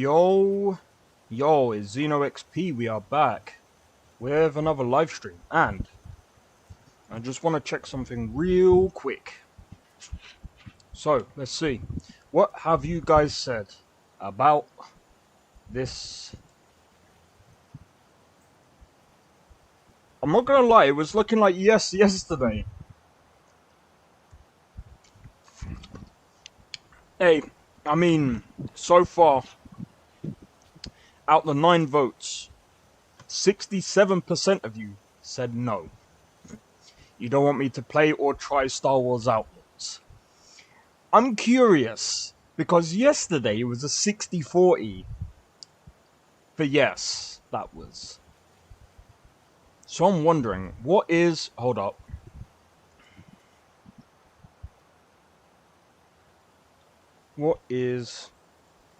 Yo, it's XP. We are back with another live stream, and I just want to check something real quick. So let's see, what have you guys said about this? I'm not gonna lie, it was looking like yes yesterday. Hey, I mean, so far, out the 9 votes, 67% of you said no. You don't want me to play or try Star Wars Outlaws. I'm curious, because yesterday it was a 60-40 for yes, that was. So I'm wondering, what is... Hold up. What is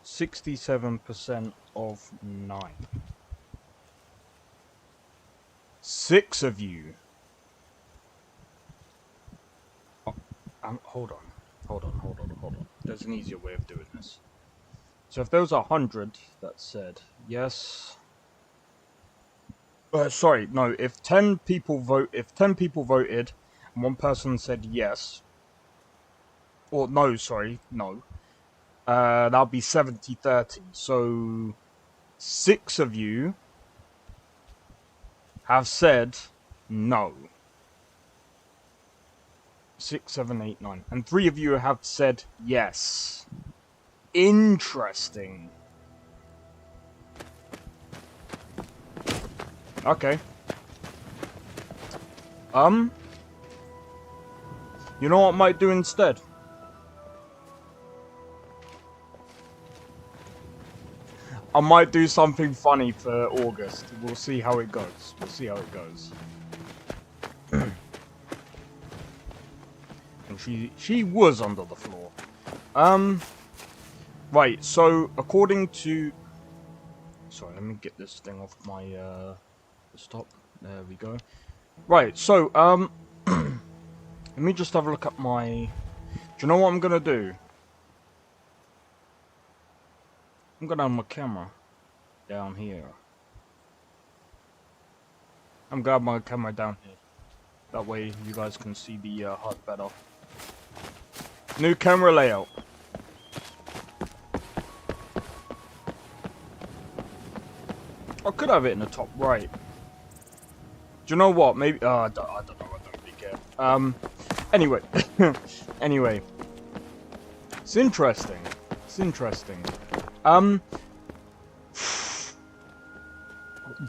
67% of 9? 6 of you. Oh, hold on. There's an easier way of doing this. So if there was 100 that said yes... sorry, no, if 10 people voted and one person said yes... Or no, sorry, no. That'll be 70-30. So 6 of you have said no. 6, 7, 8, 9. And 3 of you have said yes. Interesting. Okay. You know what I might do instead? I might do something funny for August. We'll see how it goes. And she was under the floor. Right, so according to... Sorry, let me get this thing off my desktop. There we go. Right, so let me just have a look at my... Do you know what I'm gonna do? I'm gonna have my camera down here. I'm gonna have my camera down here. That way you guys can see the HUD better. New camera layout. I could have it in the top right. Do you know what? Maybe I don't know. I don't really care. Anyway, anyway, it's interesting. Do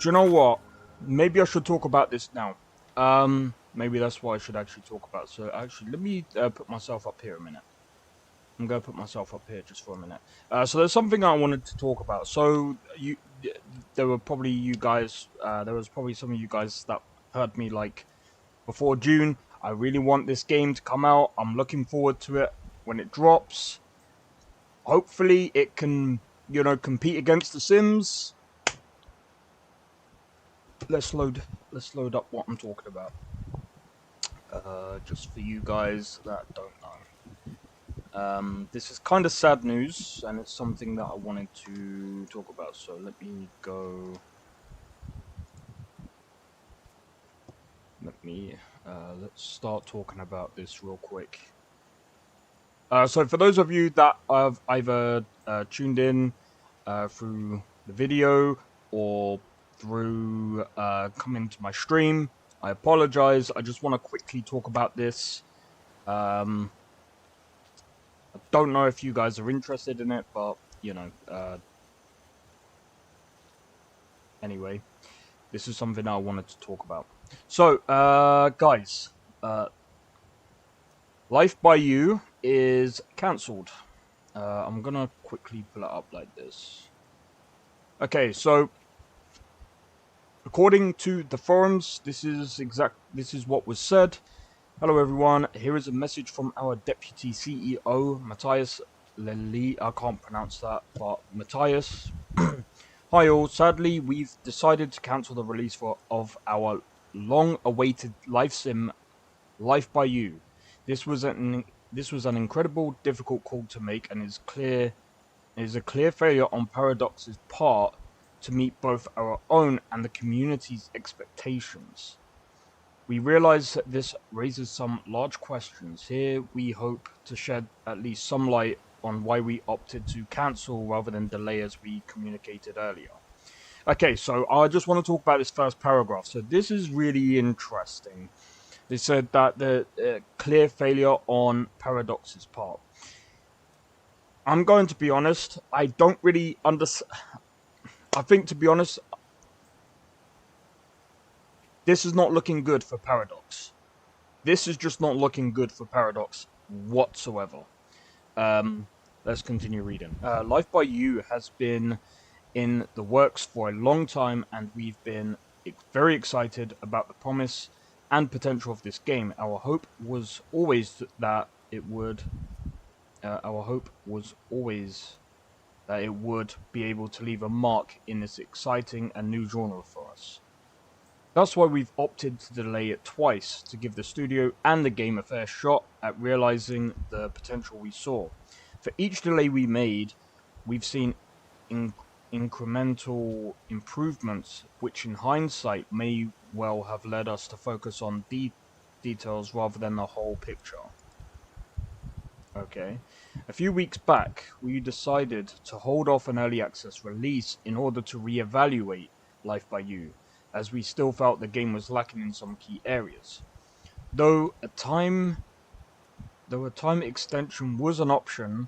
you know what? Maybe I should talk about this now. Maybe that's what I should actually talk about. So actually, let me put myself up here a minute. I'm going to put myself up here just for a minute. So there's something I wanted to talk about. So there were probably you guys, there was probably some of you guys that heard me like before June. I really want this game to come out. I'm looking forward to it when it drops. Hopefully it can, you know, compete against The Sims. Let's load up what I'm talking about. Just for you guys that don't know. This is kind of sad news, and it's something that I wanted to talk about. So let me go. Let's start talking about this real quick. So for those of you that have either tuned in through the video or through coming to my stream, I apologize. I just want to quickly talk about this. I don't know if you guys are interested in it, but you know, anyway, this is something I wanted to talk about. So guys, Life by You is cancelled. I'm gonna quickly pull it up like this. Okay, so according to the forums, this is what was said. Hello everyone, here is a message from our deputy CEO, Matthias Lely. I can't pronounce that, but Matthias. Hi all, sadly we've decided to cancel the release of our long-awaited life sim, Life by You. This was an incredible, difficult call to make, and it's clear It is a clear failure on Paradox's part to meet both our own and the community's expectations. We realize that this raises some large questions. Here we hope to shed at least some light on why we opted to cancel rather than delay as we communicated earlier. Okay, so I just want to talk about this first paragraph. So this is really interesting. They said that the clear failure on Paradox's part. I'm going to be honest, I don't really understand. I think, to be honest, this is not looking good for Paradox. This is just not looking good for Paradox whatsoever. Let's continue reading. Life by You has been in the works for a long time, and we've been very excited about the promise and potential of this game. Our hope was always that it would be able to leave a mark in this exciting and new genre for us. That's why we've opted to delay it twice, to give the studio and the game a fair shot at realizing the potential we saw. For each delay we made, we've seen incremental improvements, which in hindsight may well have led us to focus on details rather than the whole picture. Okay. A few weeks back, we decided to hold off an early access release in order to re-evaluate Life by You, as we still felt the game was lacking in some key areas. Though a time extension was an option,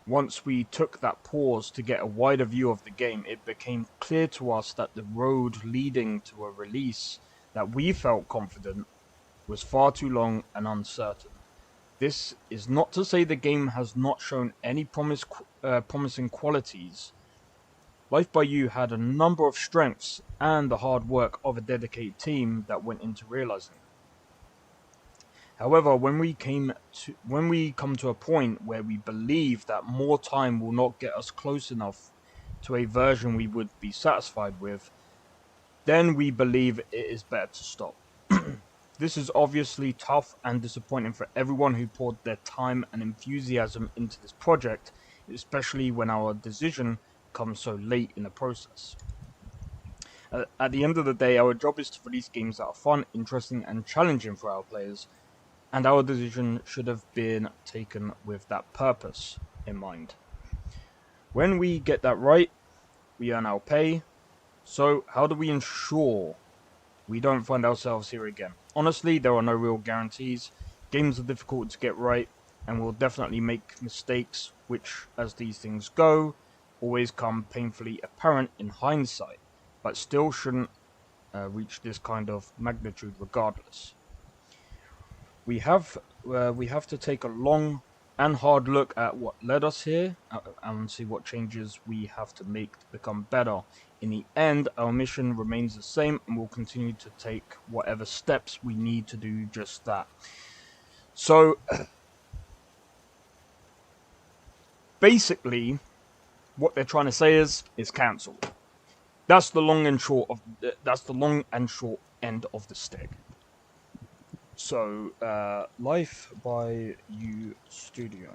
once we took that pause to get a wider view of the game, it became clear to us that the road leading to a release that we felt confident was far too long and uncertain. This is not to say the game has not shown any promising qualities. Life by You had a number of strengths and the hard work of a dedicated team that went into realizing it. However, when we come to a point where we believe that more time will not get us close enough to a version we would be satisfied with, then we believe it is better to stop. This is obviously tough and disappointing for everyone who poured their time and enthusiasm into this project, especially when our decision comes so late in the process. At the end of the day, our job is to release games that are fun, interesting, and challenging for our players, and our decision should have been taken with that purpose in mind. When we get that right, we earn our pay. So how do we ensure we don't find ourselves here again? Honestly, there are no real guarantees. Games are difficult to get right, and we'll definitely make mistakes, which, as these things go, always come painfully apparent in hindsight, but still shouldn't reach this kind of magnitude regardless. We have to take a long and hard look at what led us here and see what changes we have to make to become better. In the end, our mission remains the same, and we'll continue to take whatever steps we need to do just that. So, basically, what they're trying to say is cancelled. That's the long and short end of the stick. So, Life by You Studio.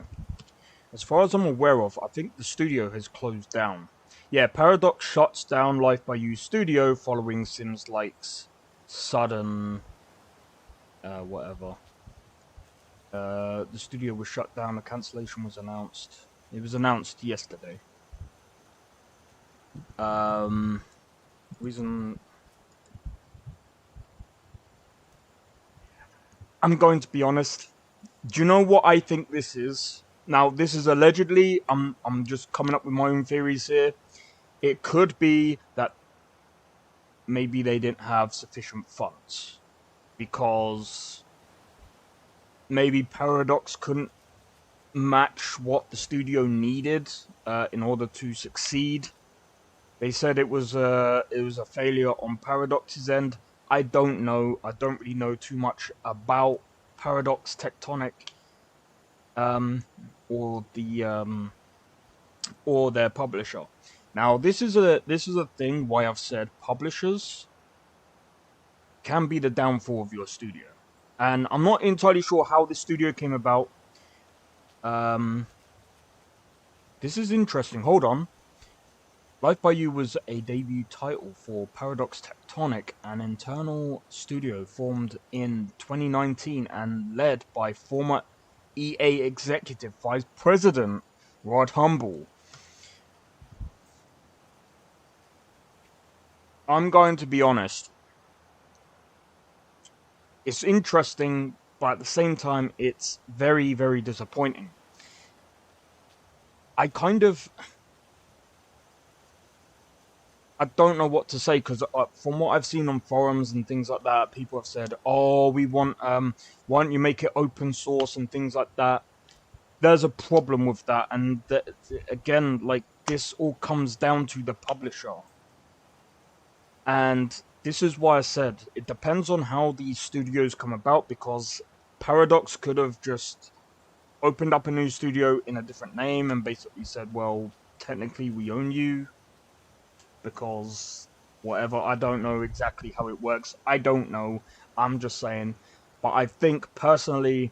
As far as I'm aware of, I think the studio has closed down. Yeah, Paradox shuts down Life by You Studio following Sims Like's sudden whatever. The studio was shut down. The cancellation was announced. It was announced yesterday. Reason. I'm going to be honest. Do you know what I think this is? Now, this is allegedly. I'm just coming up with my own theories here. It could be that maybe they didn't have sufficient funds, because maybe Paradox couldn't match what the studio needed in order to succeed. They said it was a failure on Paradox's end. I don't know. I don't really know too much about Paradox Tectonic, or their publisher. Now, this is a thing why I've said publishers can be the downfall of your studio, and I'm not entirely sure how the studio came about. This is interesting. Hold on. Life by You was a debut title for Paradox Tectonic, an internal studio formed in 2019 and led by former EA Executive Vice President Rod Humble. I'm going to be honest. It's interesting, but at the same time, it's very, very disappointing. I don't know what to say, because from what I've seen on forums and things like that, people have said, "Oh, we want why don't you make it open source and things like that." There's a problem with that, and again, like, this all comes down to the publisher, and this is why I said it depends on how these studios come about, because Paradox could have just opened up a new studio in a different name and basically said, "Well, technically we own you." Because whatever, I don't know exactly how it works. I don't know. I'm just saying. But I think personally,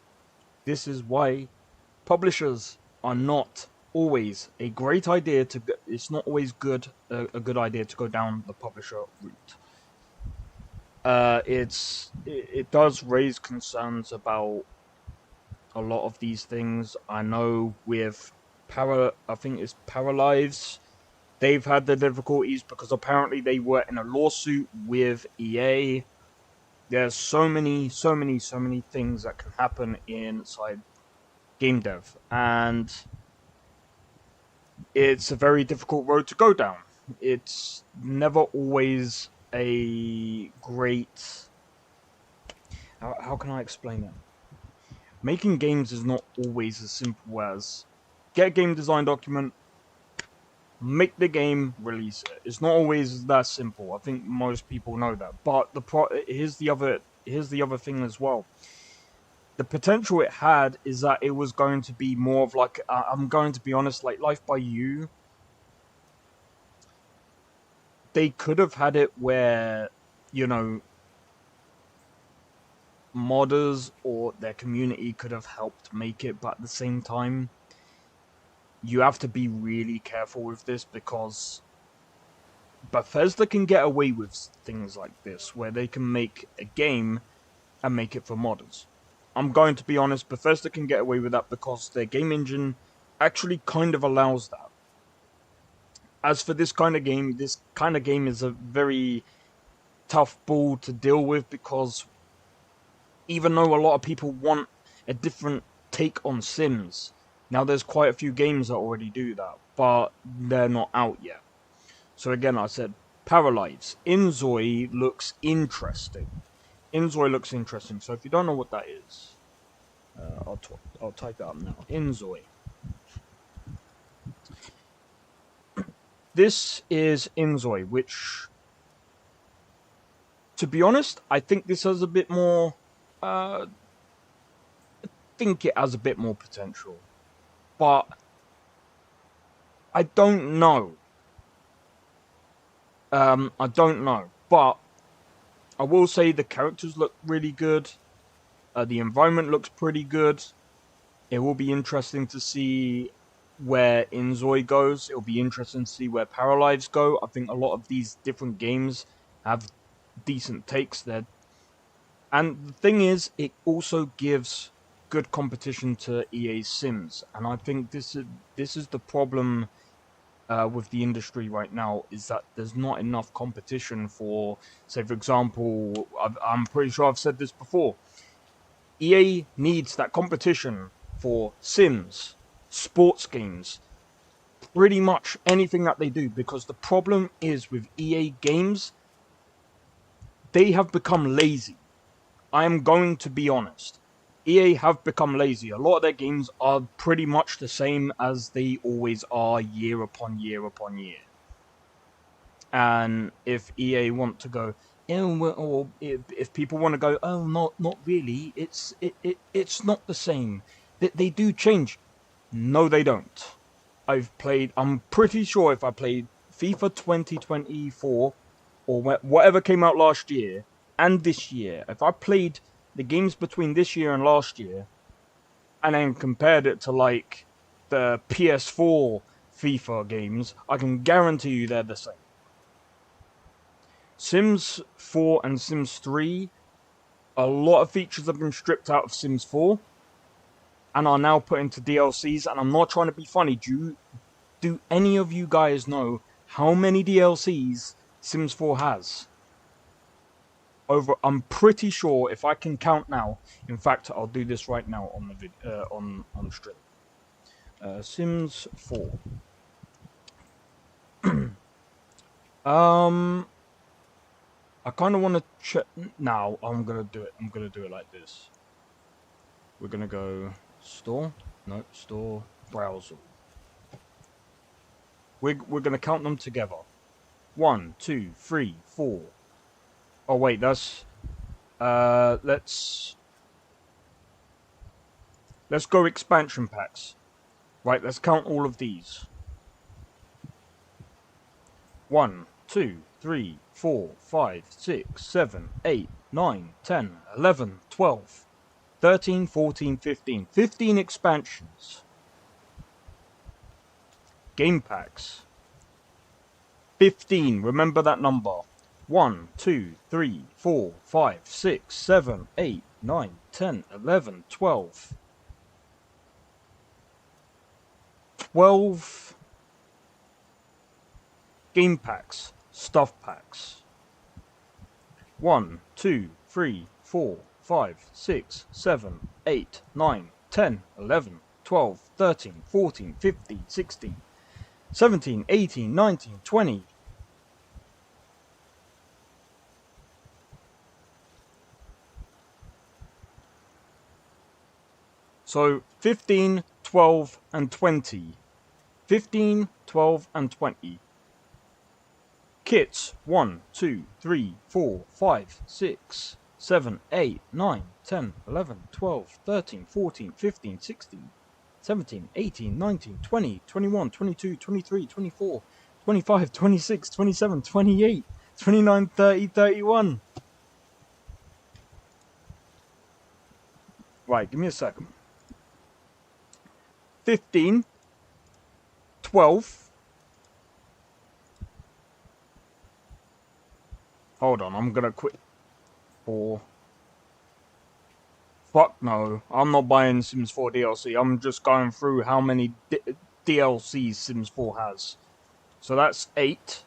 this is why publishers are not always a great idea to. It's not always a good idea to go down the publisher route. It does raise concerns about a lot of these things. I know with I think it's Paralives. They've had their difficulties because apparently they were in a lawsuit with EA. There's so many things that can happen inside game dev, and it's a very difficult road to go down. It's never always a great... How can I explain it? Making games is not always as simple as get a game design document, make the game, release it. It's not always that simple. I think most people know that. But here's the other thing as well. The potential it had is that it was going to be more of like, I'm going to be honest, like Life by You. They could have had it where, you know, modders or their community could have helped make it, but at the same time, you have to be really careful with this, because Bethesda can get away with things like this, where they can make a game and make it for modders. I'm going to be honest, Bethesda can get away with that because their game engine actually kind of allows that. As for this kind of game is a very tough ball to deal with, because even though a lot of people want a different take on Sims, now there's quite a few games that already do that, but they're not out yet. So again, I said Paralives. Inzoi looks interesting. So if you don't know what that is, I'll type it up now. Inzoi. This is Inzoi, which, to be honest, I think this has a bit more... I think it has a bit more potential. But I don't know. I don't know. But I will say the characters look really good. The environment looks pretty good. It will be interesting to see where Inzoi goes. It'll be interesting to see where Paralives go. I think a lot of these different games have decent takes there. And the thing is, it also gives good competition to EA Sims. And I think this is the problem with the industry right now, is that there's not enough competition for, say, for example, I'm pretty sure I've said this before, EA needs that competition for Sims, sports games, pretty much anything that they do, because the problem is with EA games, they have become lazy. I am going to be honest. EA have become lazy. A lot of their games are pretty much the same as they always are, year upon year upon year. And if EA want to go, or if people want to go, oh, not really, it's not the same. They do change. No, they don't. I'm pretty sure if I played FIFA 2024 or whatever came out last year and this year, if I played the games between this year and last year and then compared it to like the PS4 FIFA games, I can guarantee you they're the same. Sims 4 and Sims 3, a lot of features have been stripped out of Sims 4 and are now put into DLCs, and I'm not trying to be funny. Do any of you guys know how many DLCs Sims 4 has? I'm pretty sure, if I can count now. In fact, I'll do this right now on the on stream. Sims 4. I kind of want to check. Now I'm gonna do it. I'm gonna do it like this. We're gonna go store. No, store. Browser. We're gonna count them together. 1, 2, 3, 4. Oh wait, that's let's go expansion packs. Right, let's count all of these. 1, 2, 3, 4, 5, 6, 7, 8, 9, 10, 11, 12, 13, 14, 15. 15 expansions. Game packs. 15. Remember that number. 1, 2, 3, 4, 5, 6, 7, 8, 9, 10, 11, 12. 12 game packs, stuff packs. 1, 2, 3, 4, 5, 6, 7, 8, 9, 10, 11, 12, 13, 14, 15, 16, 17, 18, 19, 20. So 15, 12, and 20. 15, 12, and 20. Kits 1, 2, 3, 4, 5, 6, 7, 8, 9, 10, 11, 12, 13, 14, 15, 16, 17, 18, 19, 20, 21, 22, 23, 24, 25, 26, 27, 28, 29, 30, 31. Right, give me a second. 15, 12. Hold on, I'm gonna quit. 4. Fuck no, I'm not buying Sims 4 DLC. I'm just going through how many DLCs Sims 4 has. So that's 8,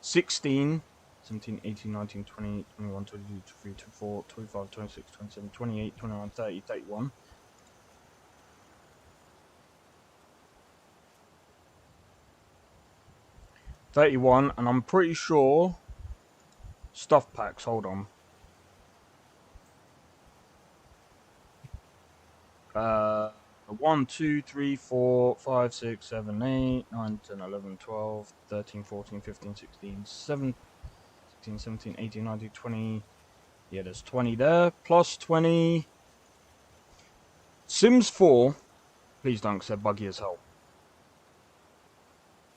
16, 17, 18, 19, 20, 21, 22, 23, 24, 25, 26, 27, 28, 29, 30, 31. 31, and I'm pretty sure stuff packs, hold on. 1, 2, 3, 4, 5, 6, 7, 8, 9, 10, 11, 12, 13, 14, 15, 16, 17, 16, 17, 18, 19, 20. Yeah, there's 20 there, plus 20. Sims 4, please don't accept buggy as hell.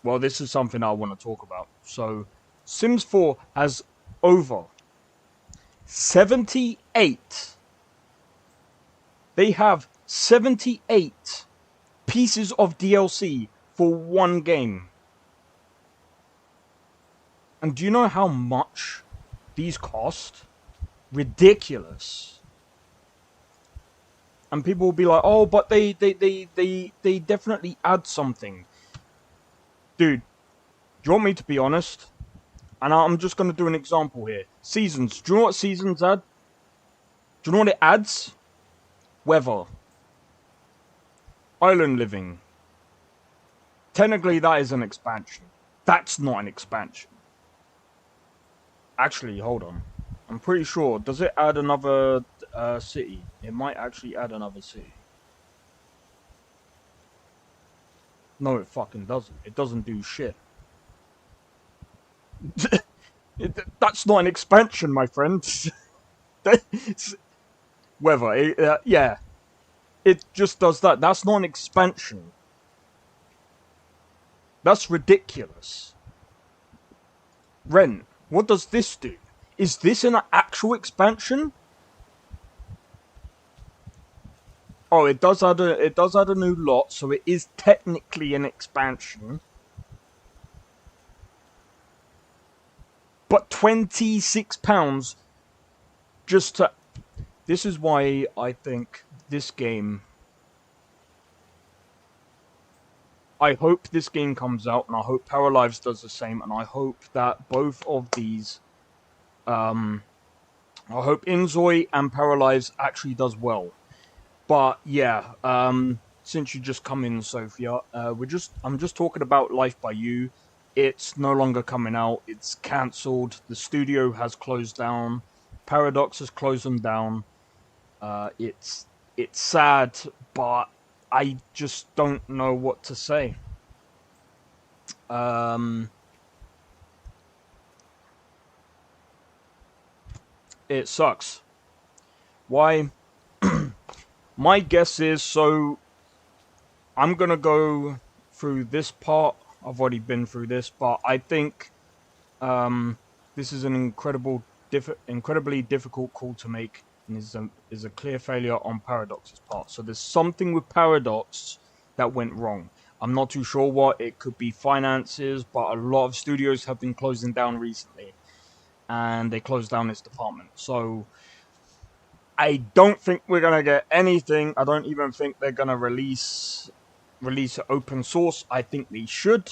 Well, this is something I want to talk about. So, Sims 4 has over 78. They have 78 pieces of DLC for one game. And do you know how much these cost? Ridiculous. And people will be like, oh, but they definitely add something. Dude, do you want me to be honest? And I'm just going to do an example here. Seasons. Do you know what seasons add? Do you know what it adds? Weather. Island living. Technically, that is an expansion. That's not an expansion. Actually, hold on. I'm pretty sure. Does it add another city? It might actually add another city. No, it fucking doesn't. It doesn't do shit. That's not an expansion, my friend. Weather. Yeah. It just does that. That's not an expansion. That's ridiculous. Rent. What does this do? Is this an actual expansion? Oh, it does add a new lot, so it is technically an expansion. But £26 just to. This is why I think this game. I hope this game comes out, and I hope Paralives does the same, and I hope that both of these, I hope Inzoi and Paralives actually does well. But yeah, since you just come in, Sophia, I'm just talking about Life by You. It's no longer coming out. It's cancelled. The studio has closed down. Paradox has closed them down. It's sad, but I just don't know what to say. It sucks. Why? My guess is, so I'm gonna go through this part. I've already been through this, but I think this is an incredibly difficult call to make, and is a clear failure on Paradox's part. So there's something with Paradox that went wrong. I'm not too sure what. It could be finances, but a lot of studios have been closing down recently, and they closed down this department. So I don't think we're gonna get anything. I don't even think they're gonna release it open source. I think they should,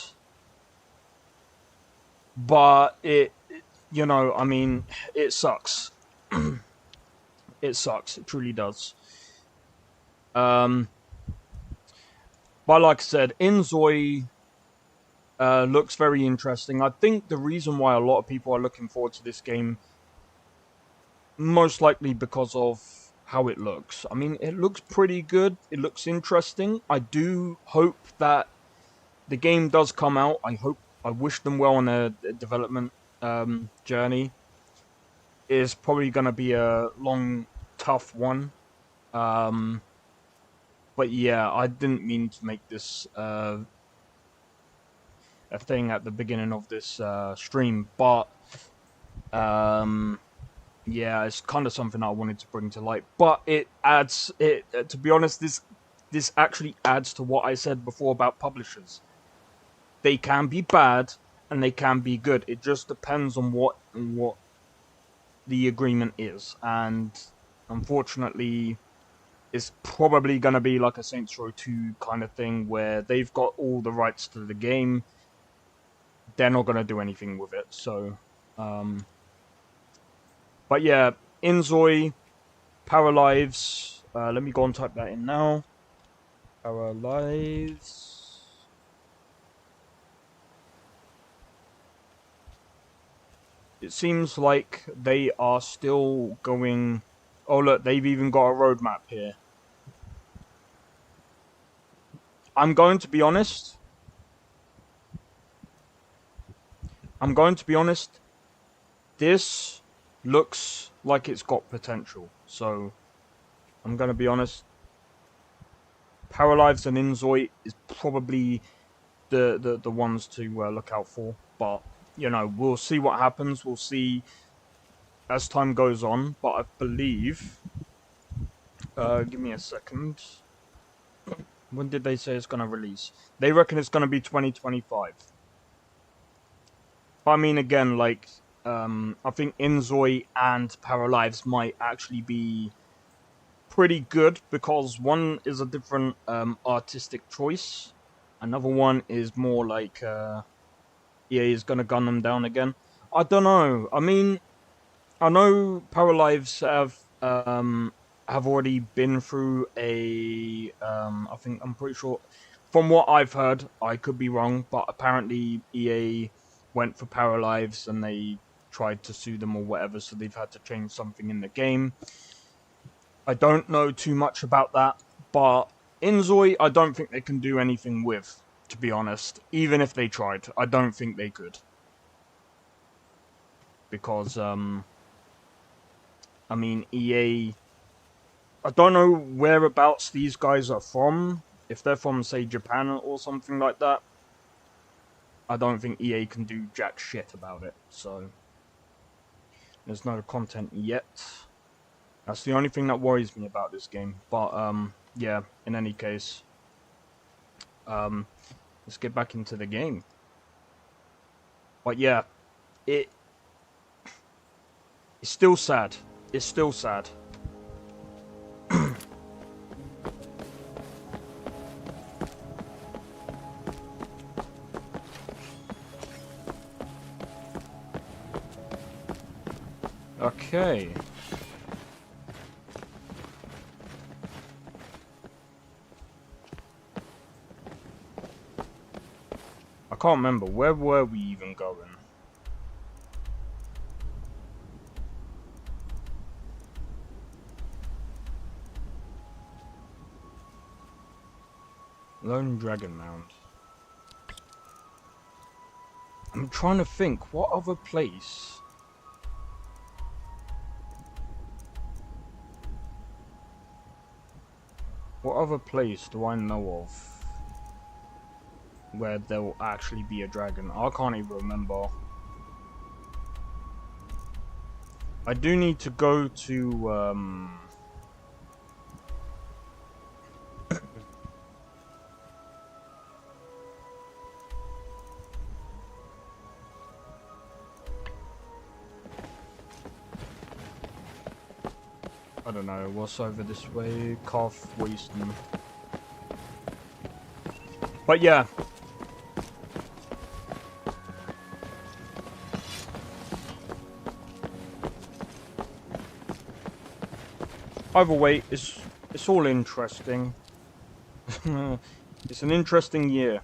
but you know, I mean, it sucks. It sucks. It truly does. But like I said, Inzoi looks very interesting. I think the reason why a lot of people are looking forward to this game, most likely because of how it looks. I mean, it looks pretty good. It looks interesting. I do hope that the game does come out. I wish them well on their development journey. It's probably going to be a long, tough one. But yeah, I didn't mean to make this a thing at the beginning of this stream, but yeah, it's kind of something I wanted to bring to light. But it adds it. To be honest, this actually adds to what I said before about publishers. They can be bad and they can be good. It just depends on what the agreement is, and unfortunately, it's probably going to be like a Saints Row 2 kind of thing where they've got all the rights to the game. They're not going to do anything with it. So, but yeah, Inzoi, Paralives. Let me go and type that in now. Paralives. It seems like they are still going. Oh look, they've even got a roadmap here. I'm going to be honest. This looks like it's got potential. So, I'm going to be honest. Paralives and Inzoi is probably the ones to look out for. But, you know, we'll see what happens. We'll see as time goes on. But I believe... give me a second. When did they say it's going to release? They reckon it's going to be 2025. But I mean, again, like, I think Inzoi and Paralives might actually be pretty good because one is a different artistic choice. Another one is more like EA is going to gun them down again. I don't know. I mean, I know Paralives have already been through a I think I'm pretty sure from what I've heard, I could be wrong, but apparently EA went for Paralives and they tried to sue them or whatever, so they've had to change something in the game. I don't know too much about that, but Inzoi I don't think they can do anything with, to be honest. Even if they tried, I don't think they could. Because I mean, EA, I don't know whereabouts these guys are from. If they're from, say, Japan or something like that, I don't think EA can do jack shit about it. So, there's no content yet. That's the only thing that worries me about this game. But, yeah, in any case, let's get back into the game. But yeah, it's still sad. It's still sad. Okay. I can't remember. Where were we even going? Lone Dragon Mound. I'm trying to think. What other place? What other place do I know of where there will actually be a dragon? I can't even remember. I do need to go to I don't know, what's over this way? Calf Wasting. But yeah. Either way, it's all interesting. It's an interesting year.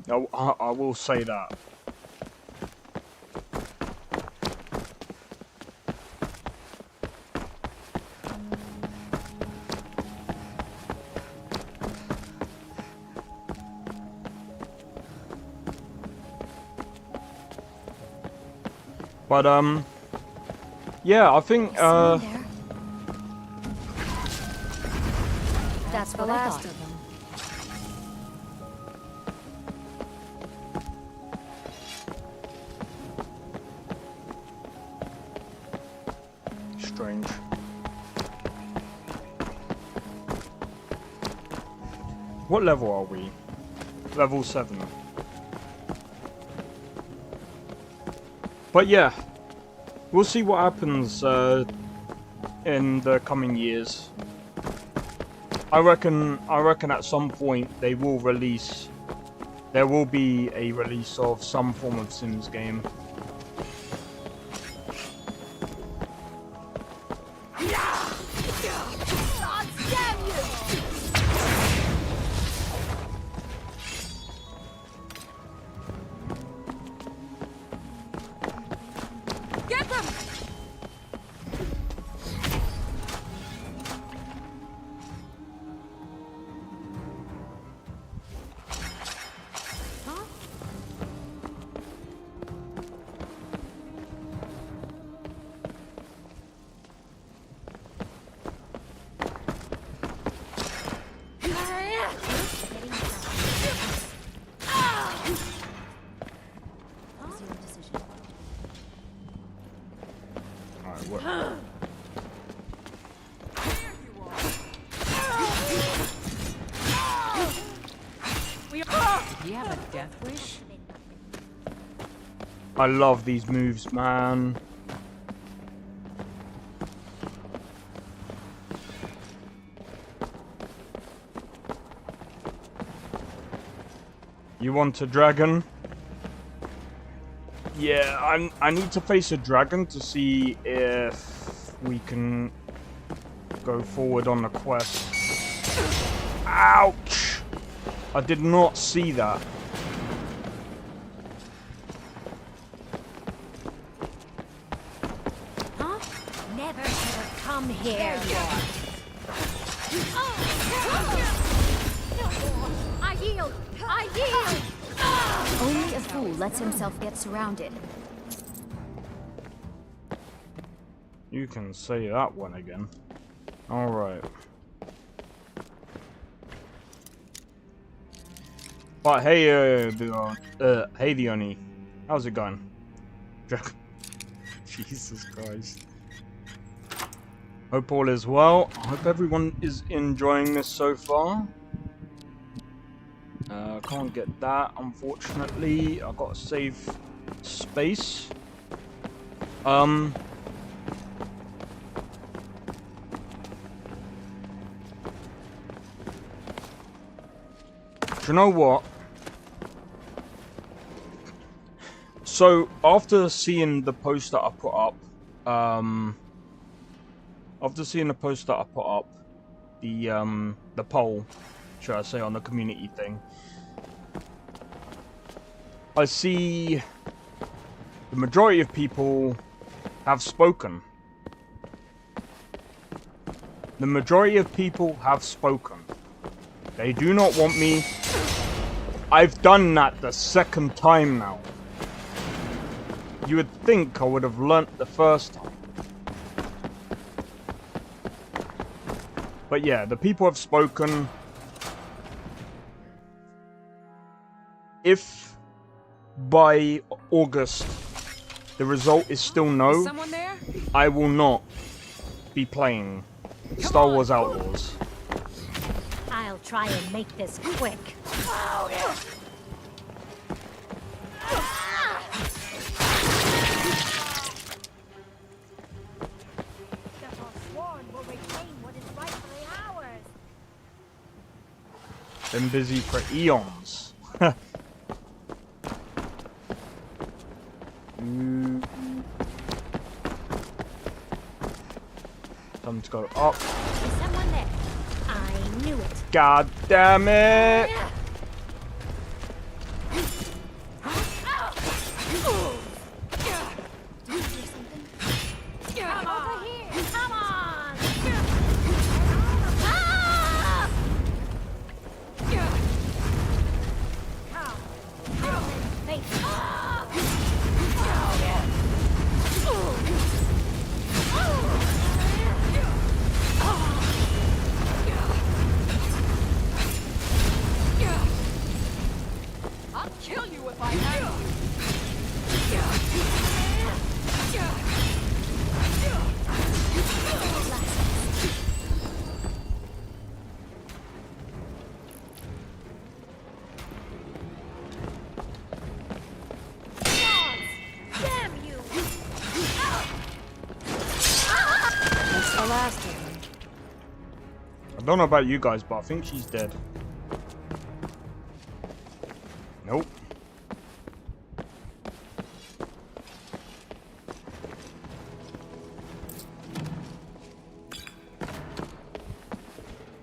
I will say that. But yeah, I think that's the last of them. Strange. What level are we? Level 7. But yeah, we'll see what happens in the coming years. I reckon at some point they will release. There will be a release of some form of Sims game. Do you have a death wish? I love these moves, man. You want a dragon? Yeah, I need to face a dragon to see if we can go forward on the quest. Ouch! I did not see that. Huh? Never ever come here. I yield! I yield! Only a fool lets himself get surrounded. You can say that one again. Alright. But hey, hey Leonie, how's it going? Jesus Christ. Hope all is well. I hope everyone is enjoying this so far. Can't get that, unfortunately. I've got to save space. Do you know what? So, after seeing the post that I put up, the poll, should I say, on the community thing, I see the majority of people have spoken. The majority of people have spoken. They do not want me. I've done that the second time now. You would think I would have learnt the first time. But yeah, the people have spoken. If by August the result is still no, Is someone there? I will not be playing Star Wars Outlaws. I'll try and make this quick. Oh, yeah. The Forsworn will retain what is rightfully ours. Been busy for eons. Time to go up. Is someone there? I knew it. God damn it! Come over here. Come on. I'll kill you if I have to. Damn you. That's the last of them. I don't know about you guys, but I think she's dead. Nope.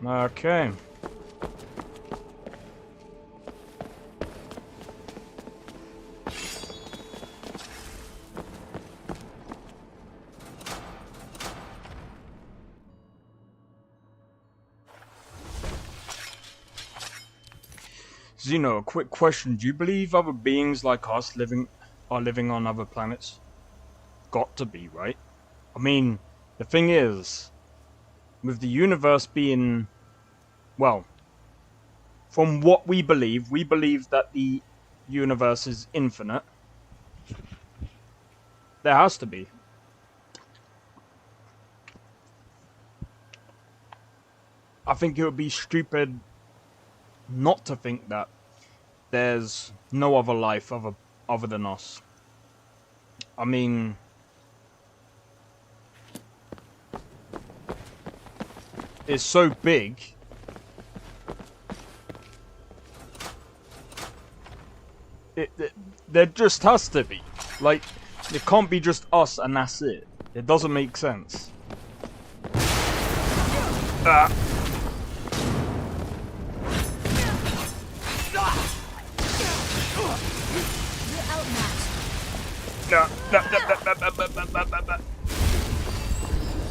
Okay. Zeno, a quick question. Do you believe other beings like us are living on other planets? Got to be, right? I mean, the thing is, with the universe being, well, from what we believe that the universe is infinite. There has to be. I think it would be stupid not to think that there's no other life other than us. I mean, it's so big. There just has to be. Like, it can't be just us and that's it. It doesn't make sense.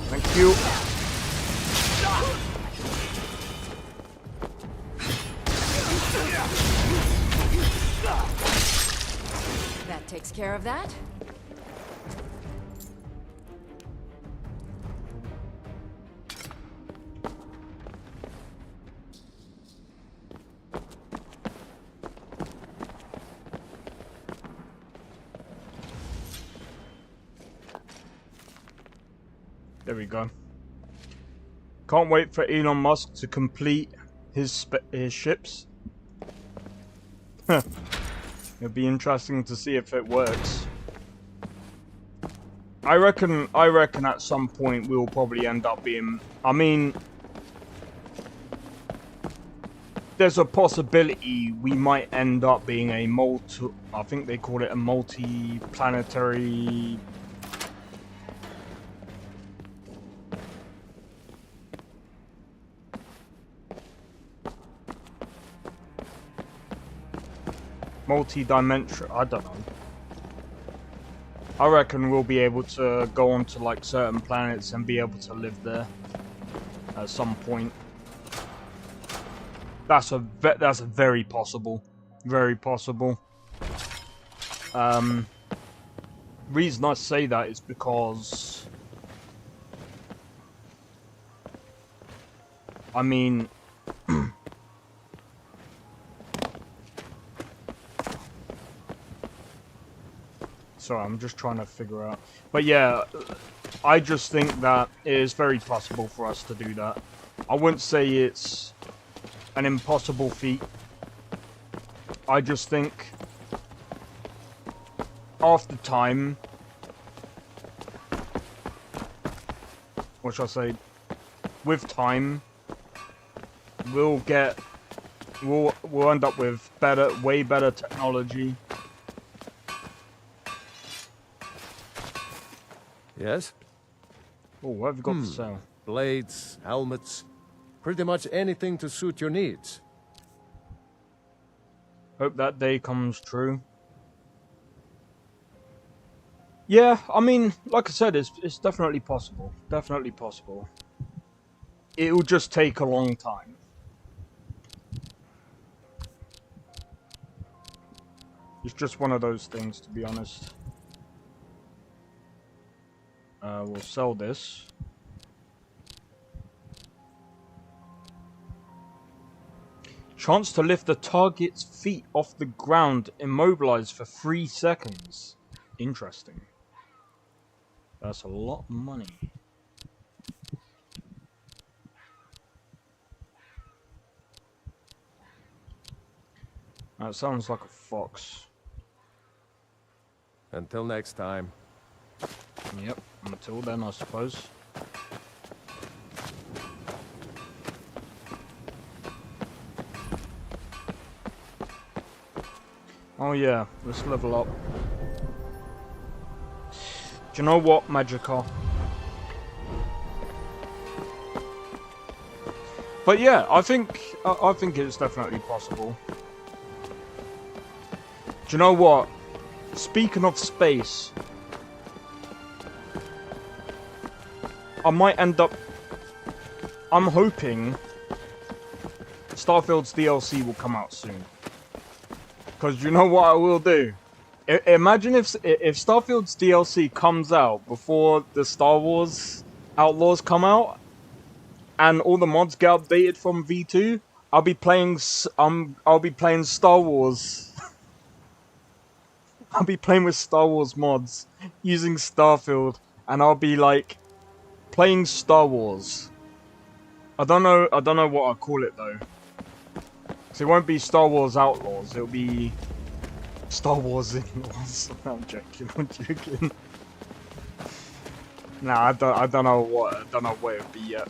Thank you. That takes care of that. There we go. Can't wait for Elon Musk to complete his ships. It'll be interesting to see if it works. I reckon at some point we'll probably end up being... I mean... There's a possibility we might end up being a I think they call it a multi-planetary... multi-dimensional... I don't know. I reckon we'll be able to go on to like certain planets and be able to live there at some point. That's very possible. Very possible. Reason I say that is because I mean sorry, I'm just trying to figure out. But yeah, I just think that it is very possible for us to do that. I wouldn't say it's an impossible feat. I just think after time, what shall I say, with time, we'll end up with way better technology. Yes? Oh, what have you got for sale? Blades, helmets, pretty much anything to suit your needs. Hope that day comes true. Yeah, I mean, like I said, it's definitely possible. Definitely possible. It'll just take a long time. It's just one of those things, to be honest. We'll sell this. Chance to lift the target's feet off the ground, immobilized for 3 seconds. Interesting. That's a lot of money. That sounds like a fox. Until next time. Yep, until then, I suppose. Oh yeah, let's level up. Do you know what, Magica? But yeah, I think it's definitely possible. Do you know what? Speaking of space, I might end up... I'm hoping Starfield's DLC will come out soon. Because you know what I will do? Imagine if Starfield's DLC comes out before the Star Wars Outlaws come out, and all the mods get updated from V2. I'll be playing Star Wars. I'll be playing with Star Wars mods using Starfield, and I'll be like playing Star Wars. I don't know what I'll call it though. So it won't be Star Wars Outlaws. It'll be Star Wars In-Laws. I'm joking. Nah, I don't know what it'd be yet.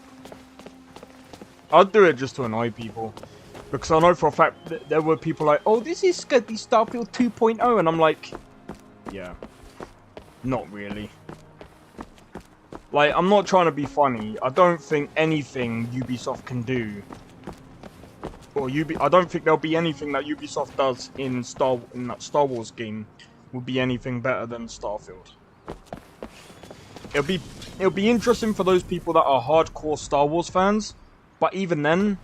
I'll do it just to annoy people, because I know for a fact that there were people like, "Oh, this is gonna be Starfield 2.0," and I'm like, yeah, not really. Like, I'm not trying to be funny. I don't think anything Ubisoft can do, or I don't think there'll be anything that Ubisoft does in that Star Wars game will be anything better than Starfield. It'll be interesting for those people that are hardcore Star Wars fans, but even then,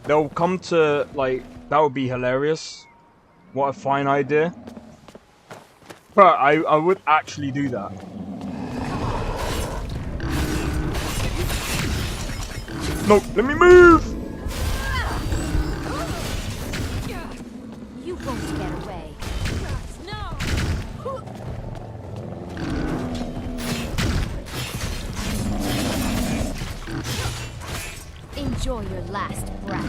they'll come to, like, that would be hilarious. What a fine idea. But I would actually do that. No, let me move! You won't get away. Or your last breath.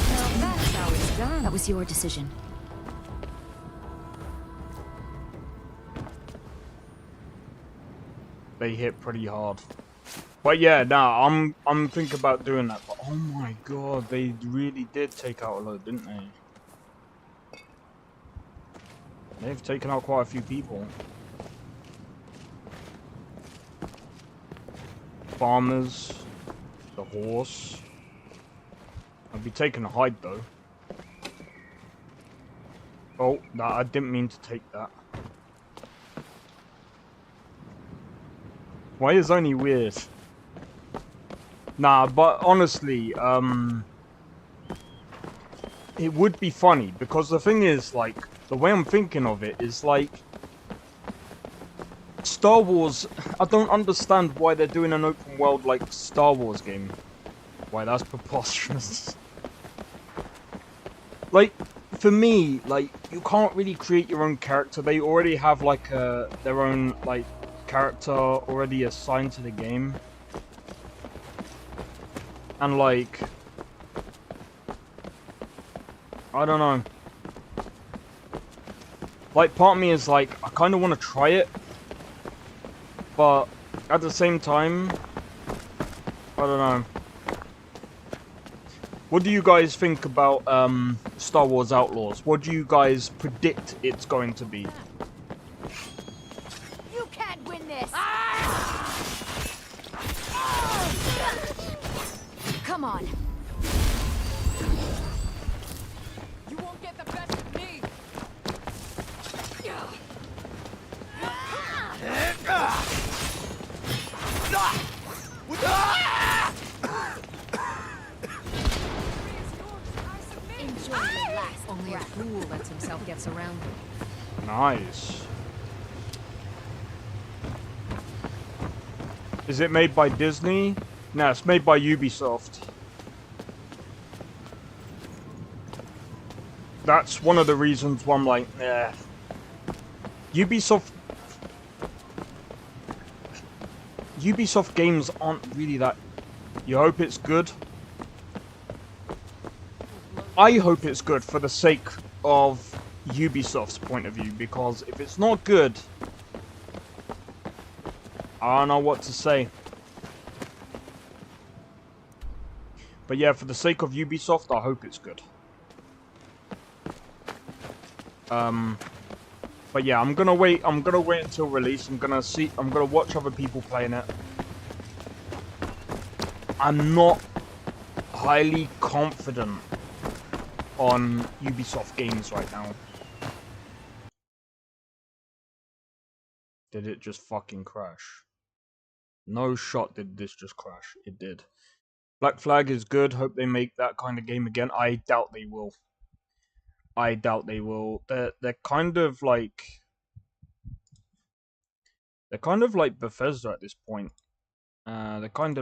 Now that's how it's done. That was your decision. They hit pretty hard. But yeah, nah, I'm thinking about doing that. But oh my god, they really did take out a load, didn't they? They've taken out quite a few people. Farmers, the horse. I'd be taking a hide though. Oh, nah, I didn't mean to take that. Why is only weird? Nah, but honestly, it would be funny because the thing is, like, the way I'm thinking of it is like Star Wars. I don't understand why they're doing an open world like Star Wars game. Why, that's preposterous. Like, for me, like, you can't really create your own character. They already have like their own like character already assigned to the game. And like, I don't know. Like, part of me is like, I kind of want to try it, but at the same time, I don't know. What do you guys think about Star Wars Outlaws? What do you guys predict it's going to be? You can't win this! Come on. You won't get the best of me. Enjoy your last Only a breath. fool lets himself get surrounded. Nice. Is it made by Disney? No, it's made by Ubisoft. That's one of the reasons why I'm like, eh. Ubisoft games aren't really that. You hope it's good? I hope it's good for the sake of Ubisoft's point of view, because if it's not good, I don't know what to say. But yeah, for the sake of Ubisoft, I hope it's good. But yeah, I'm gonna wait until release. I'm gonna watch other people playing it. I'm not highly confident on Ubisoft games right now. Did it just fucking crash? No shot did this just crash. It did. Black Flag is good. Hope they make that kind of game again. I doubt they will. I doubt they will. They're kind of like Bethesda at this point. They're kind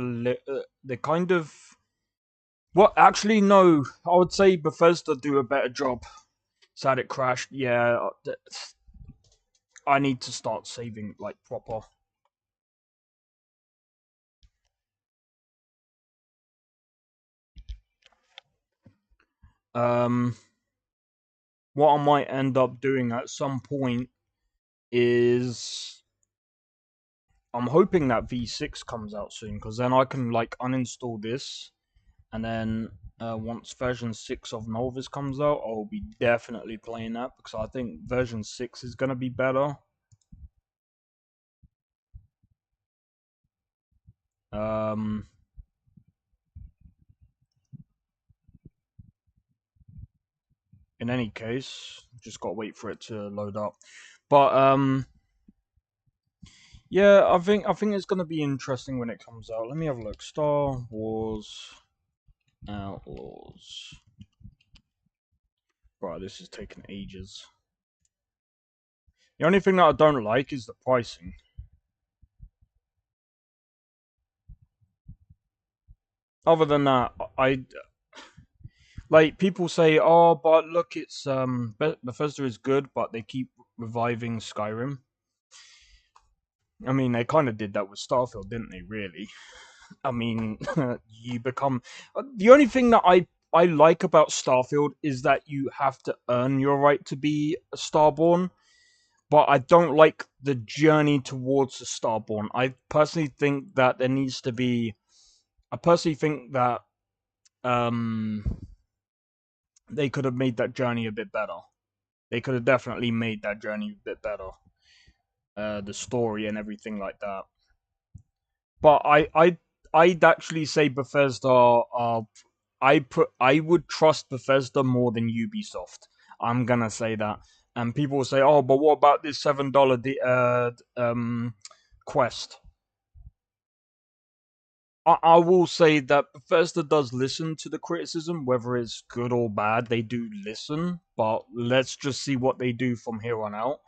of. Well, actually, no. I would say Bethesda do a better job. Sad it crashed. Yeah, I need to start saving like proper. What I might end up doing at some point is I'm hoping that V6 comes out soon, because then I can like uninstall this, and then once version 6 of Nolvus comes out, I'll be definitely playing that, because I think version 6 is gonna be better. In any case, just gotta wait for it to load up. But yeah, I think it's gonna be interesting when it comes out. Let me have a look. Star Wars Outlaws. Right, this is taking ages. The only thing that I don't like is the pricing. Other than that, like, people say, oh, but look, it's Bethesda is good, but they keep reviving Skyrim. I mean, they kind of did that with Starfield, didn't they, really? I mean, you become... The only thing that I like about Starfield is that you have to earn your right to be a Starborn, but I don't like the journey towards a Starborn. I personally think that there needs to be... I personally think that they could have made that journey a bit better. They could have definitely made that journey a bit better. The story and everything like that. But I'd actually say Bethesda. I would trust Bethesda more than Ubisoft. I'm gonna say that. And people will say, "Oh, but what about this $7 quest?" I will say that Bethesda does listen to the criticism, whether it's good or bad. They do listen, but let's just see what they do from here on out.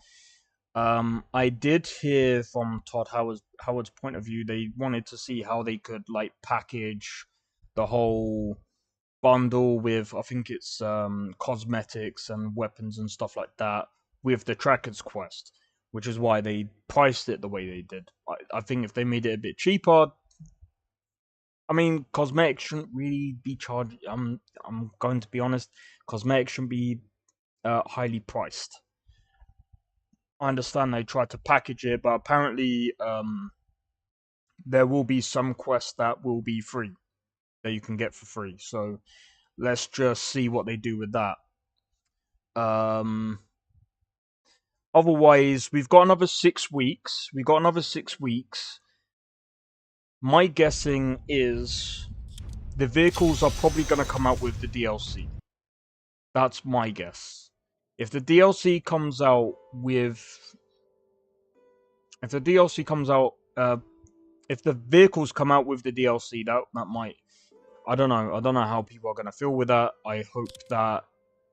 I did hear from Todd Howard's point of view. They wanted to see how they could like package the whole bundle with, I think it's cosmetics and weapons and stuff like that with the Tracker's Quest, which is why they priced it the way they did. I think if they made it a bit cheaper, I mean, cosmetics shouldn't really be charged. I'm going to be honest. Cosmetics shouldn't be highly priced. I understand they tried to package it, but apparently there will be some quests that will be free, that you can get for free. So let's just see what they do with that. Otherwise, we've got another 6 weeks. My guessing is the vehicles are probably going to come out with the DLC. That's my guess. If the DLC comes out with... If the vehicles come out with the DLC, that might... I don't know how people are going to feel with that. I hope that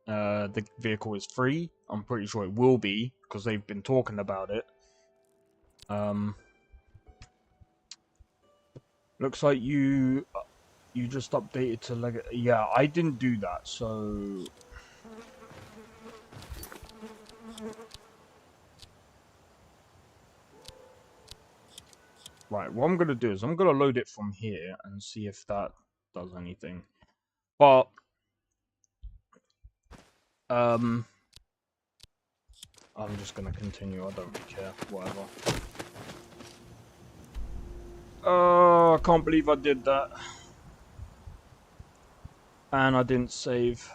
the vehicle is free. I'm pretty sure it will be, because they've been talking about it. Looks like you just updated to Lego. Yeah, I didn't do that, so... Right, what I'm going to do is I'm going to load it from here and see if that does anything. But, I'm just going to continue. I don't really care. Whatever. I can't believe I did that. And I didn't save.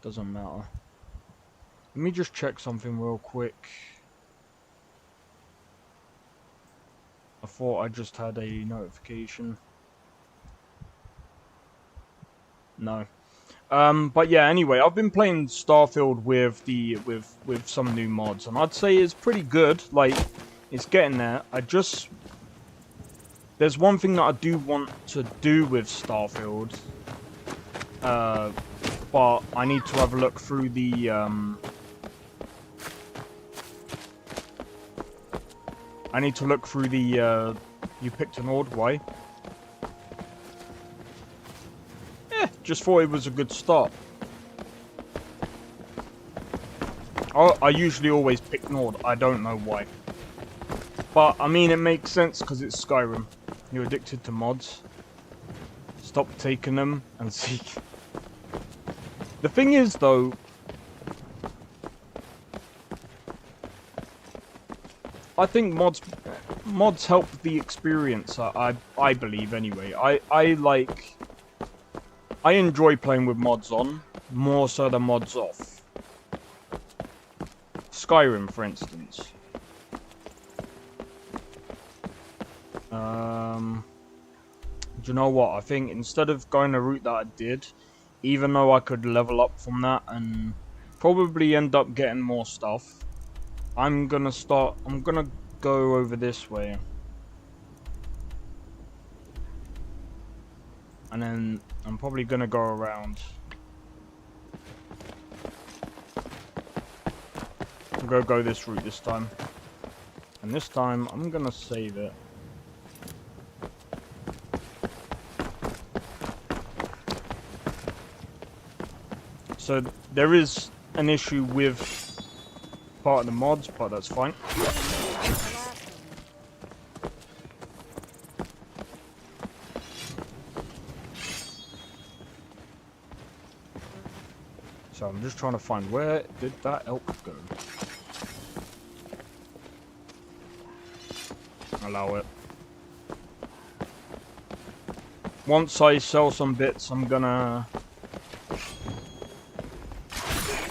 Doesn't matter. Let me just check something real quick. I thought I just had a notification. No. But yeah, anyway, I've been playing Starfield with some new mods, and I'd say it's pretty good. Like, it's getting there. There's one thing that I do want to do with Starfield, but I need to have a look through the you picked an Ord, why? Just thought it was a good start. I usually always pick Nord, I don't know why. But, I mean, it makes sense because it's Skyrim. You're addicted to mods. Stop taking them and see. The thing is, though, I think mods help the experience. I believe anyway. I enjoy playing with mods on more so than mods off. Skyrim, for instance. Do you know what? I think instead of going the route that I did, even though I could level up from that and probably end up getting more stuff, I'm gonna go over this way. And then I'm probably gonna go around. I'm gonna go this route this time. And this time, I'm gonna save it. So, there is an issue with part of the mods, but that's fine. So I'm just trying to find where did that elk go? Allow it. Once I sell some bits, I'm gonna...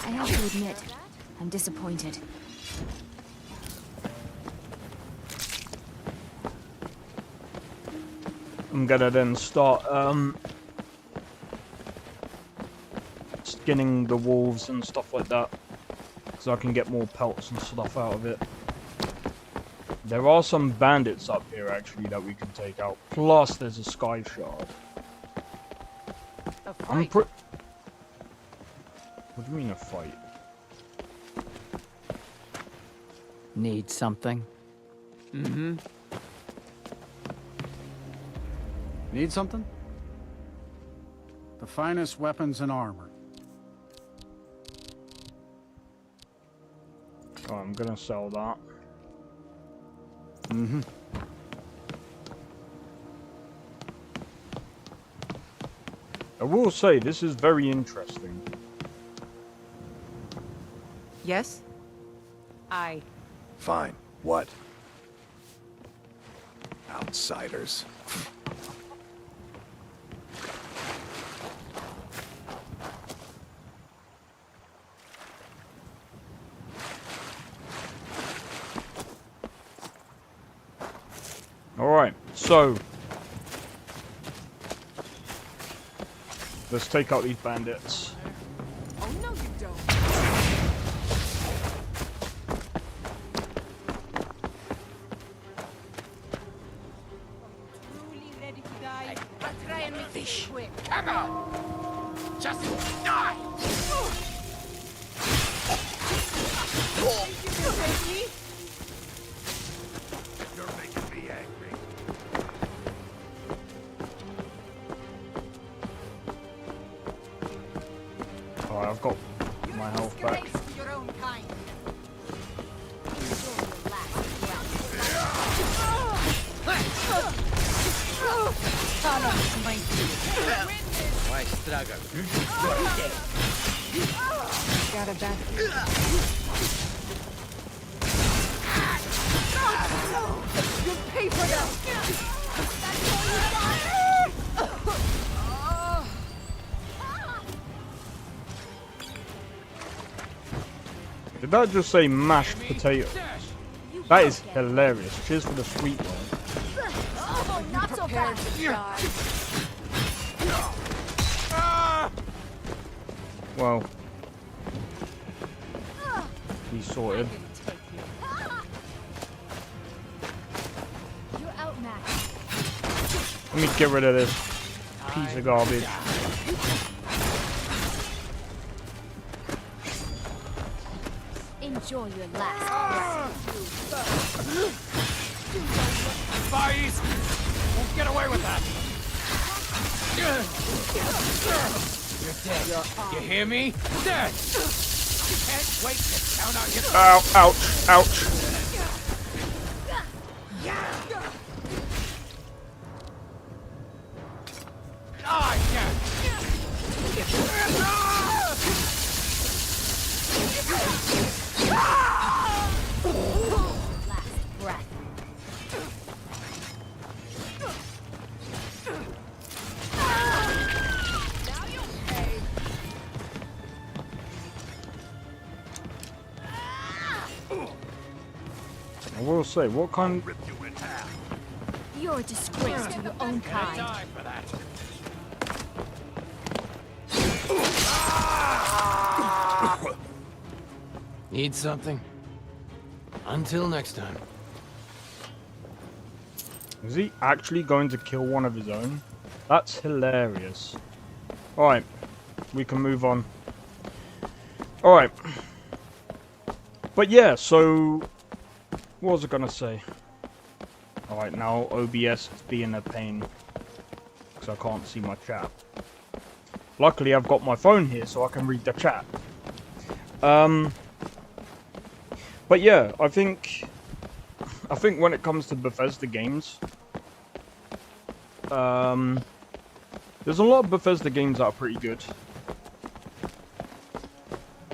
I have to admit, I'm disappointed. I'm gonna then start skinning the wolves and stuff like that, so I can get more pelts and stuff out of it. There are some bandits up here actually that we can take out. Plus, there's a sky shard. I'm What do you mean a fight? Need something? Mm-hmm. Need something? The finest weapons and armor. Oh, I'm gonna sell that. Mm-hmm. I will say, this is very interesting. Yes? I... Fine. What? Outsiders. Alright, so... let's take out these bandits. Oh, no, you don't. Truly ready to die? But try and make it quick. Come on! Just die! You're making me angry. Alright, I've got my health back. To your own kind. Why struggle? Got a back. You'll pay for that. Did that just say mashed potatoes? That is hilarious. Cheers for the sweet one. Oh, not so bad. Well, he's sorted. You're outmatched. Let me get rid of this piece of garbage. Enjoy your last Spies! Won't get away with that! You're dead. You hear me? Dead! Can't wait to count on your... Ow, ouch, ouch. Die, yeah. last breath. Now you'll pay. I will say, what kind... Rip you in half. You're a disgrace to your own kind. Time for that. Need something? Until next time. Is he actually going to kill one of his own? That's hilarious. Alright, we can move on. Alright. But yeah, so... what was I gonna say? Alright, now OBS is being a pain. Because I can't see my chat. Luckily, I've got my phone here so I can read the chat. But yeah, I think when it comes to Bethesda games, there's a lot of Bethesda games that are pretty good.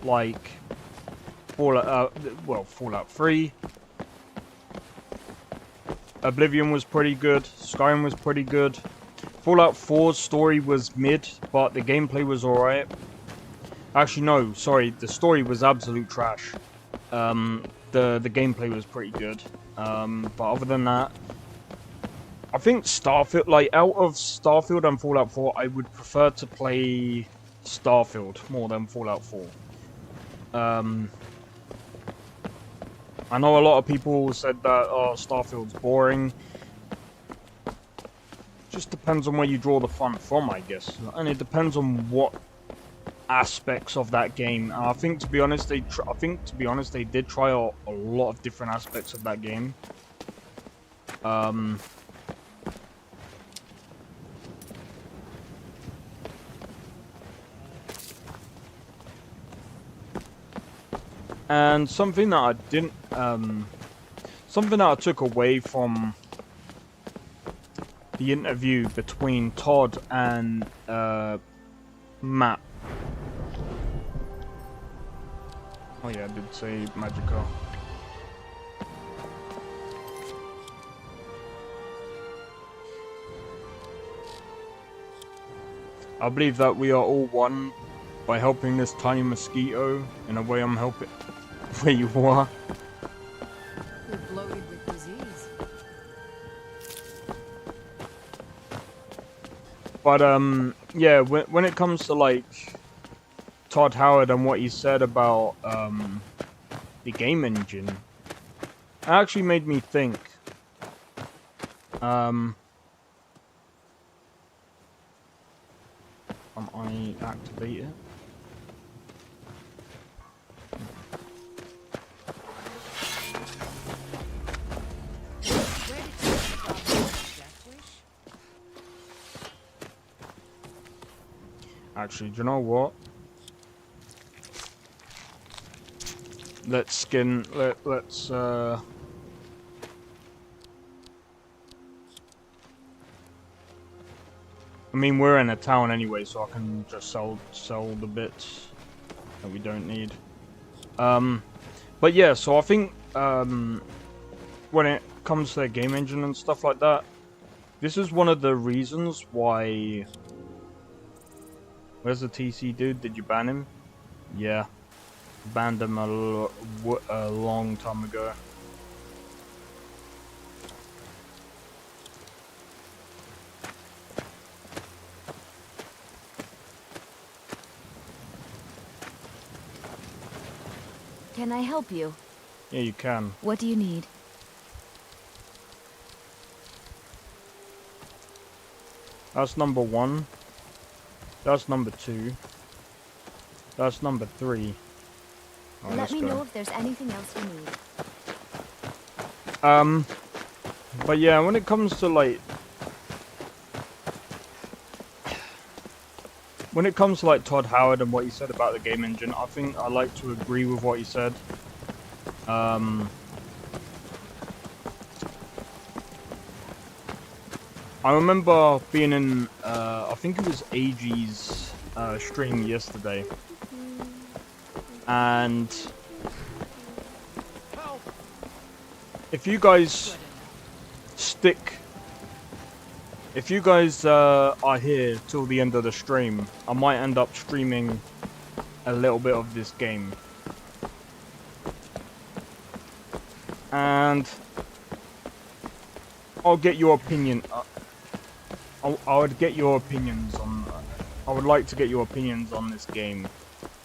like Fallout 3. Oblivion was pretty good. Skyrim was pretty good. Fallout 4's story was mid, but the gameplay was alright. Actually, no, sorry, the story was absolute trash. The gameplay was pretty good. But other than that, I think Starfield, like, out of Starfield and Fallout 4, I would prefer to play Starfield more than Fallout 4. I know a lot of people said that, oh, Starfield's boring. Just depends on where you draw the fun from, I guess. And it depends on what aspects of that game. And I think, to be honest, they did try a lot of different aspects of that game. And something that I didn't, something that I took away from the interview between Todd and Matt. Oh yeah, I did say Magica. I believe that we are all one by helping this tiny mosquito in a way I'm helping where you are. You're bloated with disease. But yeah, when it comes to like Todd Howard and what he said about the game engine, it actually made me think. I activate it? Actually, do you know what? Let's I mean, we're in a town anyway, so I can just sell the bits that we don't need. But yeah, so I think when it comes to the game engine and stuff like that, this is one of the reasons why. Where's the TC dude? Did you ban him? Yeah, banned him a long time ago. Can I help you? Yeah, you can. What do you need? That's number 1. That's number 2. That's number 3. Right, Let me know if there's anything else you need. But yeah, when it comes to like, Todd Howard and what he said about the game engine, I think I like to agree with what he said. I remember being in, I think it was AG's stream yesterday, and if you guys are here till the end of the stream, I might end up streaming a little bit of this game. And I'll get your opinion. I would get your opinions on. I would like to get your opinions on this game.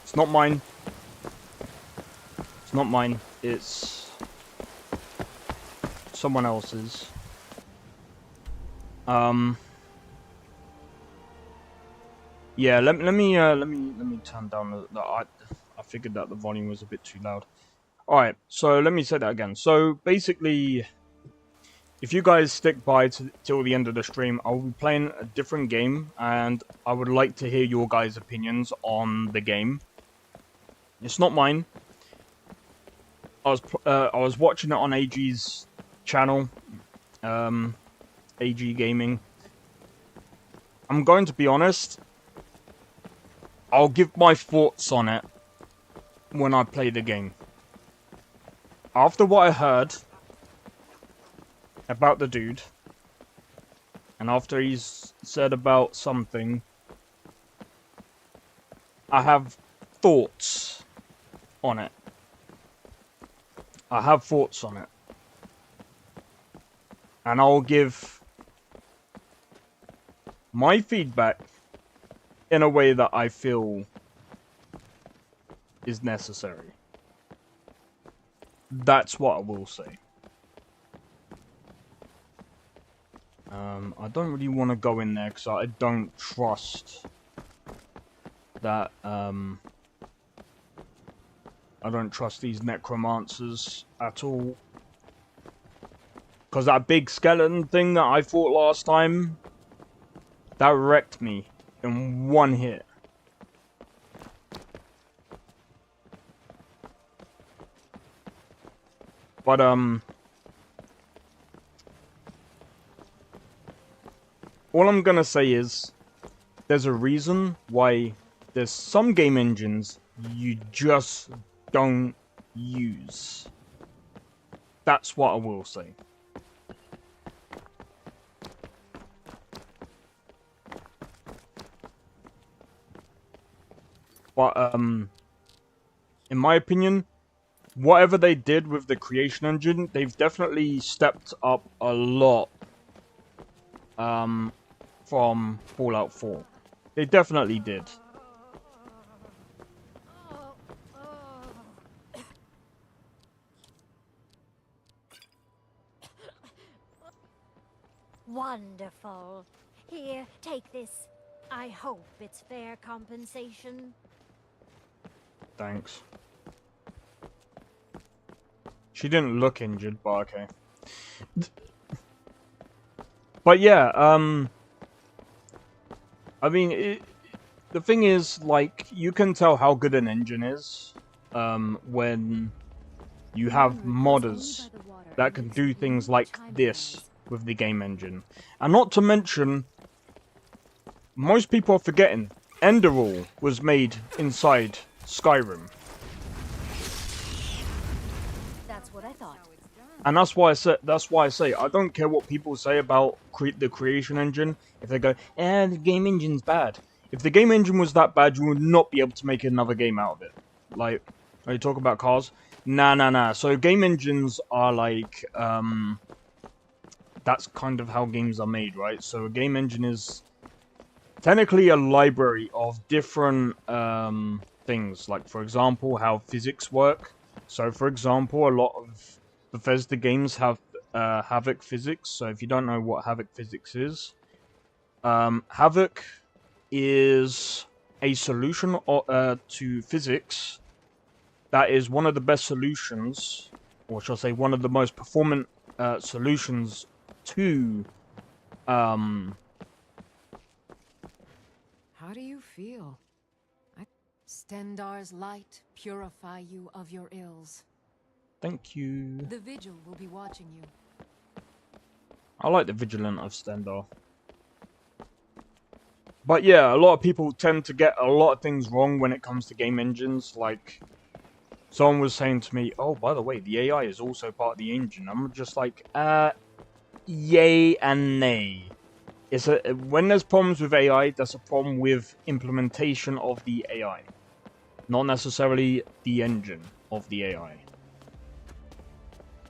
It's not mine. It's not mine. It's someone else's. Yeah. Let me turn down the. I figured that the volume was a bit too loud. All right. So let me say that again. So basically, if you guys stick by till the end of the stream, I will be playing a different game, and I would like to hear your guys' opinions on the game. It's not mine. I was watching it on AG's channel, AG Gaming. I'm going to be honest. I'll give my thoughts on it when I play the game. After what I heard about the dude, and after he's said about something, I have thoughts on it. I have thoughts on it. And I'll give my feedback in a way that I feel is necessary. That's what I will say. I don't really want to go in there because I don't trust that, I don't trust these necromancers at all. Because that big skeleton thing that I fought last time, that wrecked me in one hit. But, all I'm gonna say is, there's a reason why there's some game engines you just don't use. That's what I will say. But, in my opinion, whatever they did with the creation engine, they've definitely stepped up a lot, from Fallout 4. They definitely did. Wonderful. Here, take this. I hope it's fair compensation. Thanks. She didn't look injured, but okay. But yeah, I mean, the thing is, like, you can tell how good an engine is, when you have modders that can do things like this with the game engine. And not to mention, most people are forgetting, Enderall was made inside Skyrim. That's what I thought. And that's why I say I don't care what people say about the creation engine. If they go, the game engine's bad. If the game engine was that bad, you would not be able to make another game out of it. Like, when you talk about cars, nah. So game engines are like, that's kind of how games are made, right? So a game engine is technically a library of different things. Like, for example, how physics work. So, for example, a lot of Bethesda games have Havoc physics. So if you don't know what Havoc physics is, Havoc is a solution to physics that is one of the best solutions, or shall I say one of the most performant solutions to How do you feel? Stendar's light purify you of your ills. Thank you. The Vigil will be watching you. I like the Vigilant of Stendar. But yeah, a lot of people tend to get a lot of things wrong when it comes to game engines. Like, someone was saying to me, oh, by the way, the AI is also part of the engine. I'm just like, yay and nay. When there's problems with AI, that's a problem with implementation of the AI. Not necessarily the engine of the AI.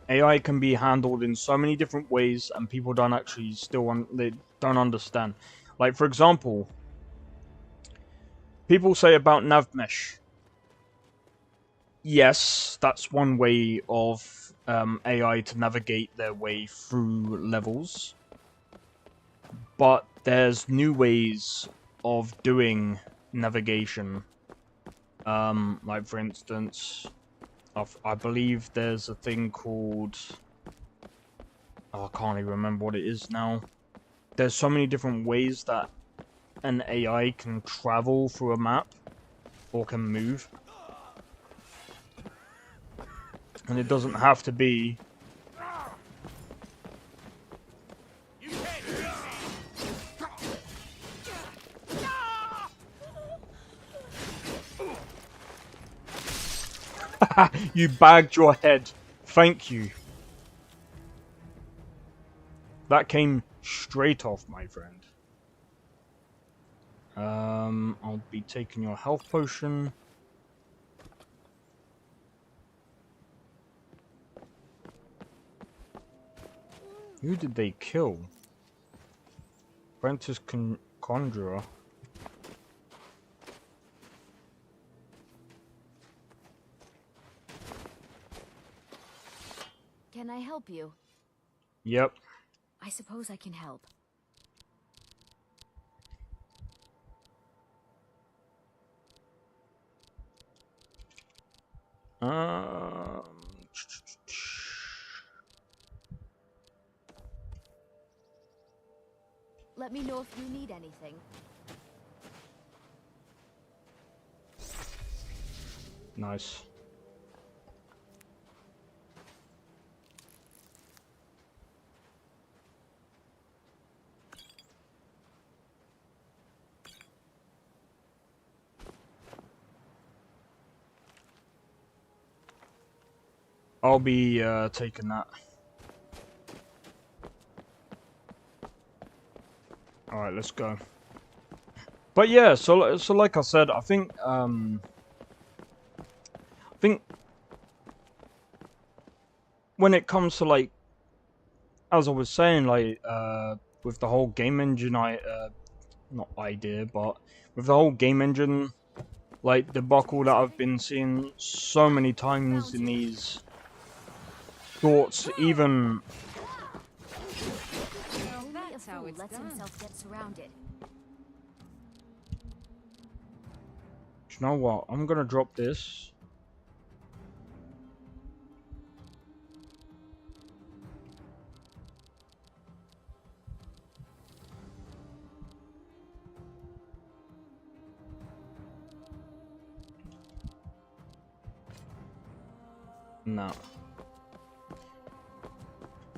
AI can be handled in so many different ways, and people don't actually they don't understand. Like, for example, people say about navmesh. Yes, that's one way of AI to navigate their way through levels. But there's new ways of doing navigation. Like, for instance, I believe there's a thing called... Oh, I can't even remember what it is now. There's so many different ways that an AI can travel through a map, or can move. And it doesn't have to be... You bagged your head. Thank you. That came straight off, my friend. I'll be taking your health potion. Who did they kill? Apprentice Conjurer. Can I help you? Yep. I suppose I can help. Let me know if you need anything. Nice. I'll be taking that. All right, let's go. But yeah, so like I said, I think when it comes to like, as I was saying, like with the whole game engine, not idea, but with the whole game engine, like debacle that I've been seeing so many times in these shorts, even. Only a fool lets himself get surrounded. Do you know what? I'm gonna drop this. No.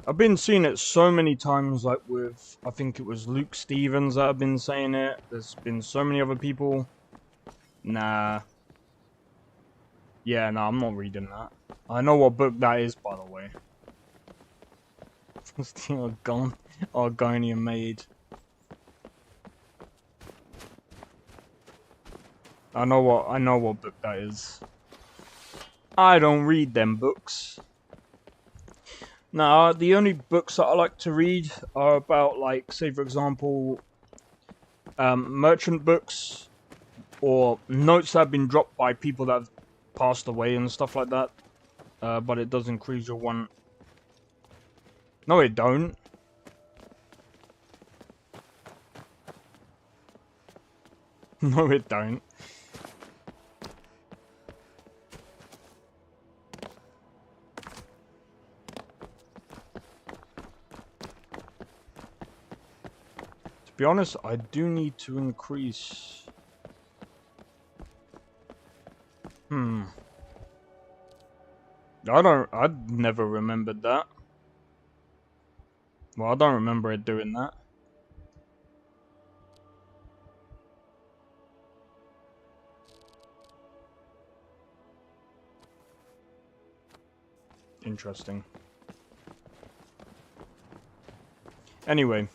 I've been seeing it so many times, like with, I think it was Luke Stevens that have been saying it. There's been so many other people. Nah. Yeah, no, I'm not reading that. I know what book that is, by the way. Still Argonian Maid. I know what book that is. I don't read them books. Now, the only books that I like to read are about, like, say for example, merchant books, or notes that have been dropped by people that have passed away and stuff like that. But it does increase your one. No, it don't. No, it don't. To be honest, I do need to increase. I'd never remembered that. Well, I don't remember it doing that. Interesting. Anyway.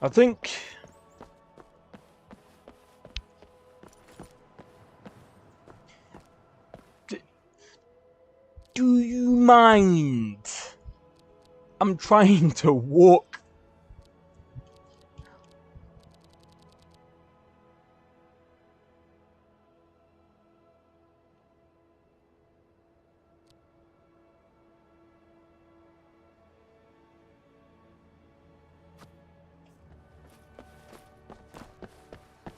I think... Do you mind? I'm trying to walk.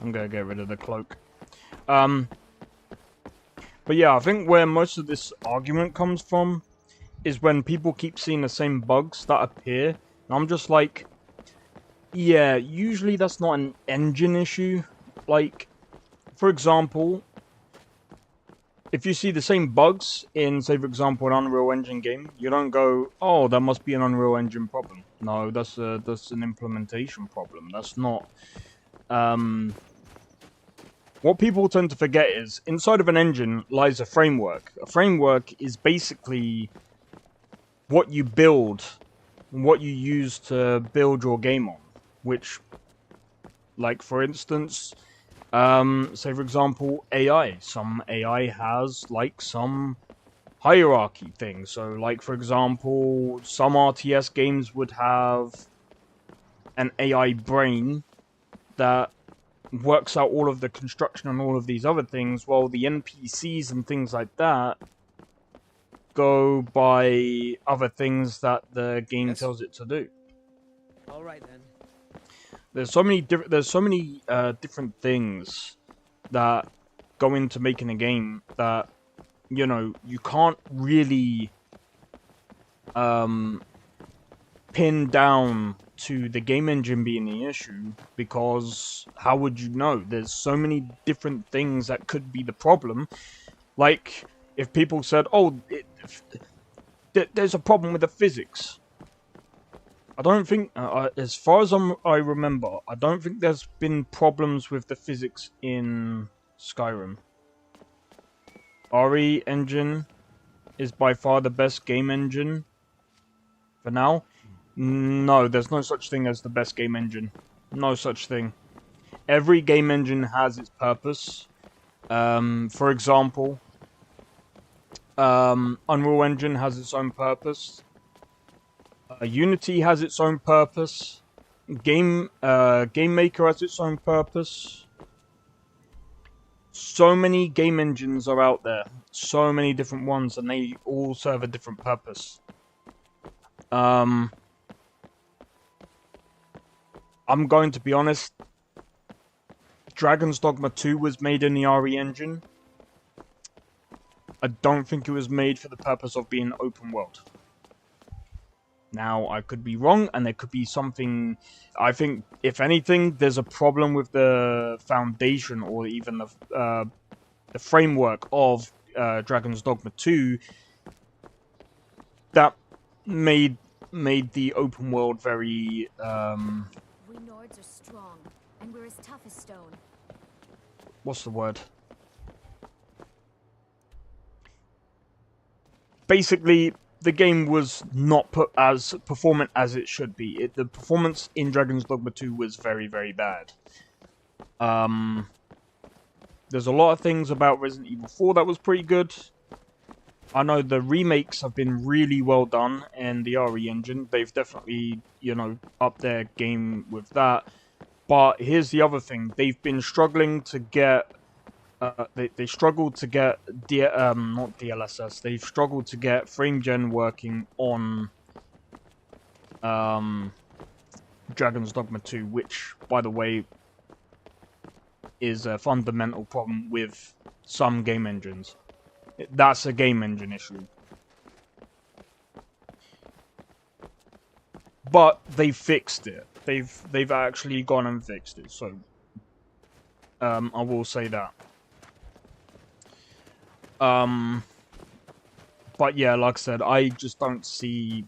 I'm gonna get rid of the cloak. But yeah, I think where most of this argument comes from is when people keep seeing the same bugs that appear. And I'm just like, yeah, usually that's not an engine issue. Like, for example, if you see the same bugs in, say, for example, an Unreal Engine game, you don't go, oh, that must be an Unreal Engine problem. No, that's an implementation problem. That's not, what people tend to forget is inside of an engine lies a framework. A framework is basically what you build, what you use to build your game on. Which, like for instance, say for example, AI. Some AI has like some hierarchy thing. So, like for example, some RTS games would have an AI brain that works out all of the construction and all of these other things, while the NPCs and things like that go by other things that the game tells it to do. All right then. There's so many different things that go into making a game that, you know, you can't really pin down to the game engine being the issue, because how would you know? There's so many different things that could be the problem. Like, if people said, oh, there's a problem with the physics. I don't think, as far as I remember, I don't think there's been problems with the physics in Skyrim. RE engine is by far the best game engine for now. No, there's no such thing as the best game engine. No such thing. Every game engine has its purpose. For example, Unreal Engine has its own purpose. Unity has its own purpose. Game Maker has its own purpose. So many game engines are out there. So many different ones, and they all serve a different purpose. I'm going to be honest. Dragon's Dogma 2 was made in the RE engine. I don't think it was made for the purpose of being open world. Now, I could be wrong, and there could be something... I think, if anything, there's a problem with the foundation, or even the framework of Dragon's Dogma 2 that made the open world very... We Nords are strong, and we're as tough as stone. What's the word? Basically, the game was not put as performant as it should be. The performance in Dragon's Dogma 2 was very, very bad. There's a lot of things about Resident Evil 4 that was pretty good. I know the remakes have been really well done in the RE engine. They've definitely, you know, upped their game with that. But here's the other thing. They've been struggling to get... they struggled to get... not DLSS. They've struggled to get FrameGen working on... Dragon's Dogma 2, which, by the way, is a fundamental problem with some game engines. That's a game engine issue. But they fixed it. They've actually gone and fixed it. So I will say that. But yeah, like I said, I just don't see...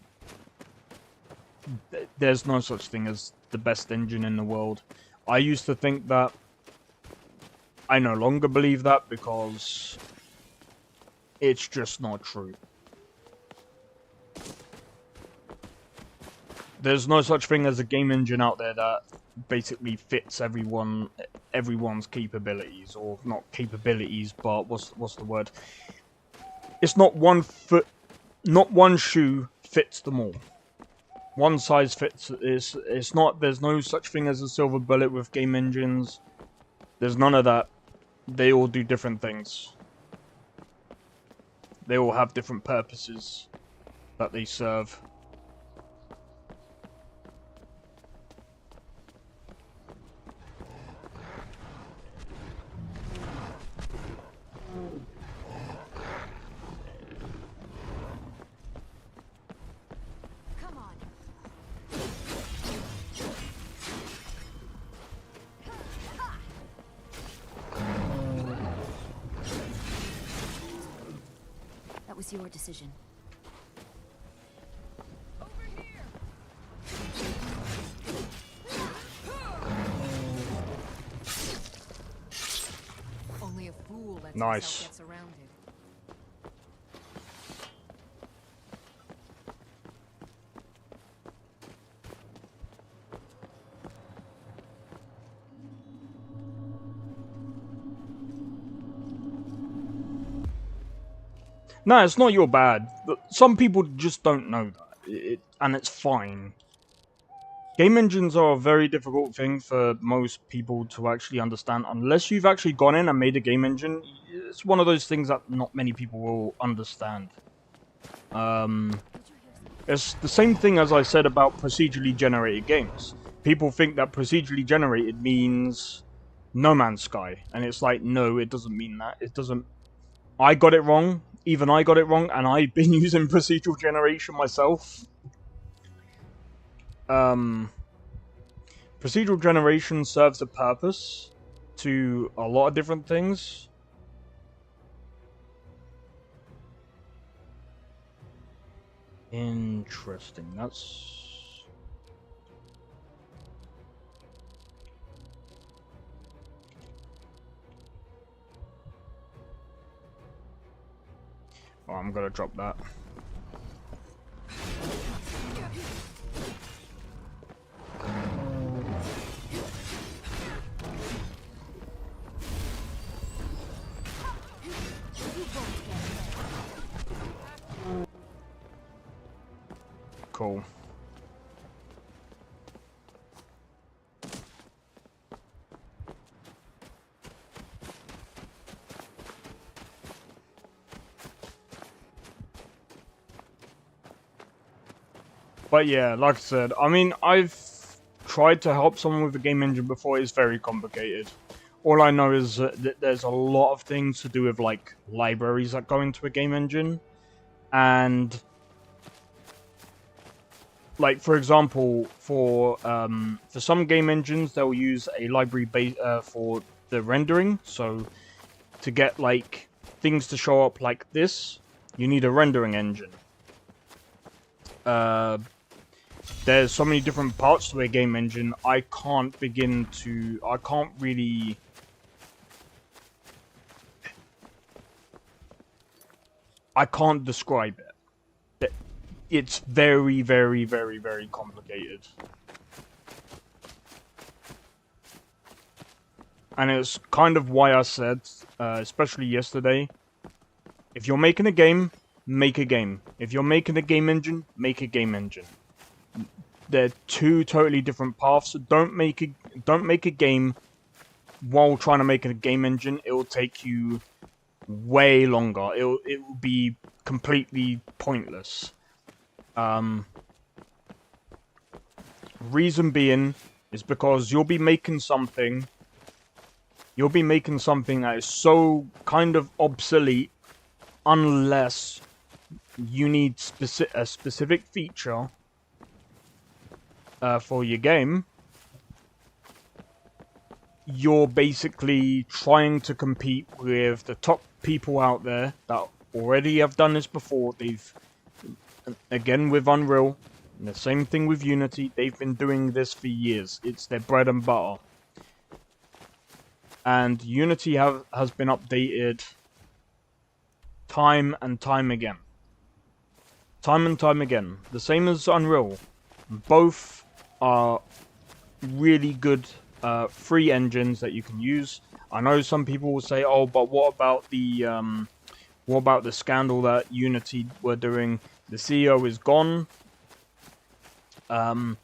There's no such thing as the best engine in the world. I used to think that. I no longer believe that, because it's just not true. There's no such thing as a game engine out there that basically fits everyone's capabilities, or not capabilities, but what's the word? It's not one shoe fits them all. One size fits. It's not. There's no such thing as a silver bullet with game engines. There's none of that. They all do different things. They all have different purposes that they serve. Come on. That was your decision. lets Nice. himself get surrounded. No, it's not your bad. But some people just don't know that, and it's fine. Game engines are a very difficult thing for most people to actually understand. Unless you've actually gone in and made a game engine, it's one of those things that not many people will understand. It's the same thing as I said about procedurally generated games. People think that procedurally generated means No Man's Sky, and it's like, no, it doesn't mean that. It doesn't. I got it wrong. Even I got it wrong, and I've been using procedural generation myself. Procedural generation serves a purpose to a lot of different things. Interesting. That's... Oh, I'm gonna drop that. Cool. But yeah, like I said, I mean, I've tried to help someone with a game engine before. It's very complicated. All I know is that there's a lot of things to do with, like, libraries that go into a game engine. And, like, for example, for some game engines, they'll use a library for the rendering. So, to get, like, things to show up like this, you need a rendering engine. There's so many different parts to a game engine, I can't really... I can't describe it. It's very, very, very, very complicated. And it's kind of why I said, especially yesterday, if you're making a game, make a game. If you're making a game engine, make a game engine. They're two totally different paths. Don't make a game while trying to make a game engine. It will take you way longer. It will be completely pointless. Reason being is because you'll be making something that is so kind of obsolete unless you need a specific feature for your game. You're basically trying to compete with the top people out there that already have done this before. They've, again with Unreal, and the same thing with Unity, they've been doing this for years. It's their bread and butter. And Unity has been updated time and time again. Time and time again. The same as Unreal. Both are really good free engines that you can use. I know some people will say, "Oh, but what about the scandal that Unity were doing? The CEO is gone. The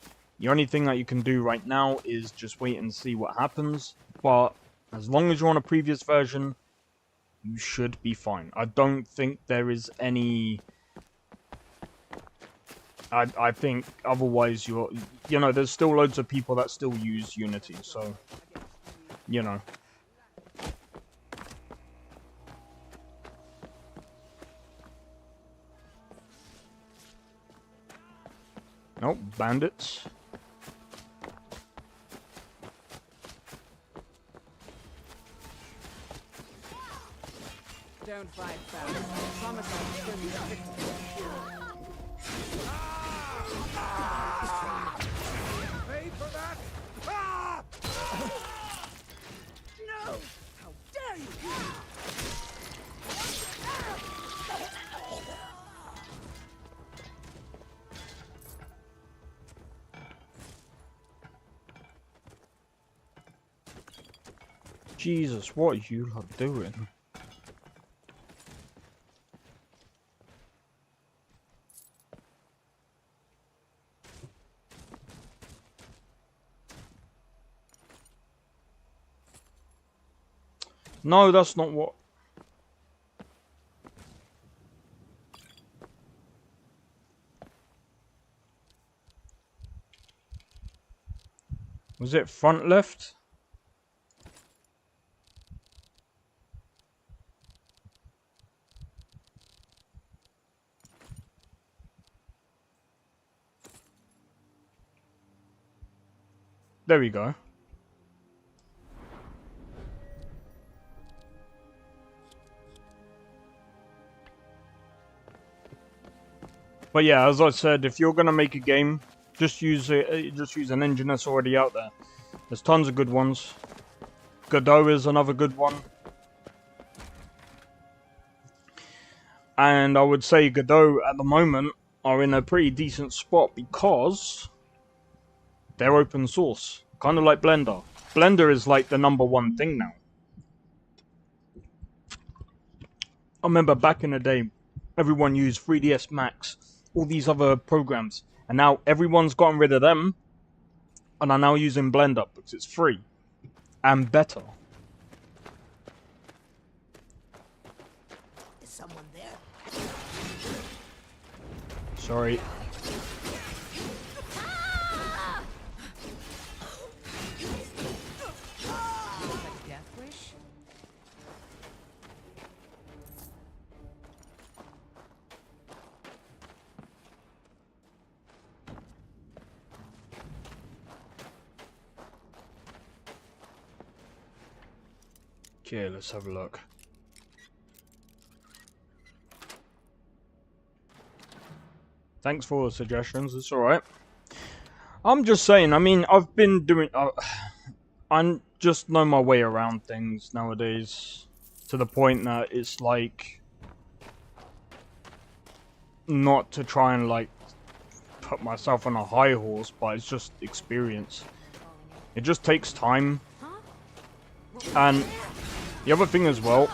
only thing that you can do right now is just wait and see what happens. But as long as you're on a previous version, you should be fine. I don't think there is any... I think otherwise there's still loads of people that still use Unity, so, you know. Nope, bandits. Down 5,000. Promise I'll kill you 6. Pay for that? Ah! No! How dare you! Jesus, what are you lot doing? No, that's not what... Was it front left? There we go. But yeah, as I said, if you're gonna make a game, just use an engine that's already out there. There's tons of good ones. Godot is another good one. And I would say Godot at the moment are in a pretty decent spot because they're open source. Kind of like Blender. Blender is like the #1 thing now. I remember back in the day, everyone used 3ds Max, all these other programs, and now everyone's gotten rid of them and are now using Blender because it's free and better. Is someone there? Sorry. A death wish? Okay, let's have a look. Thanks for the suggestions, it's alright. I'm just saying, I mean, I've been doing... I just know my way around things nowadays. To the point that it's like... Not to try and, like, put myself on a high horse, but it's just experience. It just takes time. And the other thing as well...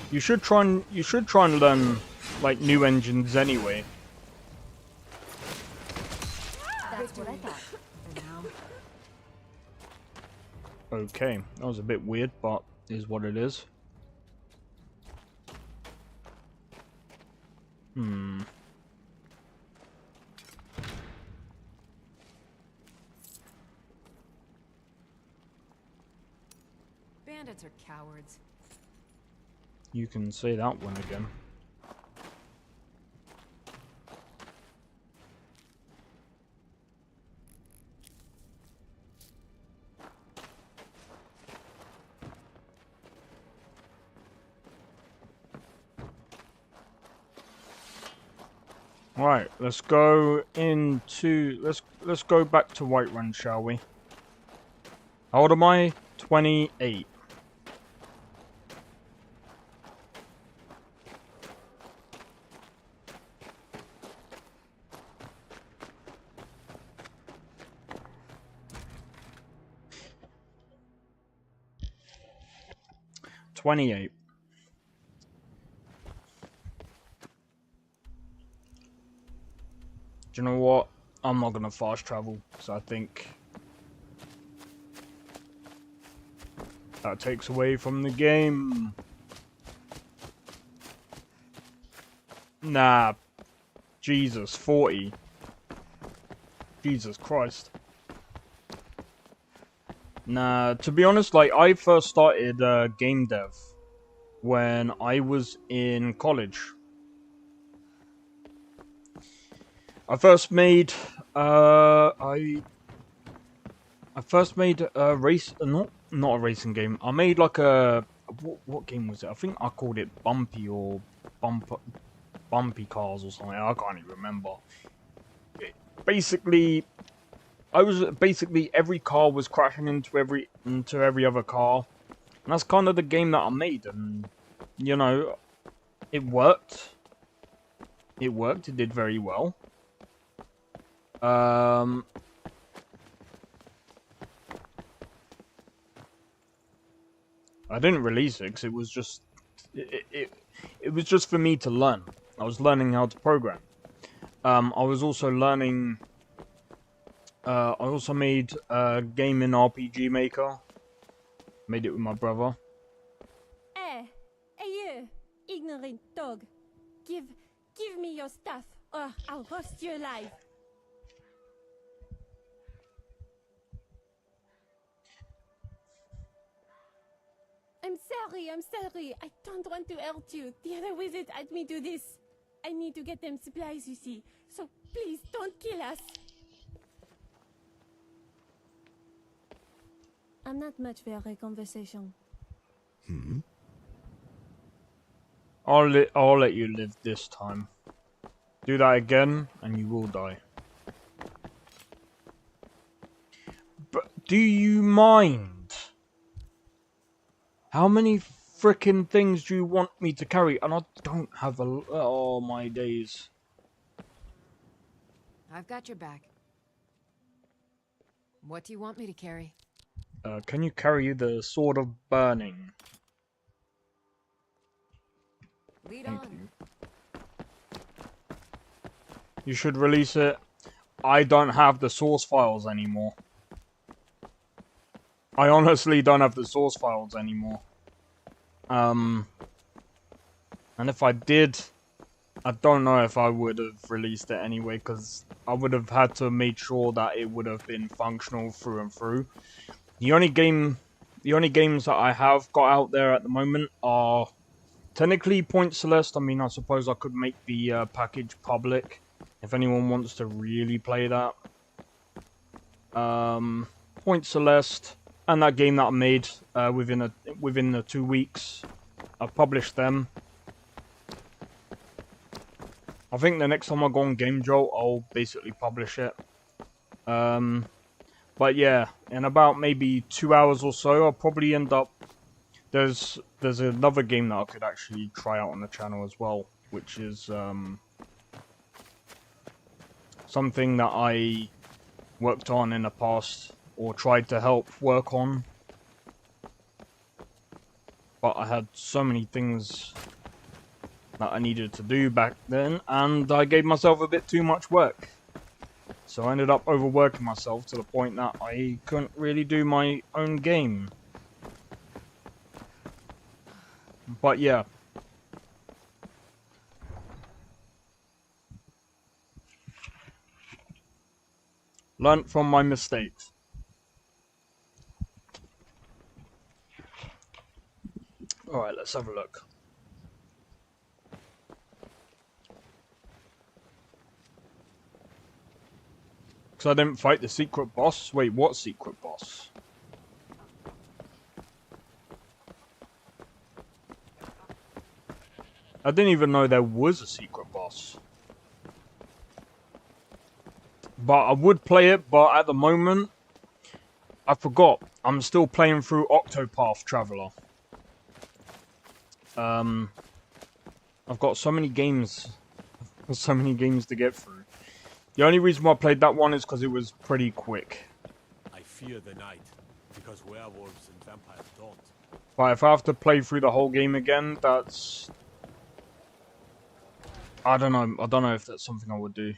You should try and learn like new engines anyway. That's what I thought. For now. Okay, that was a bit weird, but is what it is. Bandits are cowards. You can say that one again. Right, let's go into let's go back to Whiterun, shall we? How old am I? 28. Do you know what? I'm not gonna fast travel, so I think that takes away from the game. Nah. Jesus, 40. Jesus Christ. Nah, to be honest, like, I first started game dev when I was in college. I first made I first made a race, not a racing game. I made like a what game was it? I think I called it Bumpy or Bumpy Cars or something. I can't even remember. Basically, every car was crashing into every other car, and that's kind of the game that I made. And you know, it worked. It worked. It did very well. I didn't release it because it was just it was just for me to learn. I was learning how to program. I was also learning. I also made a game in RPG Maker. Made it with my brother. Hey, you, ignorant dog. Give me your stuff, or I'll roast you alive. I'm sorry. I don't want to hurt you. The other wizards had me do this. I need to get them supplies, you see. So please don't kill us. I'm not much for a conversation. I'll let you live this time. Do that again, and you will die. But do you mind? How many frickin' things do you want me to carry? And I don't have a... Oh, my days. I've got your back. What do you want me to carry? Can you carry the Sword of Burning? Lead Thank on. you. You should release it. I don't have the source files anymore. I honestly don't have the source files anymore. And if I did, I don't know if I would have released it anyway, because I would have had to make sure that it would have been functional through and through. The only games that I have got out there at the moment are technically Point Celeste. I mean, I suppose I could make the package public if anyone wants to really play that. Point Celeste and that game that I made within the 2 weeks. I've published them. I think the next time I go on Game Jolt, I'll basically publish it. But yeah, in about maybe 2 hours or so, I'll probably end up... There's another game that I could actually try out on the channel as well, which is something that I worked on in the past, or tried to help work on. But I had so many things that I needed to do back then, and I gave myself a bit too much work. So I ended up overworking myself to the point that I couldn't really do my own game. But yeah. Learned from my mistakes. Alright, let's have a look. Because I didn't fight the secret boss? Wait, what secret boss? I didn't even know there was a secret boss. But I would play it, but at the moment, I forgot. I'm still playing through Octopath Traveler. I've got so many games. So many games to get through. The only reason why I played that one is because it was pretty quick. I fear the night, because werewolves and vampires don't. But if I have to play through the whole game again, that's... I don't know. I don't know if that's something I would do.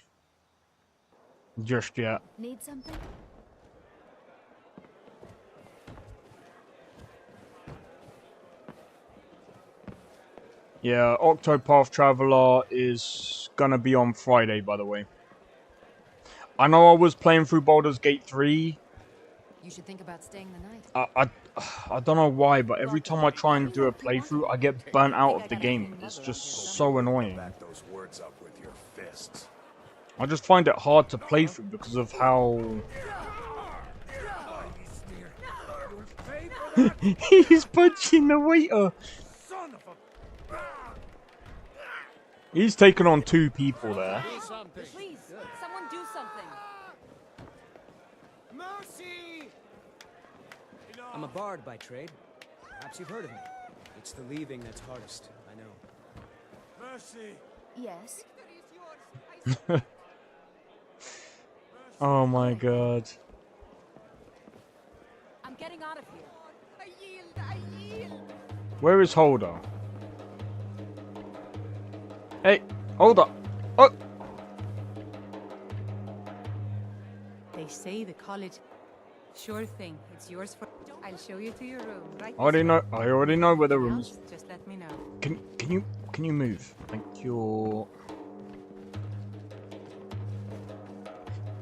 Just yet. Need something? Yeah, Octopath Traveler is gonna be on Friday, by the way. I know I was playing through Baldur's Gate 3. You should think about staying the night. I don't know why, but every time I try and do a playthrough, I get burnt out of the game. It's just so annoying. Back those words up with your fists. I just find it hard to play through because of how... He's punching the waiter! He's taken on 2 people there. Please, someone do something. Mercy! I'm a bard by trade. Perhaps you've heard of me. It's the leaving that's hardest, I know. Mercy! Yes. Oh my god. I'm getting out of here. I yield. Where is Holder? Hey, Holder! Oh! They say the college... Sure thing. It's yours for... I'll show you to your room, right? I already know where the room is. Just let me know. Can you move? Thank you.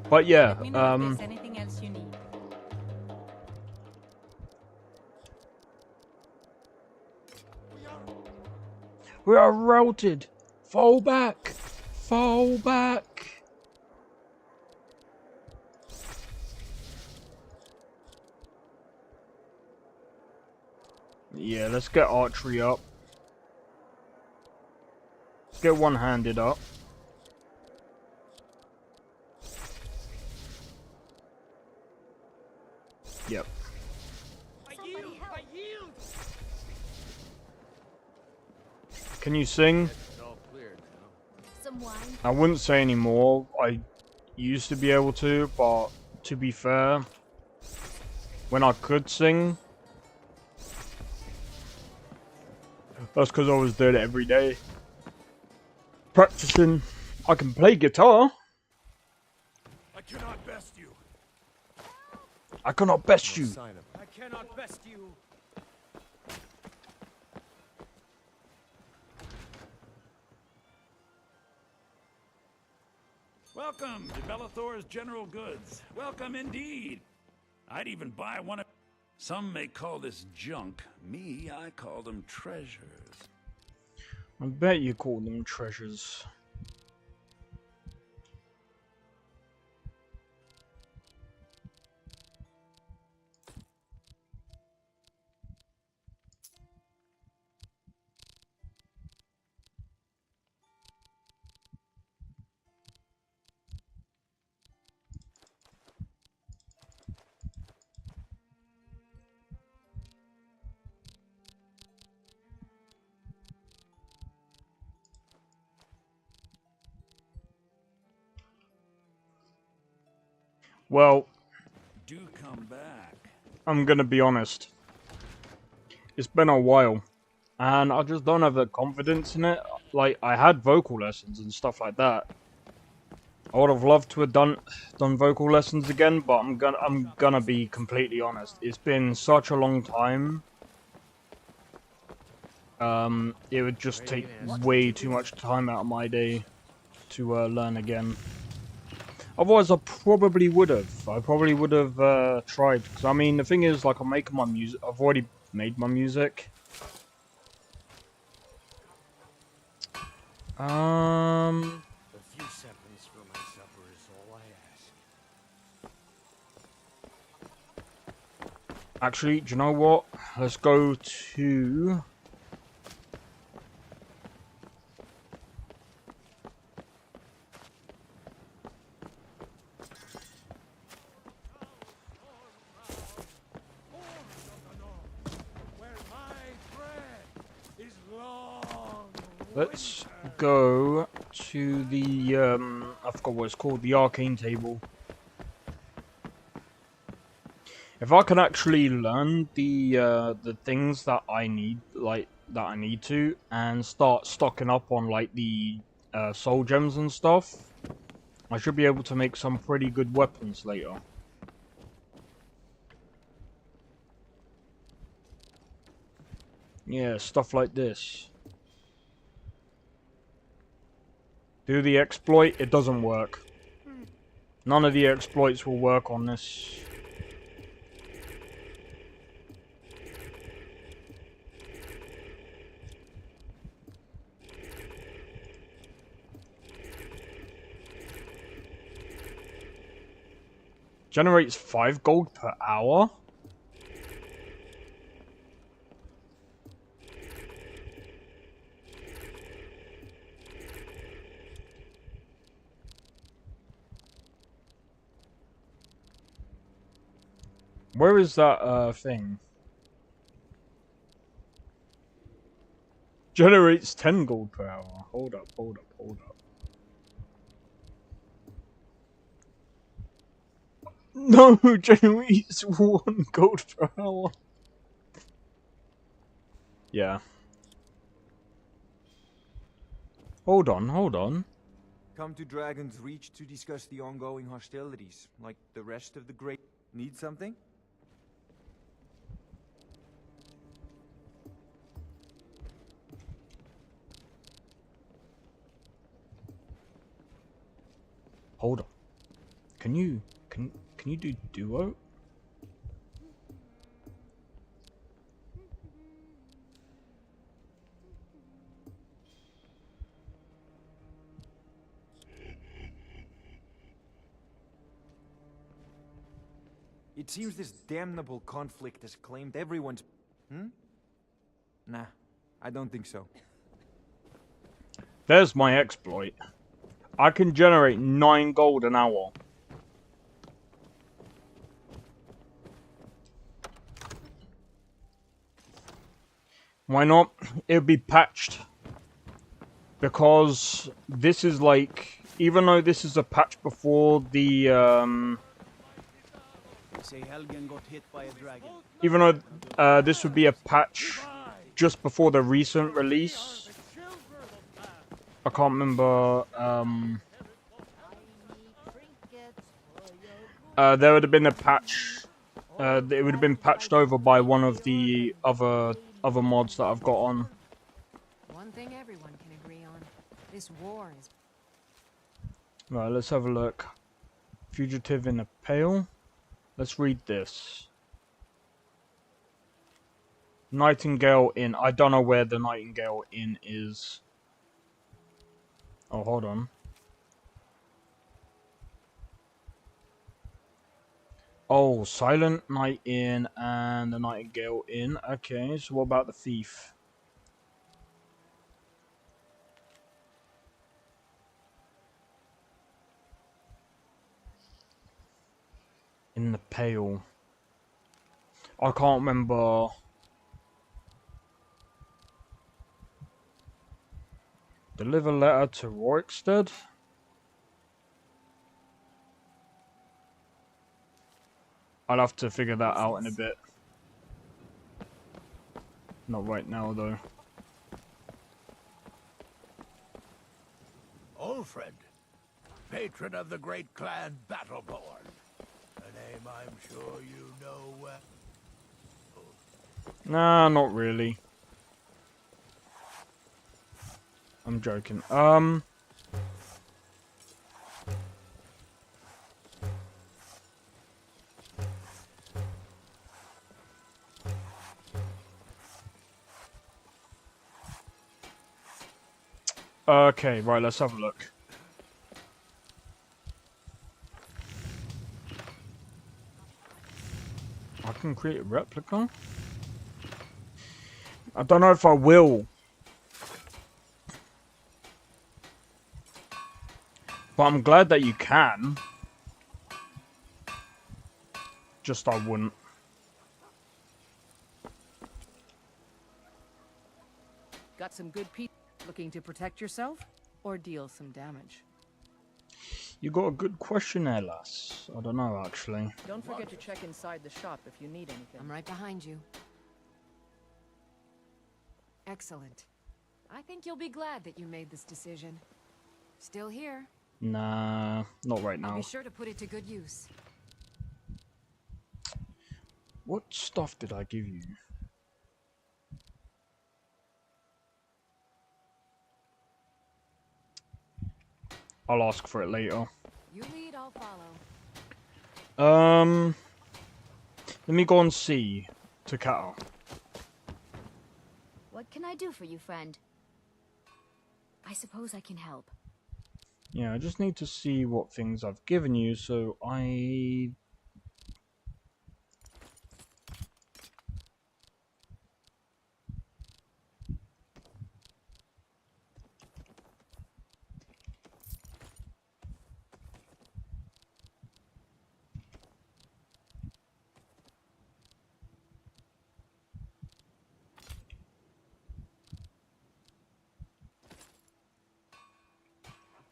But yeah, Let me know if there's anything else you need. we are routed. Fall back. Fall back. Yeah, let's get archery up. Let's get one-handed up. Yep. Can you sing? Some wine. I wouldn't say anymore. I used to be able to, but to be fair, when I could sing, that's because I was doing it every day. Practicing. I can play guitar. I cannot best you. I cannot best you. I cannot best you. Welcome to Bellathor's General Goods. Welcome indeed. I'd even buy one of... Some may call this junk. Me, I call them treasures. I bet you call them treasures. Well, Do come back. I'm gonna be honest. It's been a while, and I just don't have the confidence in it. Like, I had vocal lessons and stuff like that. I would have loved to have done vocal lessons again, but I'm gonna be completely honest. It's been such a long time. It would just take way too much time out of my day to learn again. Otherwise, I probably would have. I probably would have tried. Because, I mean, the thing is, like, I'm making my music. I've already made my music. A few seconds for my supper is all I ask. Actually, do you know what? Let's go to... Let's go to the, I forgot what it's called, the arcane table. If I can actually learn the things that I need, to, and start stocking up on, like, the soul gems and stuff, I should be able to make some pretty good weapons later. Yeah, stuff like this. Do the exploit, it doesn't work. None of the exploits will work on this. Generates 5 gold per hour? Where is that, thing? Generates 10 gold per hour. Hold up, hold up, hold up. No, generates 1 gold per hour. Yeah. Hold on, hold on. Come to Dragon's Reach to discuss the ongoing hostilities, like the rest of the great... Need something? Hold on. Can you do duo? It seems this damnable conflict has claimed everyone's... Nah, I don't think so. There's my exploit. I can generate 9 gold an hour. Why not? It'll be patched. Because this is like... Even though this is a patch before the... Say Helgen got hit by a dragon. Even though this would be a patch just before the recent release. I can't remember... there would have been a patch. It would have been patched over by one of the other mods that I've got on. One thing everyone can agree on. This war is... Right, let's have a look. Fugitive in a Pale. Let's read this. Nightingale Inn. I don't know where the Nightingale Inn is. Oh, hold on. Oh, Silent Night Inn and the Nightingale Inn. Okay, so what about the Thief? In the Pale. I can't remember. Deliver letter to Rorikstead? I'll have to figure that out in a bit. Not right now, though. Old friend, patron of the great clan Battleborn. A name I'm sure you know well. Nah, not really. I'm joking. Okay, right, let's have a look. I can create a replica? I don't know if I will. But I'm glad that you can. Just I wouldn't. Got some good people looking to protect yourself or deal some damage? You got a good question there, lass. I don't know, actually. Don't forget to check inside the shop if you need anything. I'm right behind you. Excellent. I think you'll be glad that you made this decision. Still here. Nah, not right now. I'll be sure to put it to good use. What stuff did I give you? I'll ask for it later. You lead, I'll follow. Let me go and see Takata. What can I do for you, friend? I suppose I can help. Yeah, I just need to see what things I've given you, so I...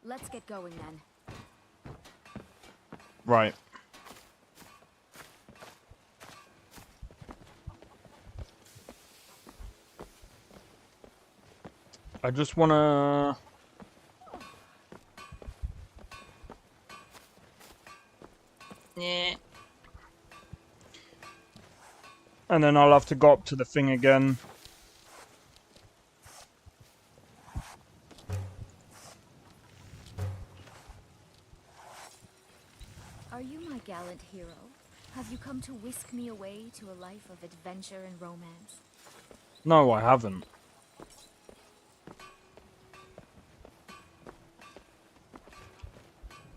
Let's get going then. Right. I just wanna... Yeah. And then I'll have to go up to the thing again. Are you my gallant hero? Have you come to whisk me away to a life of adventure and romance? No, I haven't.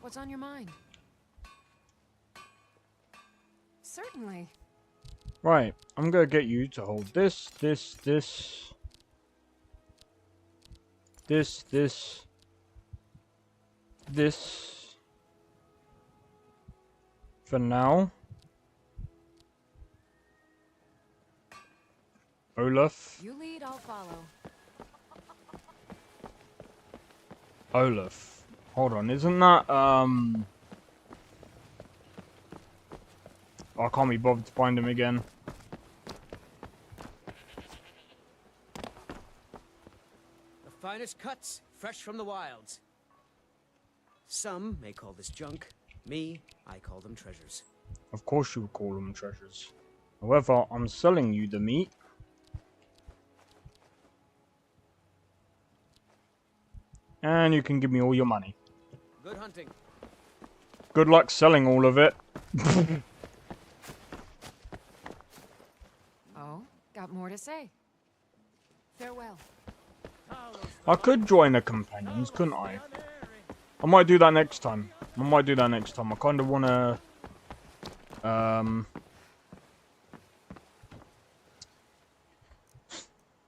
What's on your mind? Certainly. Right, I'm gonna get you to hold this, this, this, this, this, this, for now. Olaf. You lead, I'll follow. Olaf. Hold on, isn't that, I can't be bothered to find him again. The finest cuts, fresh from the wilds. Some may call this junk. Me, I call them treasures. Of course you would call them treasures. However, I'm selling you the meat. And you can give me all your money. Good hunting. Good luck selling all of it. Oh, got more to say. Farewell. I could join the companions, couldn't I? I might do that next time. I kind of want to...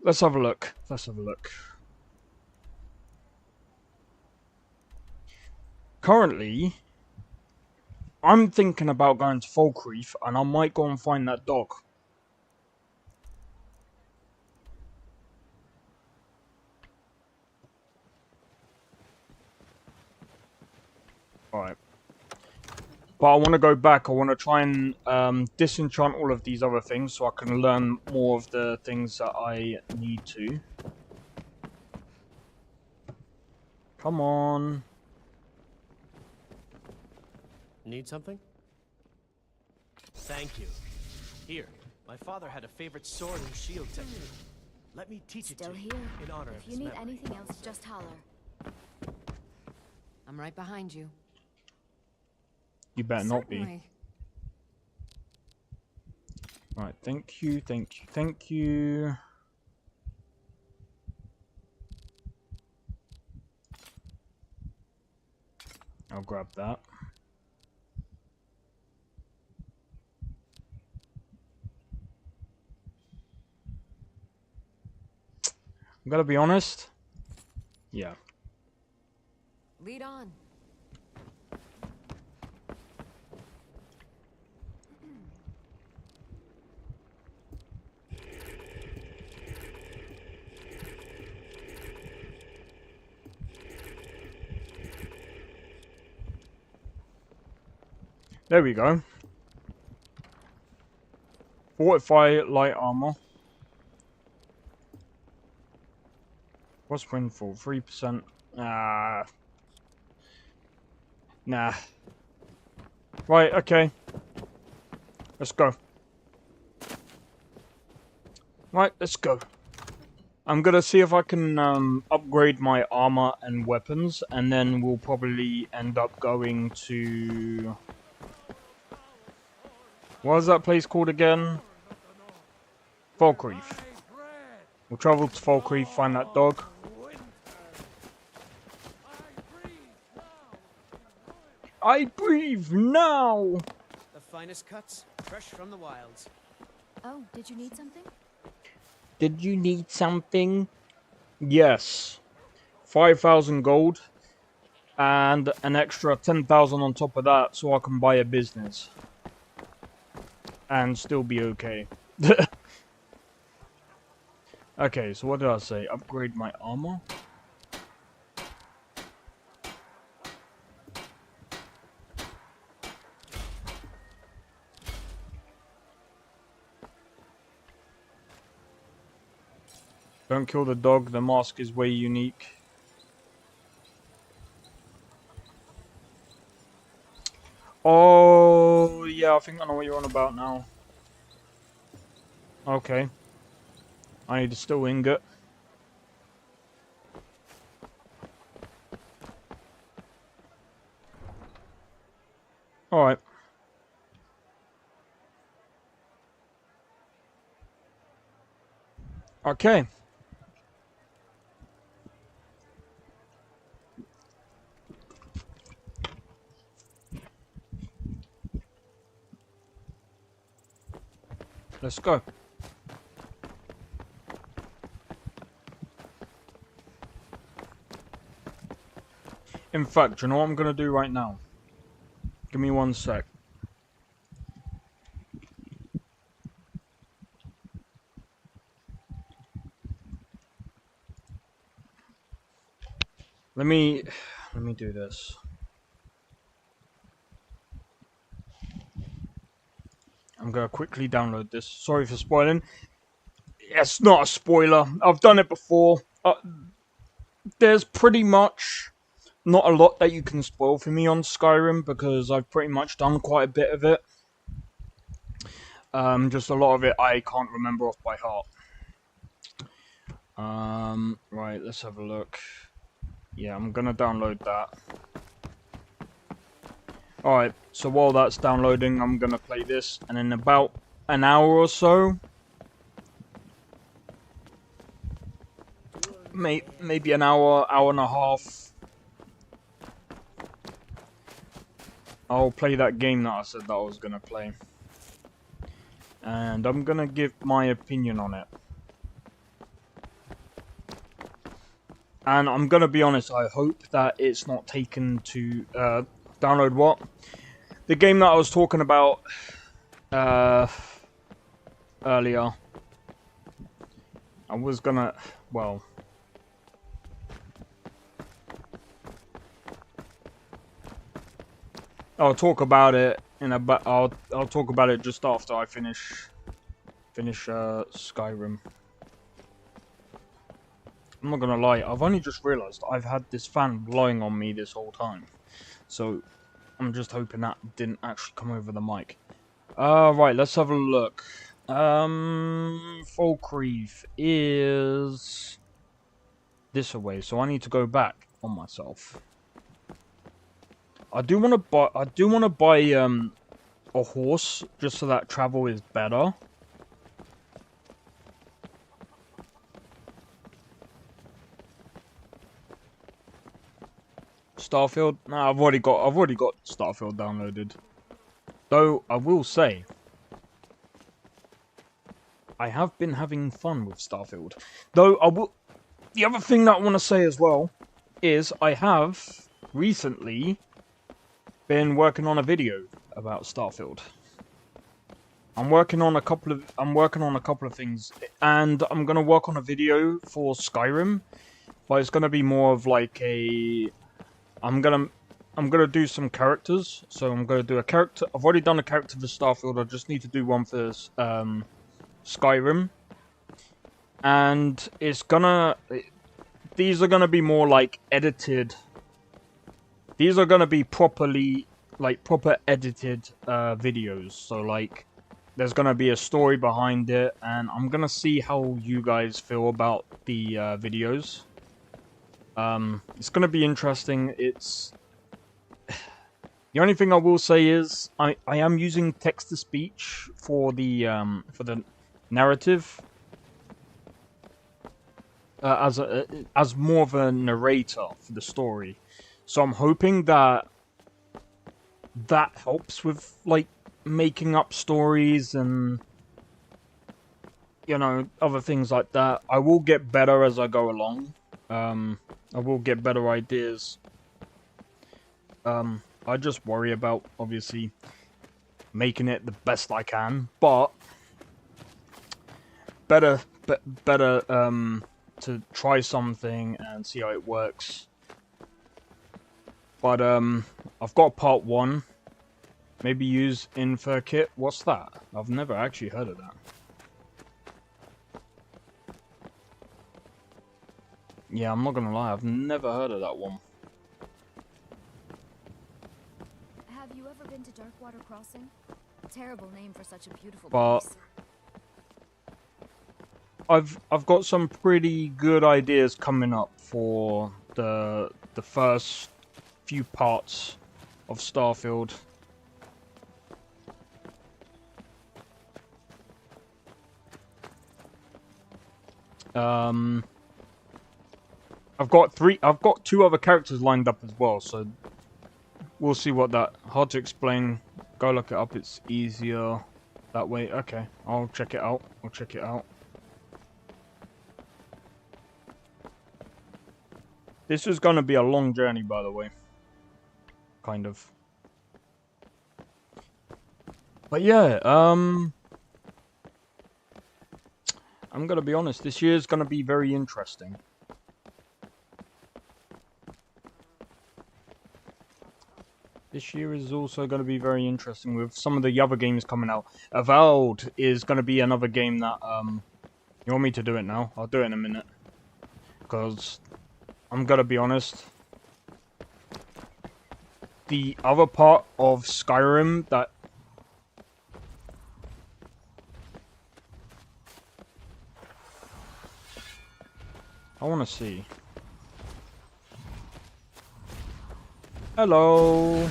Let's have a look. Currently, I'm thinking about going to Falkreath, and I might go and find that dog. Alright. But I want to go back. I want to try and disenchant all of these other things so I can learn more of the things that I need to. Come on. Need something? Thank you. Here, my father had a favorite sword and shield technique. Let me teach it to Still you here. in honor of If his you need memory. anything else, just holler. I'm right behind you. You better not be. Certainly. Right, thank you. I'll grab that. I'm gonna be honest. Yeah. Lead on. There we go. Fortify light armor. What's windfall? 3%. Nah. Right, okay. Let's go. Right, let's go. I'm gonna see if I can upgrade my armor and weapons, and then we'll probably end up going to... What is that place called again? Falkreath. We'll travel to Falkreath, find that dog. I breathe now! The finest cuts, fresh from the wilds. Oh, did you need something? Did you need something? Yes. 5,000 gold. And an extra 10,000 on top of that so I can buy a business. And still be okay. Okay, so what did I say? Upgrade my armor? Don't kill the dog. The mask is way unique. Oh, yeah, I think I know what you're on about now. Okay. I need a steel ingot. Alright. Okay. Let's go. In fact, do you know what I'm going to do right now? Give me 1 sec. Let me do this. I'm going to quickly download this. Sorry for spoiling. It's not a spoiler. I've done it before. There's pretty much not a lot that you can spoil for me on Skyrim because I've pretty much done quite a bit of it. Just a lot of it I can't remember off by heart. Right, let's have a look. Yeah, I'm gonna download that. Alright, so while that's downloading, I'm gonna play this, and in about an hour or so, maybe an hour, hour and a half, I'll play that game that I said that I was gonna play. And I'm gonna give my opinion on it. And I'm gonna be honest, I hope that it's not taken to download what? The game that I was talking about earlier. I was gonna, well, I'll talk about it in about. I'll talk about it just after I finish Skyrim. I'm not gonna lie, I've only just realised I've had this fan blowing on me this whole time. So, I'm just hoping that didn't actually come over the mic. Right, let's have a look. Falkreath is this away, so I need to go back on myself. I do want to buy a horse just so that travel is better. Starfield? Nah, I've already got Starfield downloaded. Though I will say, I have been having fun with Starfield. Though I will. The other thing that I want to say as well is I have recently been working on a video about Starfield. I'm working on a couple of things, and I'm gonna work on a video for Skyrim, but it's gonna be more of like a. I'm gonna do some characters, so I'm gonna do a character. I've already done a character for Starfield. I just need to do one for Skyrim, and it's gonna. These are gonna be more like edited. These are gonna be proper edited videos. So like, there's gonna be a story behind it, and I'm gonna see how you guys feel about the videos. It's gonna be interesting. It's the only thing I will say is I am using text to speech for the narrative as more of a narrator for the story. So I'm hoping that helps with like making up stories and other things like that. I will get better as I go along. I will get better ideas. I just worry about, obviously, making it the best I can, but better to try something and see how it works. But, I've got part 1. Maybe use Infer Kit. What's that? I've never actually heard of that. Yeah, I'm not gonna lie, I've never heard of that one. Have you ever been to Darkwater Crossing? Terrible name for such a beautiful But place. I've got some pretty good ideas coming up for the first few parts of Starfield. I've got two other characters lined up as well, so we'll see what that. Hard to explain. Go look it up. It's easier that way. Okay, I'll check it out. I'll check it out. This is gonna be a long journey, by the way. Kind of. But yeah, I'm gonna be honest. This year's gonna be very interesting. This year is also going to be very interesting with some of the other games coming out. Avowed is going to be another game that, you want me to do it now? I'll do it in a minute. Because, I'm going to be honest. The other part of Skyrim that... I want to see. Hello.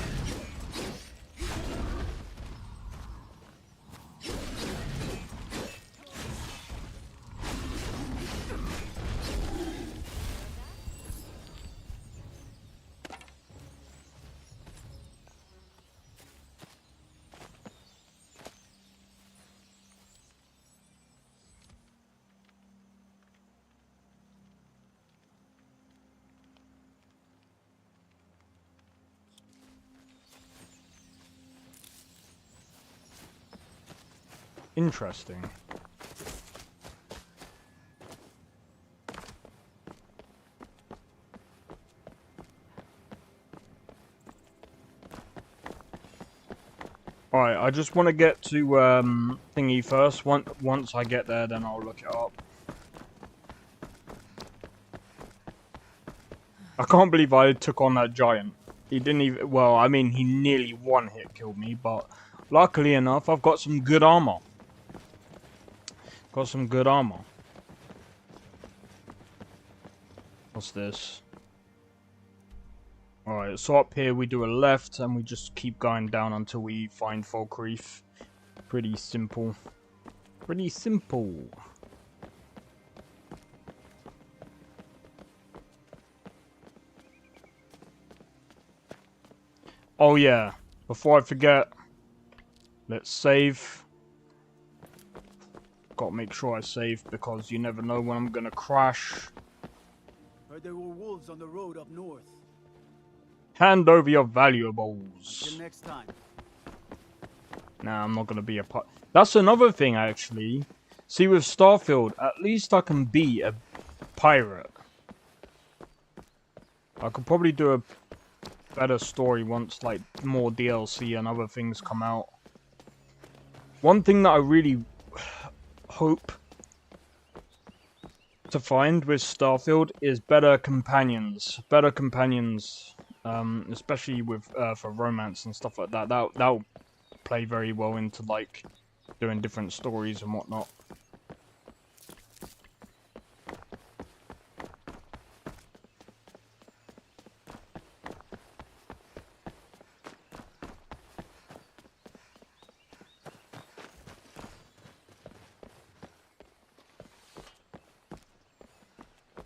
Interesting. Alright, I just want to get to thingy first. Once I get there, then I'll look it up. I can't believe I took on that giant. He didn't even... Well, I mean, he nearly one-hit killed me, but luckily enough, I've got some good armor. Got some good armor. What's this? Alright, so up here we do a left and we just keep going down until we find Falkreath. Pretty simple. Pretty simple. Oh yeah, before I forget, let's save. Gotta make sure I save because you never know when I'm gonna crash. Heard there were wolves on the road up north. Hand over your valuables. Until next time. Nah, I'm not gonna be a part. That's another thing, actually. See, with Starfield, at least I can be a pirate. I could probably do a better story once, like, more DLC and other things come out. One thing that I really hope to find with Starfield is better companions. Better companions, especially with for romance and stuff like that. That'll play very well into, like, doing different stories and whatnot.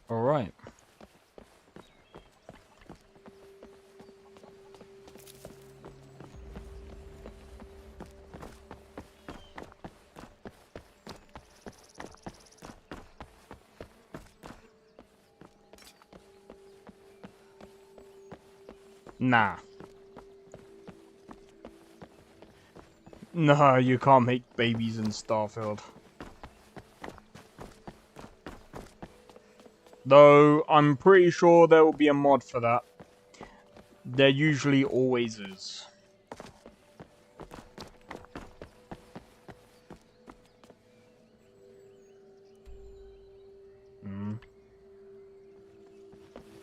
All right. Nah. No, you can't make babies in Starfield. Though, I'm pretty sure there will be a mod for that. There usually always is.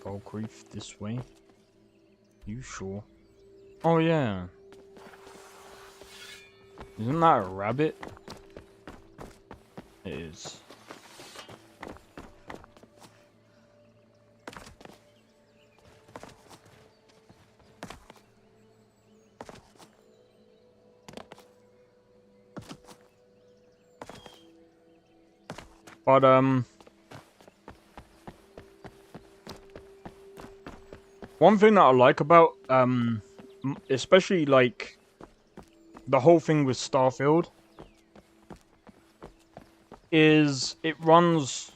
Falkreath this way. You sure? Oh yeah. Isn't that a rabbit? It is. But one thing that I like about especially like the whole thing with Starfield is it runs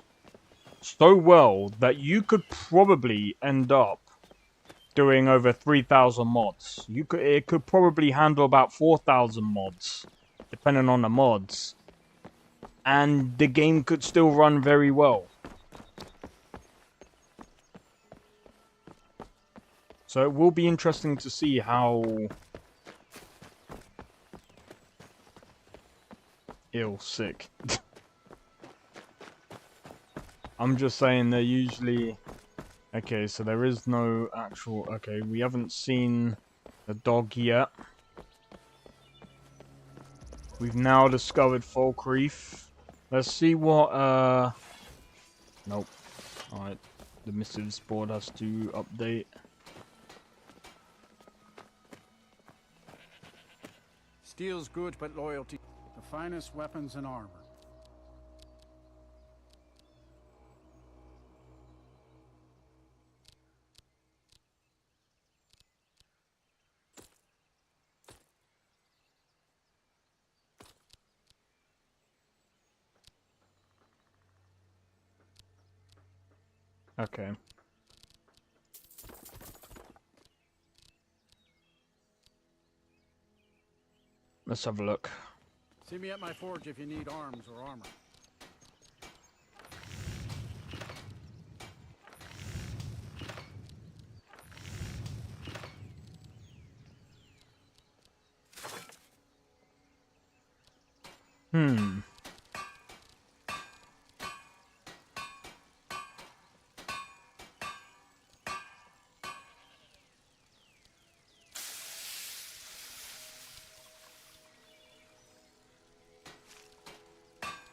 so well that you could probably end up doing over 3,000 mods. It could probably handle about 4,000 mods, depending on the mods, and the game could still run very well. So it will be interesting to see how sick. I'm just saying they're usually... Okay, so there is no actual... Okay, we haven't seen the dog yet. We've now discovered Falkreath. Let's see what... Nope. Alright, the missives board has to update. Steel's good, but loyalty. The finest weapons and armor. Okay. Let's have a look. See me at my forge if you need arms or armor.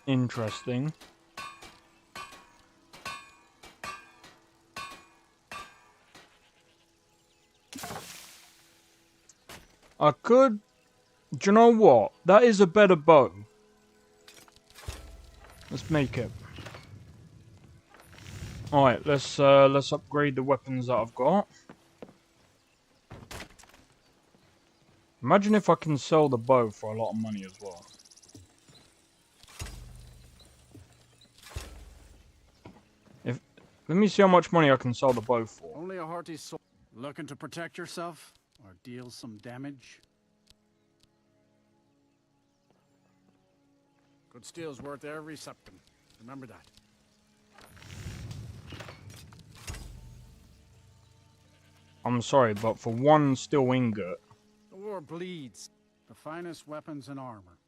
Interesting. I could... Do you know what? That is a better bow. Let's make it. Alright, let's upgrade the weapons that I've got. Imagine if I can sell the bow for a lot of money as well. Let me see how much money I can sell the bow for. Only a hearty soul. Looking to protect yourself or deal some damage? Good steel's worth every septim. Remember that. I'm sorry, but for one steel ingot... The war bleeds. The finest weapons and armor.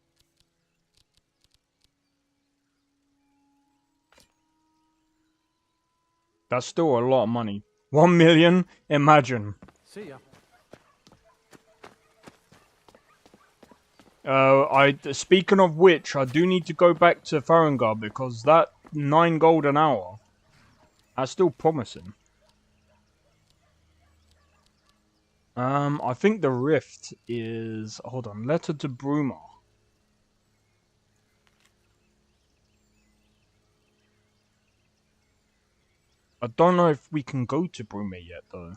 That's still a lot of money. 1 million? Imagine. See ya. Speaking of which, I do need to go back to Farengar because that 9 gold an hour, that's still promising. I think the rift is... Hold on, letter to Bruma. I don't know if we can go to Bruma yet, though.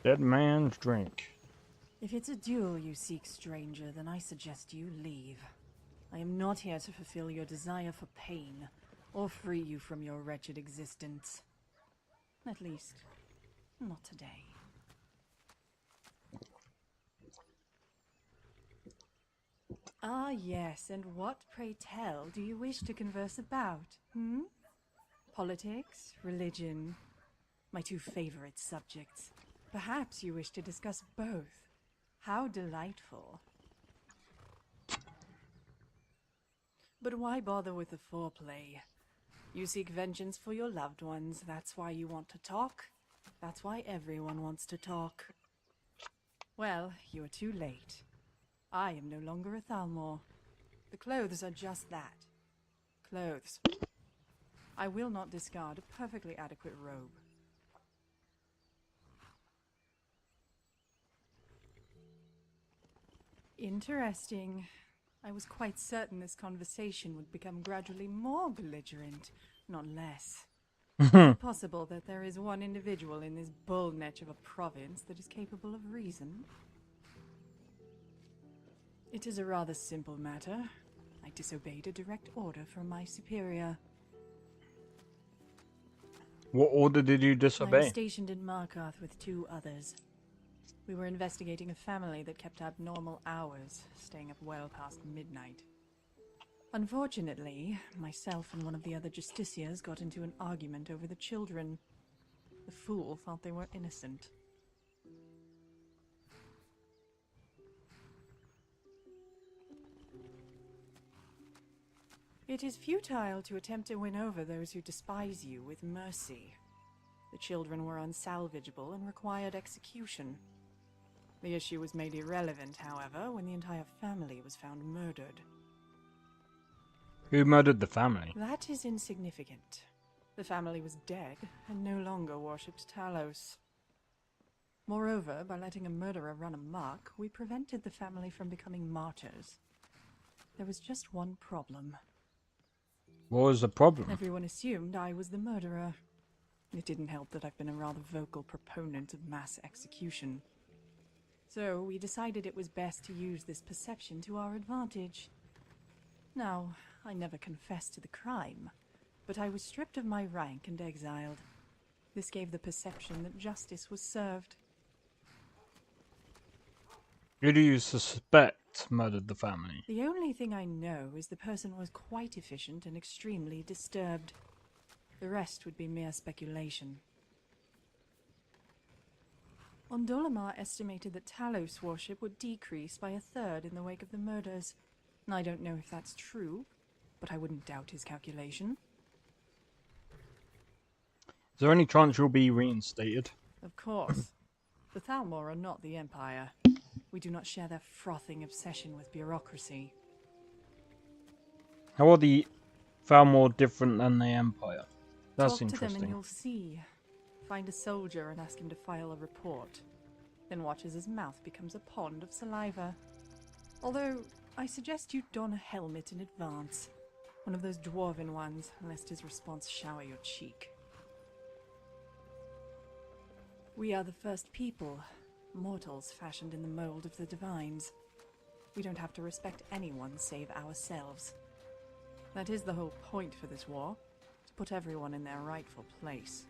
Dead man's drink. If it's a duel you seek, stranger, then I suggest you leave. I am not here to fulfill your desire for pain, or free you from your wretched existence. At least, not today. Ah, yes, and what, pray tell, do you wish to converse about, Politics? Religion? My two favorite subjects. Perhaps you wish to discuss both. How delightful. But why bother with the foreplay? You seek vengeance for your loved ones. That's why you want to talk. That's why everyone wants to talk. Well, you are too late. I am no longer a Thalmor. The clothes are just that. Clothes. I will not discard a perfectly adequate robe. Interesting. I was quite certain this conversation would become gradually more belligerent, not less. Is it possible that there is one individual in this bullnetch of a province that is capable of reason? It is a rather simple matter. I disobeyed a direct order from my superior. What order did you I was disobey? stationed in Markarth with 2 others. We were investigating a family that kept abnormal hours, staying up well past midnight. Unfortunately, myself and one of the other justiciars got into an argument over the children. The fool thought they were innocent. It is futile to attempt to win over those who despise you with mercy. The children were unsalvageable and required execution. The issue was made irrelevant, however, when the entire family was found murdered. Who murdered the family? That is insignificant. The family was dead and no longer worshipped Talos. Moreover, by letting a murderer run amok, we prevented the family from becoming martyrs. There was just one problem. What was the problem? Everyone assumed I was the murderer. It didn't help that I've been a rather vocal proponent of mass execution. So we decided it was best to use this perception to our advantage. Now, I never confessed to the crime, but I was stripped of my rank and exiled. This gave the perception that justice was served. Who do you suspect murdered the family? The only thing I know is the person was quite efficient and extremely disturbed. The rest would be mere speculation. Ondolamar estimated that Talos worship would decrease by 1/3 in the wake of the murders. I don't know if that's true, but I wouldn't doubt his calculation. Is there any chance you'll be reinstated? Of course. The Thalmor are not the Empire. We do not share their frothing obsession with bureaucracy. How are the Thalmor different than the Empire? That's Talk to them and interesting. you'll see. Find a soldier and ask him to file a report. Then watch as his mouth becomes a pond of saliva. Although, I suggest you don a helmet in advance. One of those dwarven ones, lest his response shower your cheek. We are the first people, mortals fashioned in the mold of the divines. We don't have to respect anyone save ourselves. That is the whole point for this war, to put everyone in their rightful place.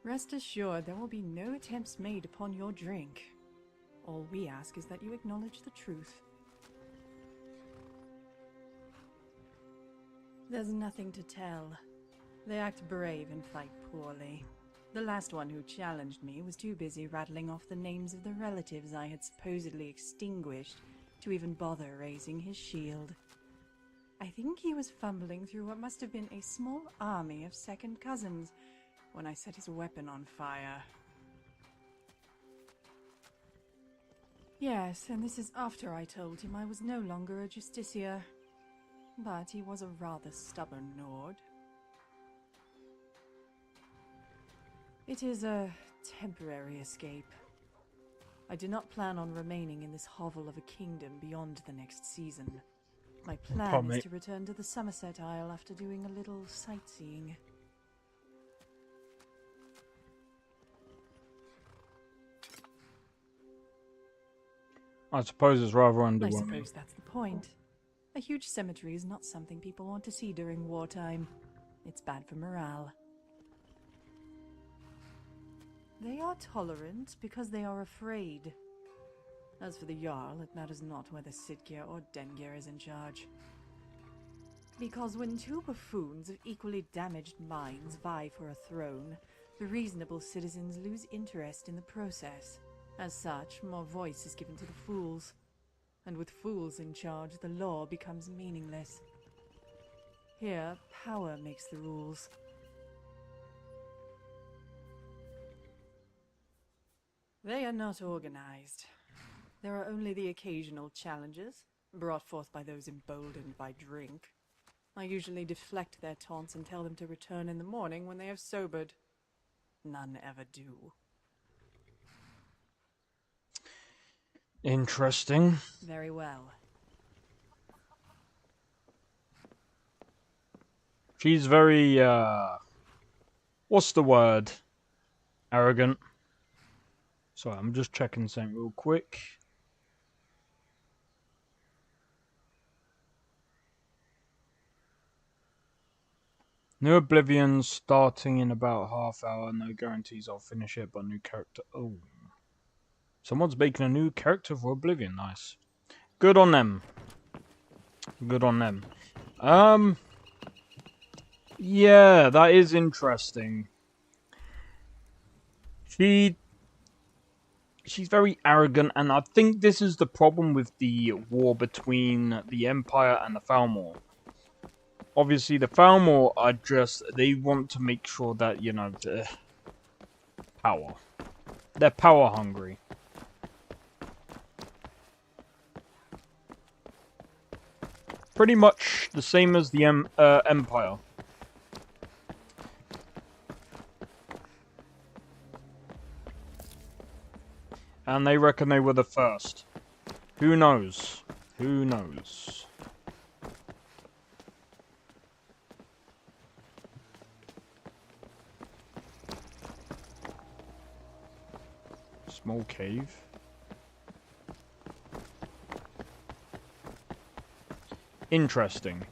Rest assured, there will be no attempts made upon your drink. All we ask is that you acknowledge the truth. There's nothing to tell. They act brave and fight poorly. The last one who challenged me was too busy rattling off the names of the relatives I had supposedly extinguished to even bother raising his shield. I think he was fumbling through what must have been a small army of second cousins when I set his weapon on fire. Yes, and this is after I told him I was no longer a justiciar. But he was a rather stubborn Nord. It is a temporary escape. I do not plan on remaining in this hovel of a kingdom beyond the next season. My plan is to return to the Somerset Isle after doing a little sightseeing. I suppose it's rather I underwhelming. suppose that's the point. A huge cemetery is not something people want to see during wartime. It's bad for morale. They are tolerant because they are afraid. As for the Jarl, it matters not whether Sitgir or Dengir is in charge. Because when two buffoons of equally damaged minds vie for a throne, the reasonable citizens lose interest in the process. As such, more voice is given to the fools. And with fools in charge, the law becomes meaningless. Here, power makes the rules. They are not organized. There are only the occasional challenges, brought forth by those emboldened by drink. I usually deflect their taunts and tell them to return in the morning when they have sobered. None ever do. Interesting. Very well. She's very, what's the word? Arrogant. Sorry, I'm just checking something real quick. New Oblivion starting in about half hour. No guarantees I'll finish it, but new character. Oh. Someone's making a new character for Oblivion. Nice. Good on them. Good on them. Yeah, that is interesting. She's very arrogant, and I think this is the problem with the war between the Empire and the Thalmor. Obviously, the Thalmor are just, they want to make sure that, you know, power. They're power hungry. Pretty much the same as the Empire. And they reckon they were the first. Who knows? Who knows? Small cave. Interesting.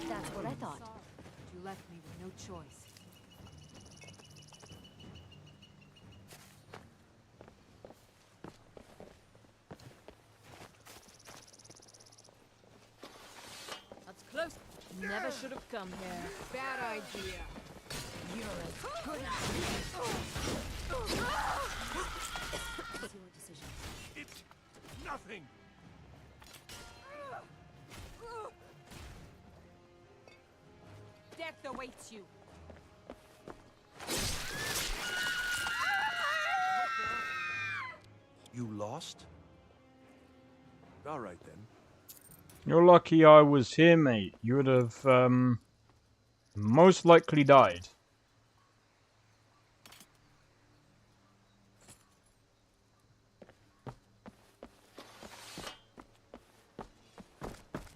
That's what I thought. You left me with no choice. That's close. Never should have come here. Bad idea. You're as good What's your decision? It's nothing. Death awaits you. You lost? All right then. You're lucky I was here, mate. You would have, most likely died.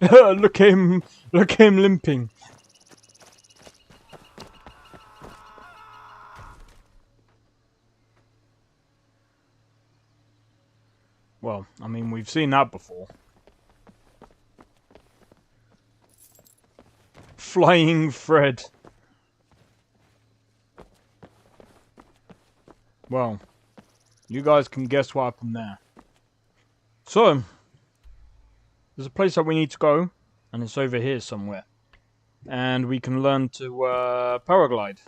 Look at him limping. Well, I mean, we've seen that before. Flying Fred. Well, you guys can guess what happened there. So, there's a place that we need to go, and it's over here somewhere. And we can learn to paraglide.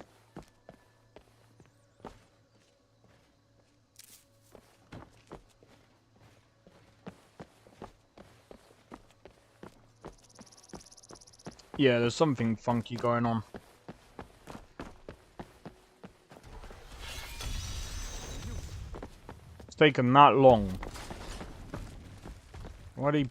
Yeah, there's something funky going on. It's taken that long. Why'd he...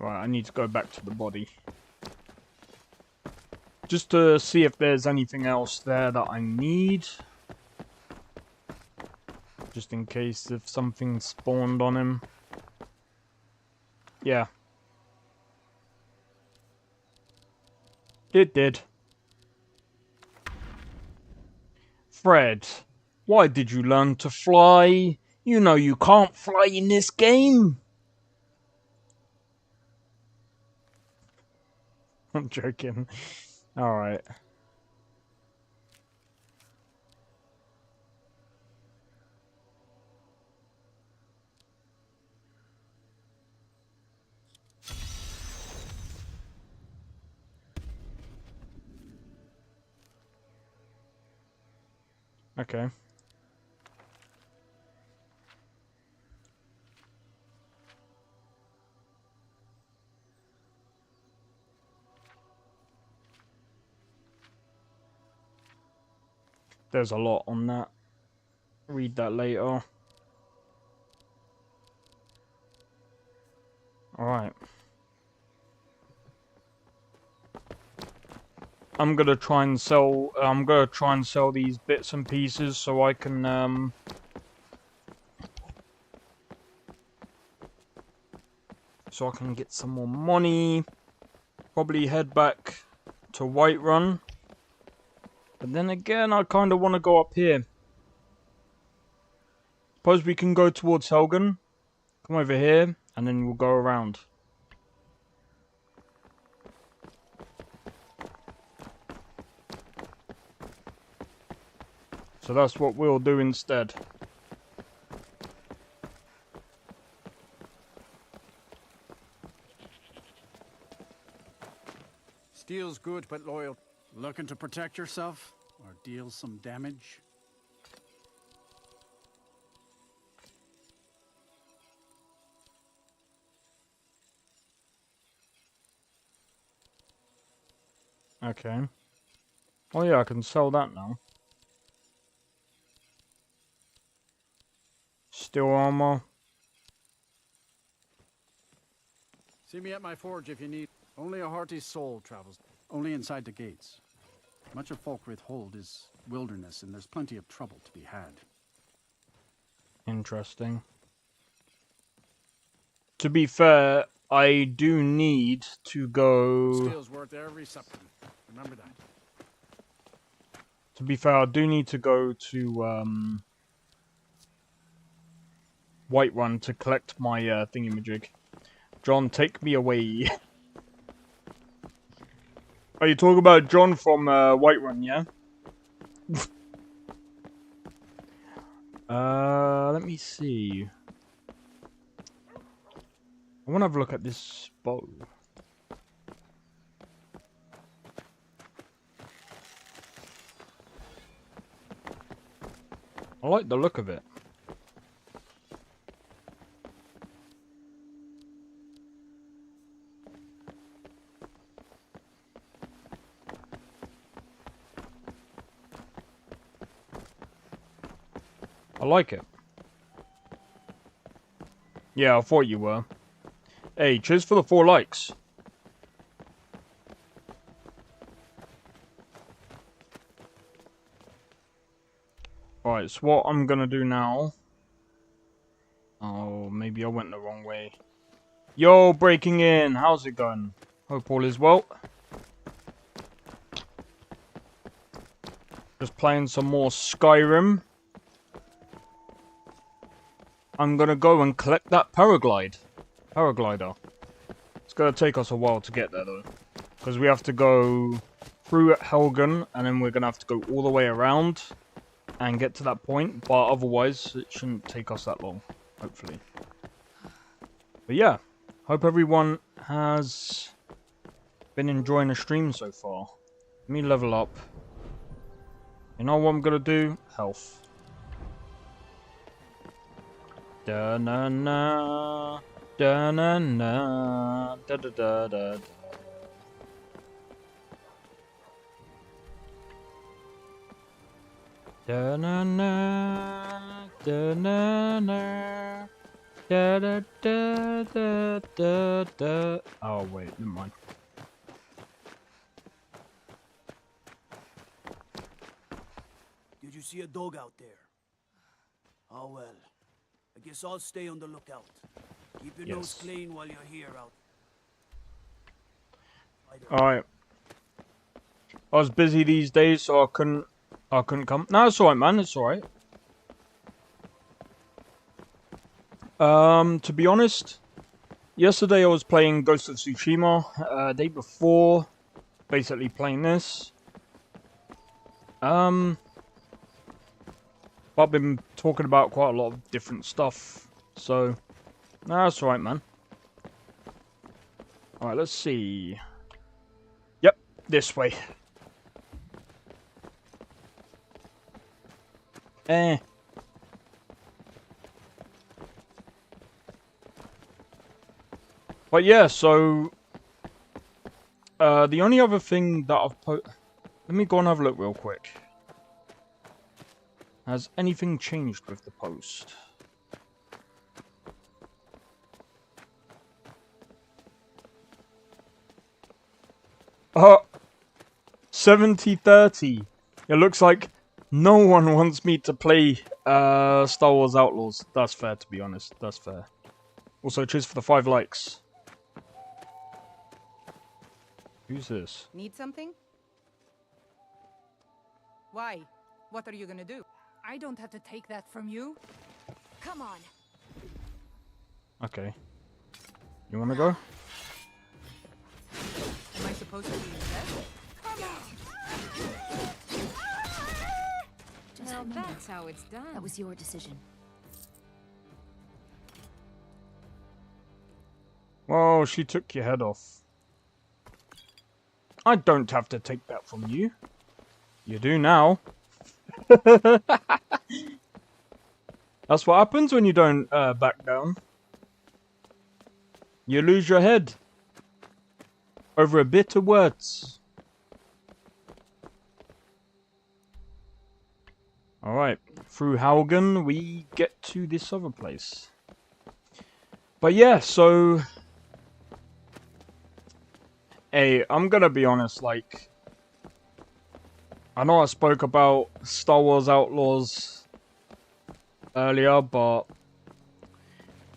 Right, I need to go back to the body. Just to see if there's anything else there that I need. Just in case if something spawned on him. Yeah. It did. Fred, why did you learn to fly? You know you can't fly in this game. I'm joking. Alright. Okay. There's a lot on that. Read that later. Alright. I'm gonna try and sell these bits and pieces so I can get some more money. Probably head back to Whiterun. But then again, I kind of want to go up here. Suppose we can go towards Helgen. Come over here, and then we'll go around. So that's what we'll do instead. Steel's good, but loyal. Looking to protect yourself or deal some damage? Okay. Oh yeah, I can sell that now. Steel armor. See me at my forge if you need. Only a hearty soul travels. Only inside the gates. Much of Folkreath Hold is wilderness, and there's plenty of trouble to be had. Interesting. To be fair, I do need to go... Steel's worth every supplement. Remember that. To be fair, I do need to go to Whiterun to collect my thingamajig. John, take me away. Are you talking about John from Whiterun, yeah? Let me see. I want to have a look at this bow. I like the look of it. I like it. Yeah, I thought you were. Hey, cheers for the 4 likes. Alright, so what I'm gonna do now... Oh, maybe I went the wrong way. Yo, breaking in! How's it going? Hope all is well. Just playing some more Skyrim. I'm gonna go and collect that paraglider. It's gonna take us a while to get there though. Because we have to go through Helgen, and then we're gonna have to go all the way around and get to that point, but otherwise it shouldn't take us that long, hopefully. But yeah, hope everyone has been enjoying the stream so far. Let me level up. You know what I'm gonna do? Health. Da na na, da na na, da da da da. Da na na, da na na, Da, da, da, da, da, da. Oh wait, never mind. Did you see a dog out there? Oh well. I guess I'll stay on the lookout. Keep your nose clean while you're here out. Alright. I was busy these days, so I couldn't come. No, it's alright, man. It's alright. To be honest, yesterday I was playing Ghost of Tsushima. Day before, basically playing this. I've been talking about quite a lot of different stuff, so no, that's alright, man. Alright, let's see. Yep, this way. But yeah, so the only other thing that I've let me go and have a look real quick. Has anything changed with the post? Oh, 70-30. It looks like no one wants me to play Star Wars Outlaws. That's fair, to be honest. That's fair. Also, cheers for the 5 likes. Who's this? Need something? Why? What are you gonna do? I don't have to take that from you. Come on. Okay. You wanna go? Am I supposed to be impressed? Now that's how it's done. That was your decision. Well, she took your head off. I don't have to take that from you. You do now. That's what happens when you don't back down. You lose your head. Over a bit of words. Alright, through Haugen we get to this other place. But yeah, so... Hey, I'm gonna be honest, like... I know I spoke about Star Wars Outlaws earlier, but...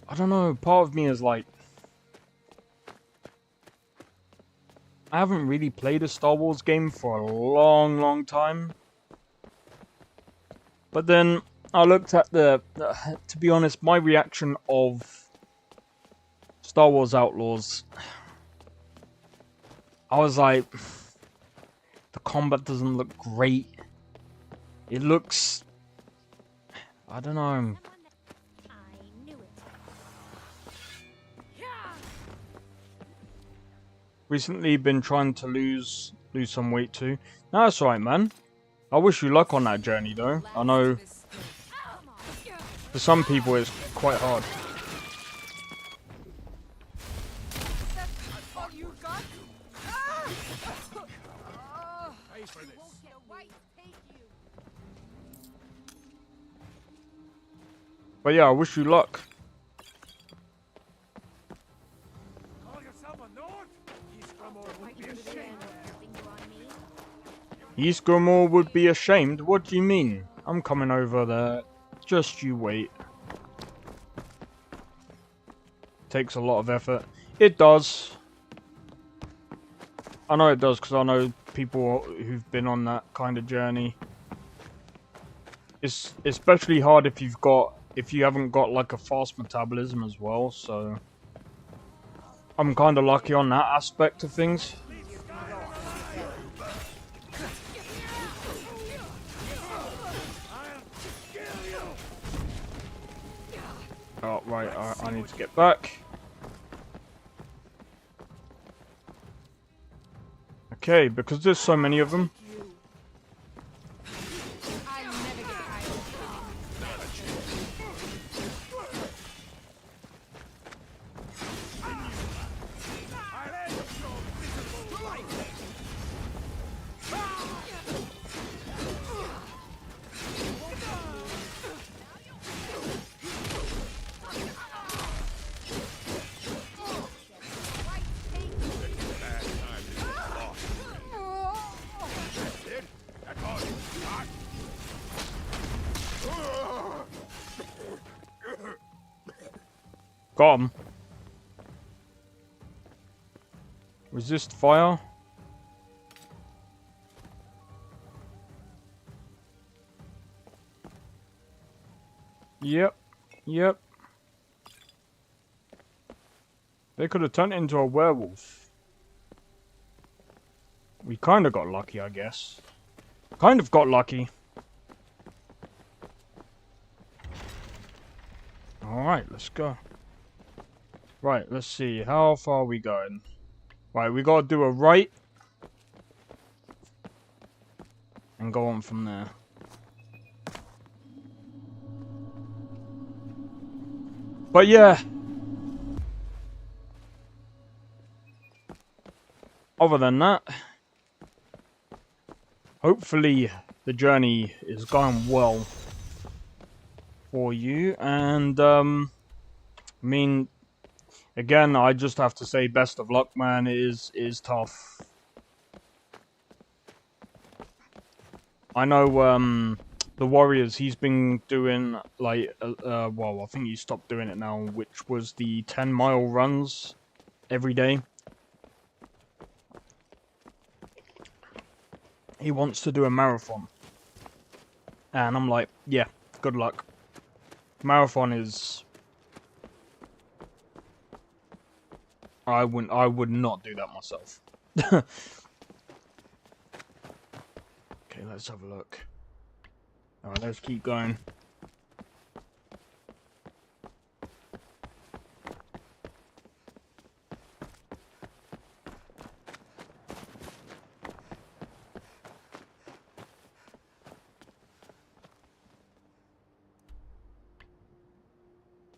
I don't know, part of me is like... I haven't really played a Star Wars game for a long time. But then I looked at the... to be honest, my reaction of Star Wars Outlaws... I was like... The combat doesn't look great. It looks... I don't know. Recently been trying to lose some weight too. No, that's alright, man. I wish you luck on that journey though. I know for some people it's quite hard. But yeah, I wish you luck. Eastgrimor would be ashamed? What do you mean? I'm coming over there. Just you wait. Takes a lot of effort. It does. I know it does because I know people who've been on that kind of journey. It's especially hard if you haven't got like a fast metabolism as well, so I'm kind of lucky on that aspect of things. Oh, right, I need to get back. Okay, because there's so many of them. Got him. Resist fire. Yep. Yep. They could have turned it into a werewolf. We kind of got lucky, I guess. Kind of got lucky. Alright, let's go. Right, let's see. How far are we going? Right, we gotta do a right. And go on from there. But yeah. Other than that, hopefully the journey is going well for you. And, I mean, again, I just have to say best of luck, man. It is tough. I know, the Warriors, he's been doing, like, well, I think he stopped doing it now, which was the 10-mile runs every day. He wants to do a marathon. And I'm like, yeah, good luck. Marathon is... I would not do that myself. Okay, let's have a look. Alright, let's keep going.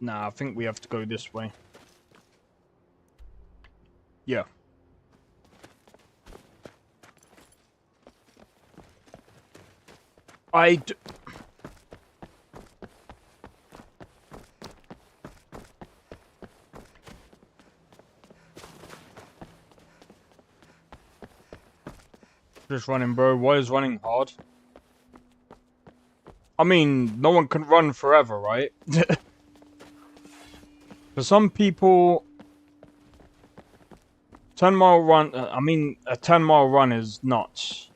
Nah, I think we have to go this way. Yeah. Just running, bro. Why is running hard? I mean, no one can run forever, right? For some people, 10-mile run, I mean, a 10-mile run is nuts.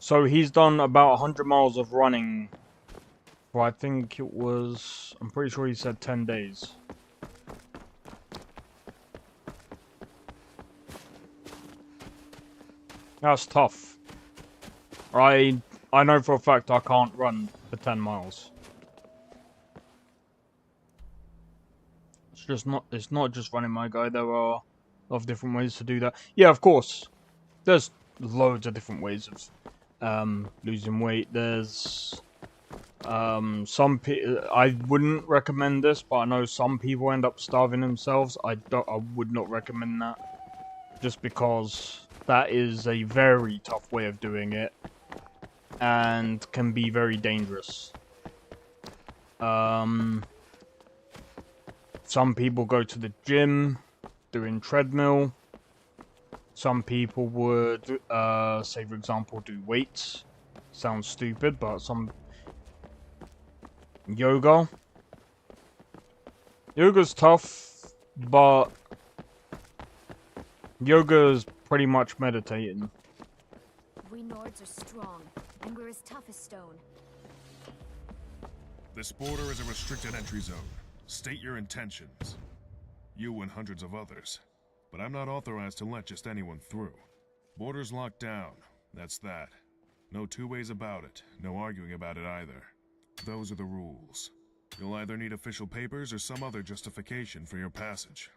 So he's done about 100 miles of running for, I think it was, I'm pretty sure he said 10 days. That's tough. I know for a fact I can't run for 10 miles. It's not just running, my guy. There are a lot of different ways to do that. Yeah, of course. There's loads of different ways of losing weight. There's I wouldn't recommend this, but I know some people end up starving themselves. I would not recommend that, just because that is a very tough way of doing it and can be very dangerous. Some people go to the gym, doing treadmill. Some people would, say for example, do weights. Sounds stupid, but some... Yoga. Yoga's tough, but... Yoga is pretty much meditating. We Nords are strong, and we're as tough as stone. This border is a restricted entry zone. State your intentions. You and hundreds of others. But I'm not authorized to let just anyone through. Border's locked down. That's that. No two ways about it. No arguing about it either. Those are the rules. You'll either need official papers or some other justification for your passage.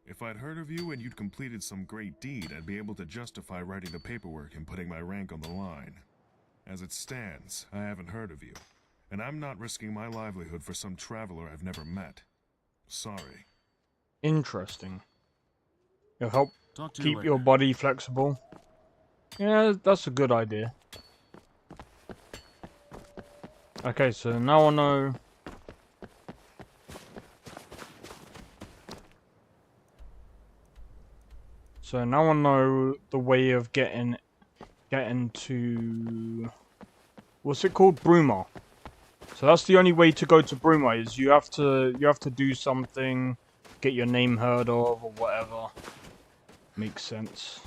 If I'd heard of you and you'd completed some great deed, I'd be able to justify writing the paperwork and putting my rank on the line. As it stands, I haven't heard of you, and I'm not risking my livelihood for some traveler I've never met. Sorry. Interesting. It'll help Talk to you keep later. your body flexible. Yeah, that's a good idea. Okay, so now I know... So now I know the way of getting to, what's it called? Bruma. So that's the only way to go to Bruma, is you have to do something, get your name heard of or whatever. Makes sense.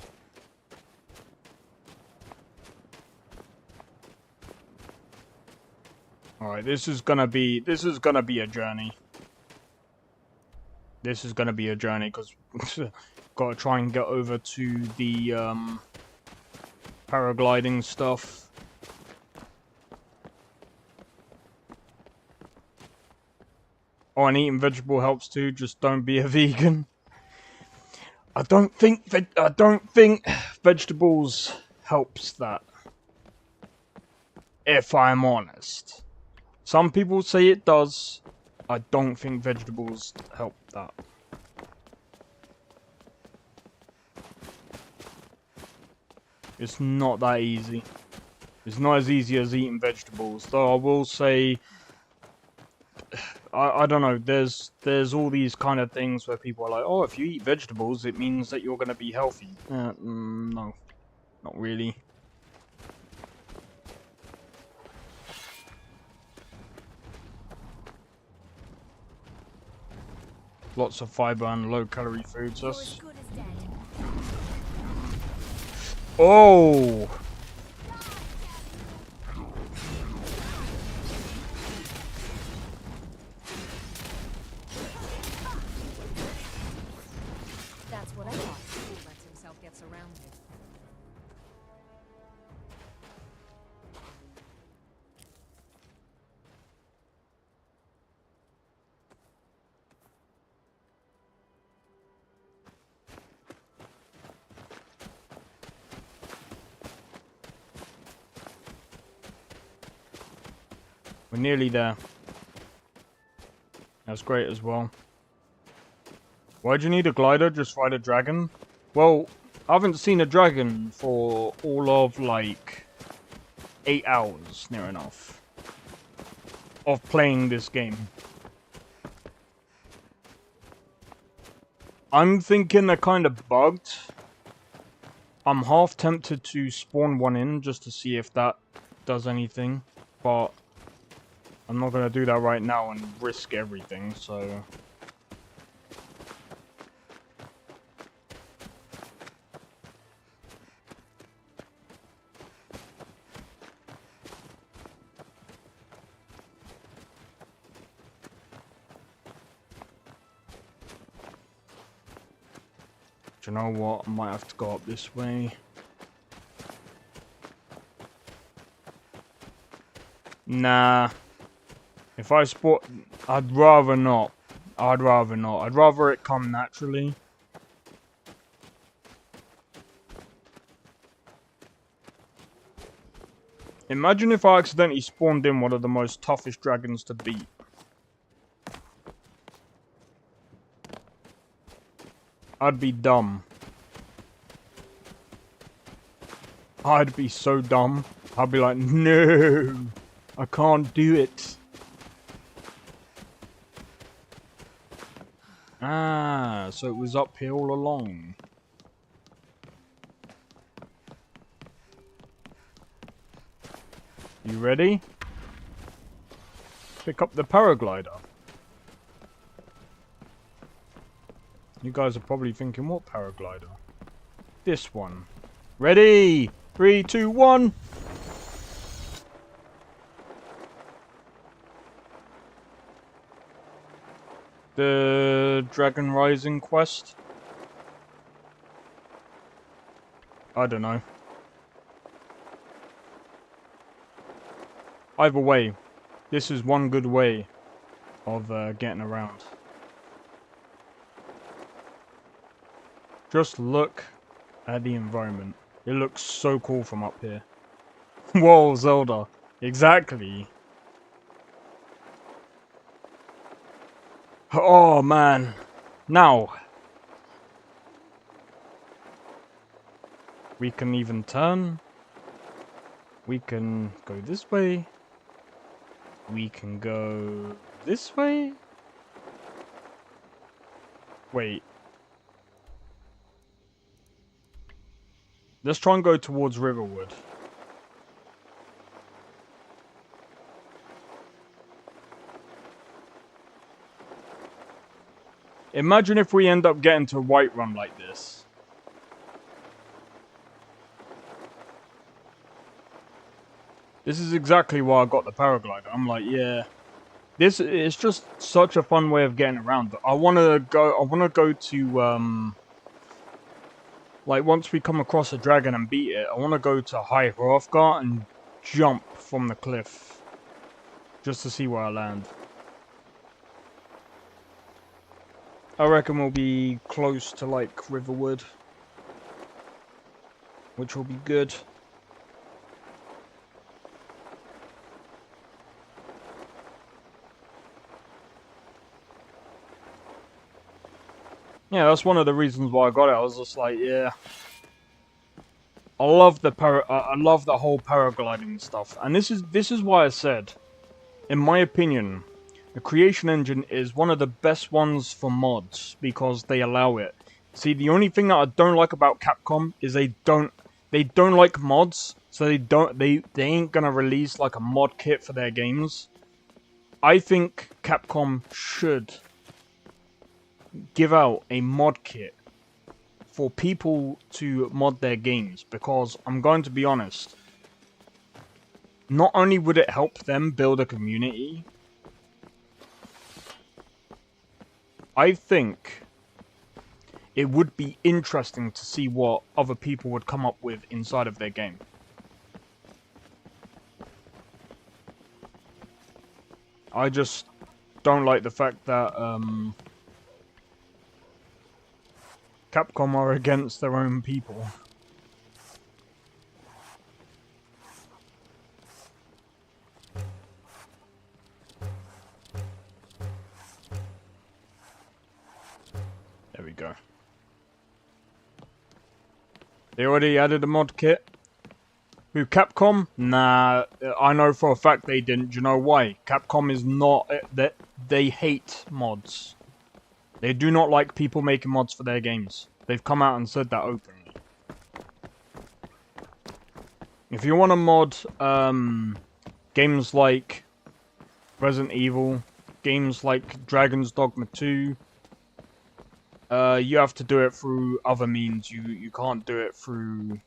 Alright, this is gonna be a journey. This is gonna be a journey because gotta try and get over to the paragliding stuff. Oh, and eating vegetable helps too. Just don't be a vegan. I don't think vegetables helps that. If I'm honest. Some people say it does. I don't think vegetables help that. It's not that easy. It's not as easy as eating vegetables. Though I will say, I don't know, there's all these kind of things where people are like, oh, if you eat vegetables, it means that you're going to be healthy. No, not really. Lots of fiber and low-calorie foods. That's... Oh! That's what I thought. He lets himself get surrounded. We're nearly there. That's great as well. Why'd you need a glider? Just ride a dragon? Well, I haven't seen a dragon for all of, like, 8 hours, near enough, of playing this game. I'm thinking they're kind of bugged. I'm half tempted to spawn one in just to see if that does anything, but I'm not going to do that right now and risk everything, so... Do you know what? I might have to go up this way. Nah. If I spot... I'd rather not. I'd rather it come naturally. Imagine if I accidentally spawned in one of the most toughest dragons to beat. I'd be dumb. I'd be so dumb. I'd be like, no, I can't do it. Ah, so it was up here all along. You ready? Pick up the paraglider. You guys are probably thinking, what paraglider? This one. Ready? 3, 2, 1. The Dragon Rising quest? I don't know. Either way, this is one good way of getting around. Just look at the environment. It looks so cool from up here. Whoa, Zelda. Exactly. Oh, man. Now. We can even turn. We can go this way. We can go this way. Wait. Let's try and go towards Riverwood. Imagine if we end up getting to Whiterun like this. This is exactly why I got the paraglider. I'm like, yeah. This is just such a fun way of getting around. I wanna go to like once we come across a dragon and beat it, I wanna go to High Hrothgar and jump from the cliff. Just to see where I land. I reckon we'll be close to like Riverwood. Which will be good. Yeah, that's one of the reasons why I got it. I was just like, yeah. I love the whole paragliding stuff. And this is why I said, in my opinion, the creation engine is one of the best ones for mods because they allow it. See, the only thing that I don't like about Capcom is they don't like mods, so they ain't gonna release like a mod kit for their games. I think Capcom should give out a mod kit for people to mod their games, because I'm going to be honest, not only would it help them build a community, I think it would be interesting to see what other people would come up with inside of their game. I just don't like the fact that Capcom are against their own people. There we go. They already added a mod kit. Who, Capcom? Nah, I know for a fact they didn't. Do you know why? Capcom is not... They hate mods. They do not like people making mods for their games. They've come out and said that openly. If you want to mod games like Resident Evil, games like Dragon's Dogma 2, you have to do it through other means. You can't do it through...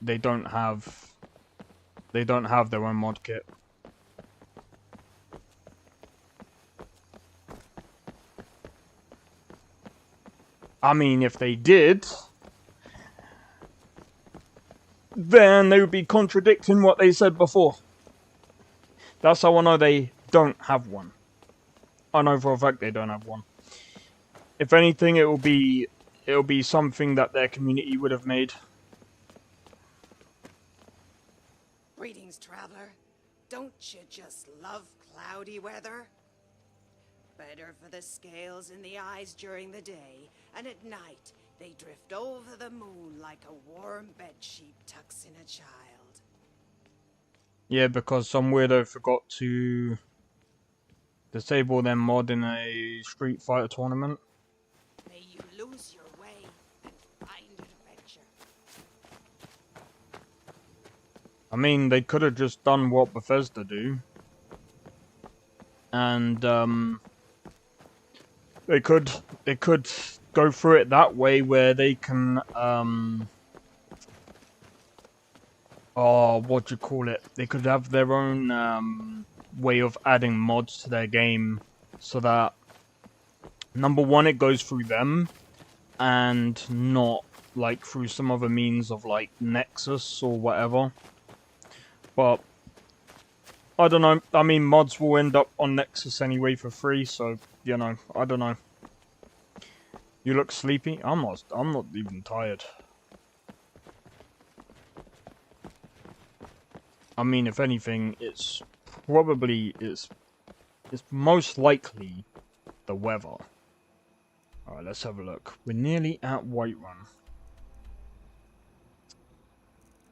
They don't have their own mod kit. I mean, if they did, then they would be contradicting what they said before. That's how I know they don't have one. I know for a fact they don't have one. If anything, it'll be something that their community would have made. Greetings, traveler. Don't you just love cloudy weather? Better for the scales in the eyes during the day, and at night they drift over the moon like a warm bedsheet tucks in a child. Yeah, because some weirdo forgot to disable their mod in a Street Fighter tournament. May you lose your way and find adventure. I mean, they could have just done what Bethesda do. And, they could go through it that way where they can, what do you call it? They could have their own, way of adding mods to their game so that, number one, it goes through them and not, like, through some other means of, like, Nexus or whatever. But I don't know. I mean, mods will end up on Nexus anyway for free, so, you know, I don't know. You look sleepy? I'm not even tired. I mean, if anything, it's most likely the weather. Alright, let's have a look. We're nearly at Whiterun.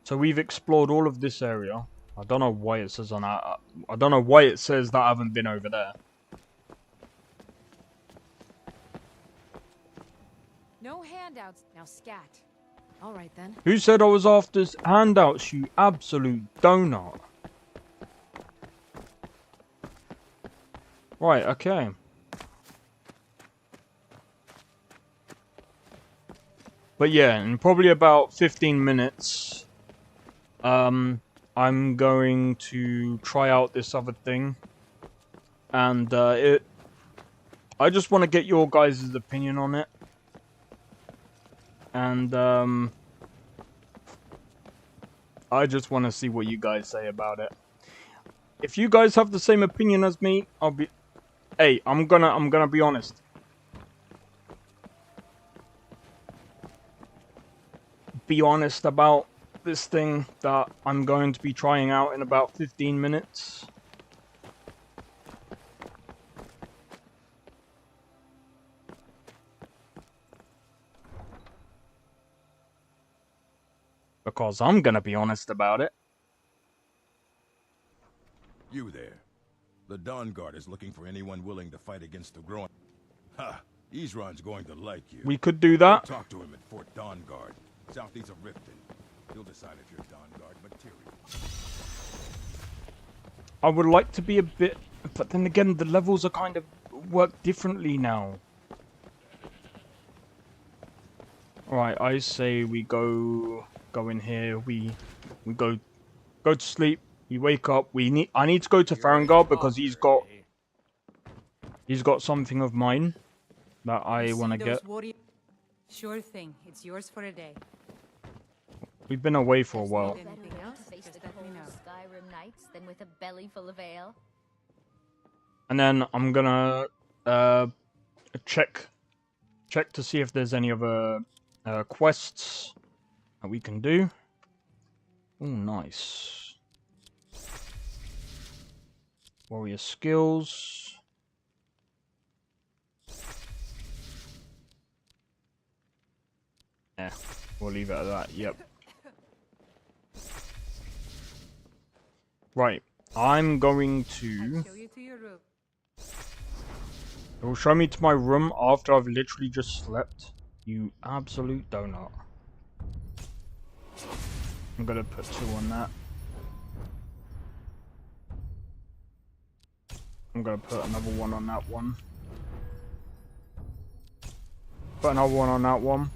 So we've explored all of this area. I don't know why it says on that. I don't know why it says that I haven't been over there. No handouts. Now scat. All right then. Who said I was after handouts, you absolute donut? Right, okay. But yeah, in probably about 15 minutes, I'm going to try out this other thing. And I just want to get your guys' opinion on it. And I just want to see what you guys say about it. If you guys have the same opinion as me, I'll be... Hey, I'm gonna be honest. Be honest about this thing that I'm going to be trying out in about 15 minutes. Because I'm gonna be honest about it. You there. The Dawn Guard is looking for anyone willing to fight against the growing... Ha! Isran's going to like you. We could do that. Go talk to him at Fort Dawn Guard, southeast of Riften. You'll decide if you're Dawn Guard material. I would like to be a bit... But then again, the levels are kind of... work differently now. Alright, I say we go in here, we go to sleep, we wake up, I need to go to Farangard because he's got something of mine that I want to get. Sure thing, it's yours for a day. We've been away for a while. Anything else? Face the cold Skyrim nights than with a belly full of ale. And then I'm gonna check to see if there's any other quests that we can do. Oh, nice. Warrior skills. Yeah, we'll leave it at that. Yep. Right, I'm going to... Show you to your room. It will show me to my room after I've literally just slept. You absolute donut. I'm gonna put 2 on that. I'm gonna put another 1 on that one. Put another 1 on that one.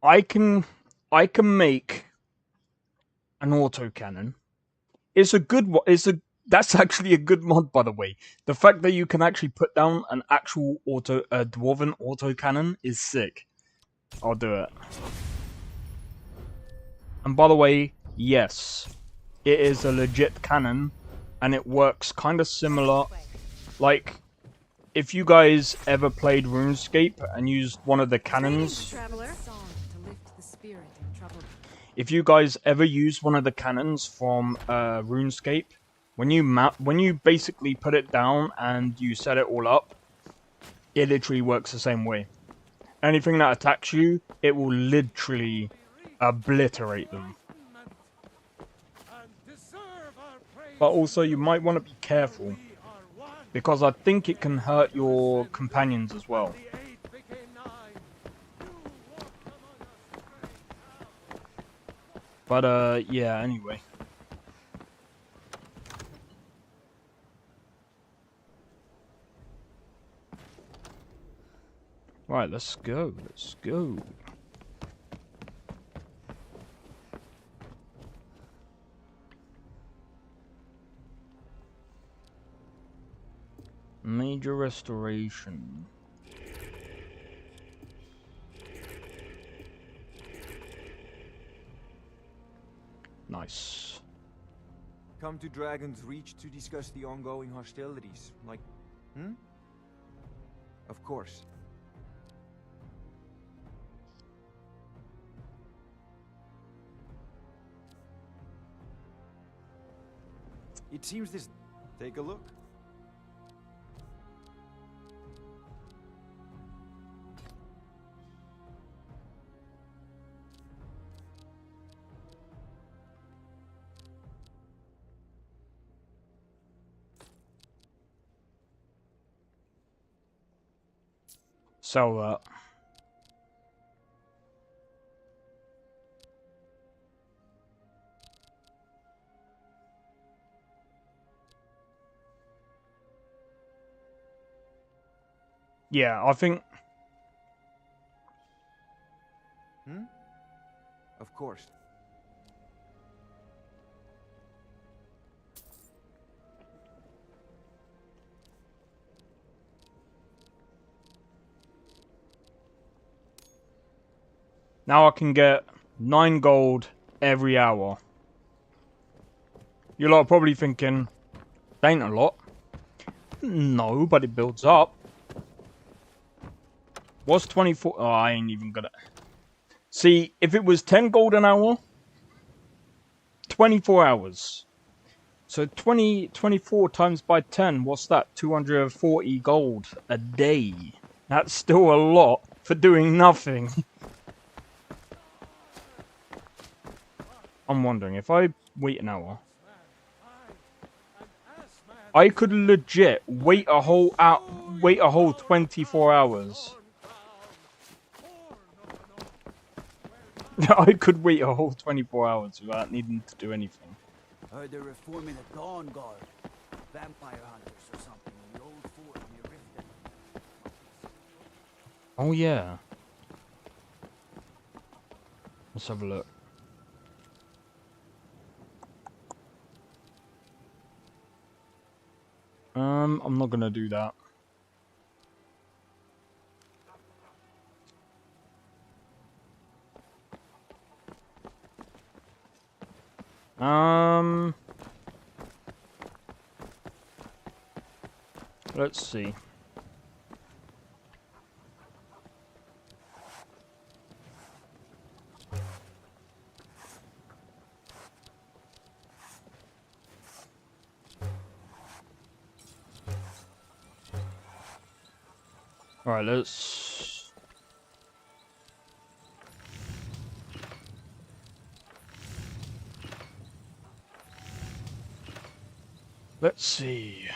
I can make an autocannon. It's a good one. That's actually a good mod, by the way. The fact that you can actually put down an actual dwarven autocannon is sick. I'll do it. And by the way, yes, it is a legit cannon, and it works kind of similar. Like, if you guys ever played RuneScape and used one of the cannons, if you guys ever used one of the cannons from RuneScape, when you basically put it down and you set it all up, it literally works the same way. Anything that attacks you, it will literally obliterate them. But also, you might want to be careful, because I think it can hurt your companions as well. But yeah, anyway. Right, let's go. Let's go. Major restoration. Nice. Come to Dragon's Reach to discuss the ongoing hostilities. Like, Of course. It seems this... Take a look. Sell that. Yeah, I think... Hmm? Of course. Now I can get 9 gold every hour. You're lot probably thinking, that ain't a lot. No, but it builds up. What's 24? Oh, I ain't even gonna... See, if it was 10 gold an hour, 24 hours. So 24 times by 10, what's that? 240 gold a day. That's still a lot for doing nothing. I'm wondering, if I wait an hour, I could legit wait a whole 24 hours. I could wait a whole 24 hours without needing to do anything. Heard they're reforming the Dawn Guard. Vampire hunters or something in the old fort near Riften. Oh yeah. Let's have a look. I'm not gonna do that. Let's see. All right, let's... Let's see.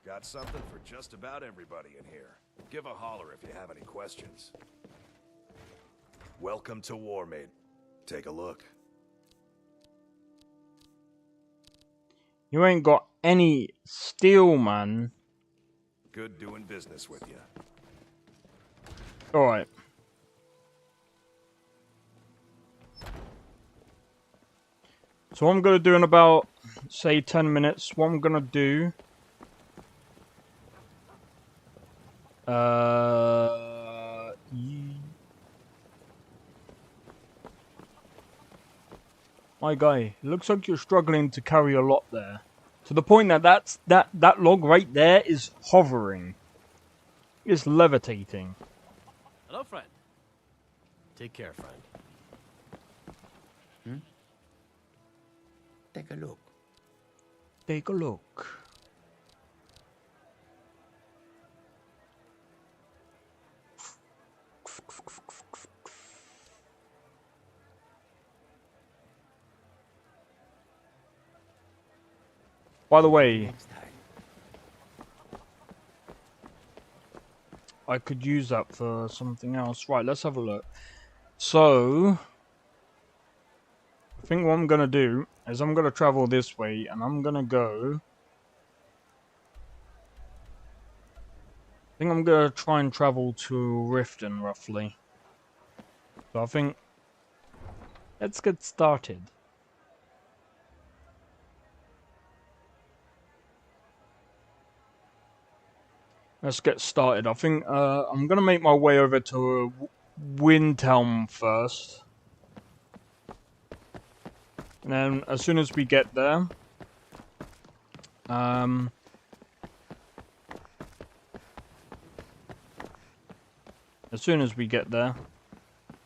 Got something for just about everybody in here. Give a holler if you have any questions. Welcome to Warmade. Take a look. You ain't got any steel, man. Good doing business with you. Alright. So what I'm going to do in about, say, 10 minutes, what I'm going to do... My guy, it looks like you're struggling to carry a lot there. To the point that that log right there is hovering. It's levitating. Hello, friend. Take care, friend. Take a look. Take a look. By the way, I could use that for something else. Right, let's have a look. So, I think what I'm going to do is I'm going to travel this way and I'm going to go... I think I'm going to try and travel to Riften, roughly. So I think... Let's get started. Let's get started. I think I'm going to make my way over to Windhelm first. And then as soon as we get there... as soon as we get there,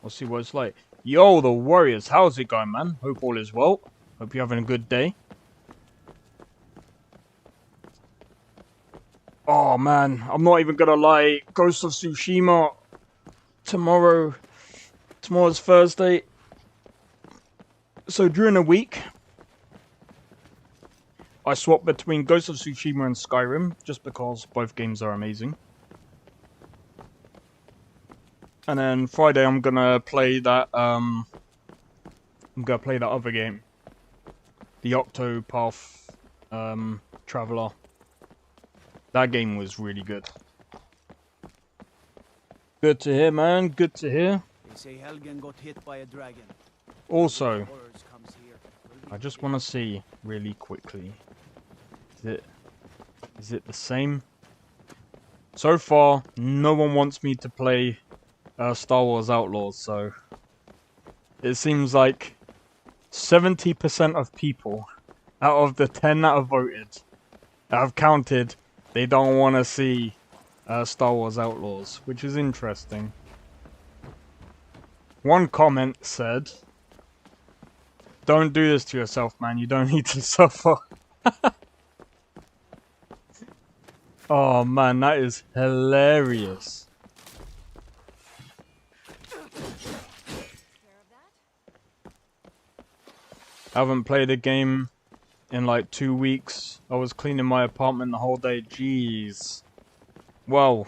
we'll see what it's like. Yo, the Warriors, how's it going, man? Hope all is well. Hope you're having a good day. Oh, man, I'm not even gonna lie. Ghost of Tsushima, tomorrow's Thursday. So during the week, I swap between Ghost of Tsushima and Skyrim, just because both games are amazing. And then Friday I'm gonna play that, other game. The Octopath, Traveler. That game was really good. Good to hear, man. Good to hear. They say Helgen got hit by a dragon. Also, I just want to see really quickly. Is it the same? So far, no one wants me to play Star Wars Outlaws, so it seems like 70% of people out of the 10 that have voted, that have counted, they don't want to see Star Wars Outlaws, which is interesting. One comment said, "Don't do this to yourself, man. You don't need to suffer." Oh man, that is hilarious. I haven't played a game in like 2 weeks. I was cleaning my apartment the whole day. Jeez. Well,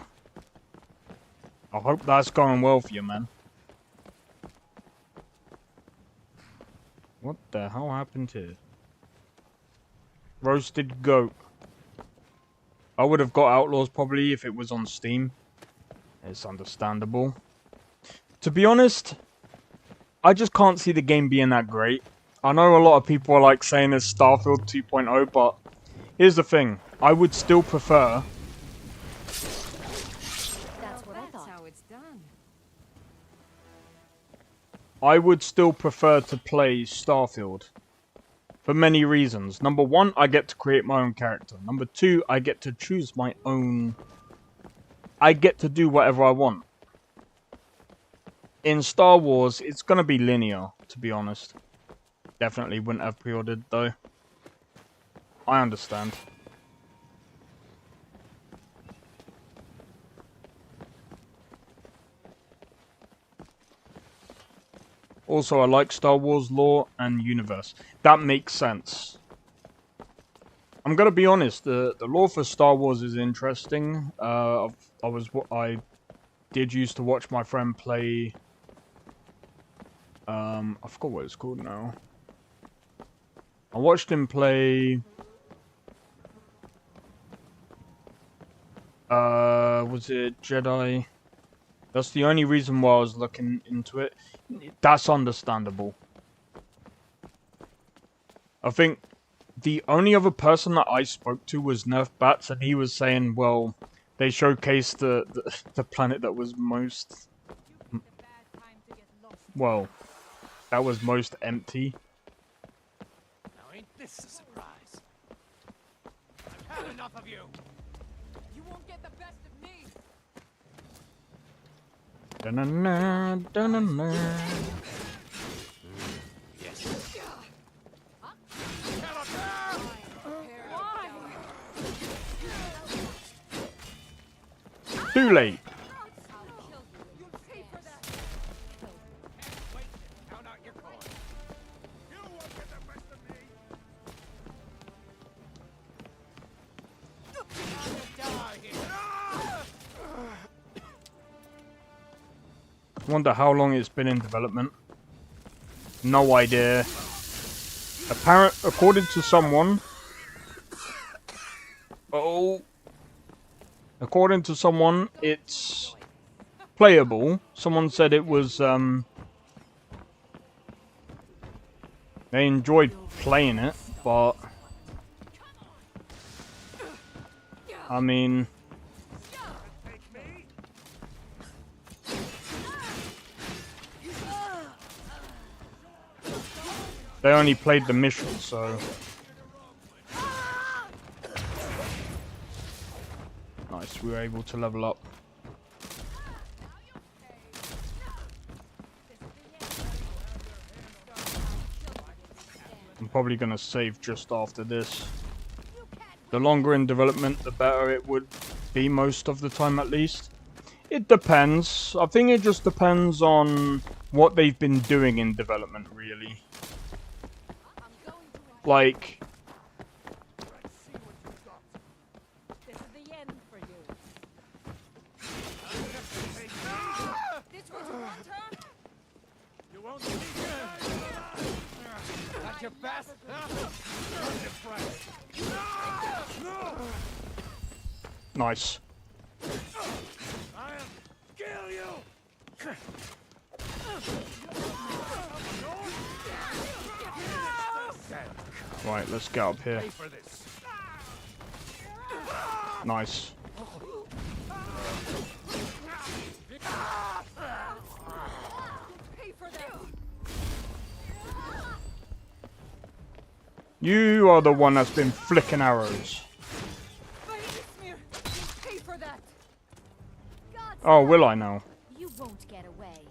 I hope that's going well for you, man. What the hell happened here? Roasted goat. I would have got Outlaws probably if it was on Steam. It's understandable. To be honest, I just can't see the game being that great. I know a lot of people are like saying it's Starfield 2.0, but here's the thing. I would still prefer... I would still prefer to play Starfield. For many reasons. Number one, I get to create my own character. Number two, I get to choose my own... I get to do whatever I want. In Star Wars, it's gonna be linear, to be honest. Definitely wouldn't have pre-ordered, though. I understand. Also, I like Star Wars lore and universe. That makes sense. I'm gonna be honest. The lore for Star Wars is interesting. I did used to watch my friend play. I forgot what it's called now. I watched him play. Was it Jedi? That's the only reason why I was looking into it. That's understandable. I think the only other person that I spoke to was Nerf Bats, and he was saying, well, they showcased the planet that was most... Well, that was most empty. Now ain't this a surprise? I've had enough of you. You won't get the best of me. Da-na-na, da-na-na. Yes. Too late. Wonder how long it's been in development. No idea. According to someone... According to someone, it's playable. Someone said it was, they enjoyed playing it, but... I mean... They only played the mission, so... Nice, we were able to level up. I'm probably going to save just after this. The longer in development, the better it would be most of the time at least. It depends. I think it just depends on what they've been doing in development, really. Like, end for you. This was want, huh? You won't see Got your best? Nice. I'll kill you! Right, let's get up here. Nice. You are the one that's been flicking arrows. Pay for that. Oh, will I now? You won't get away.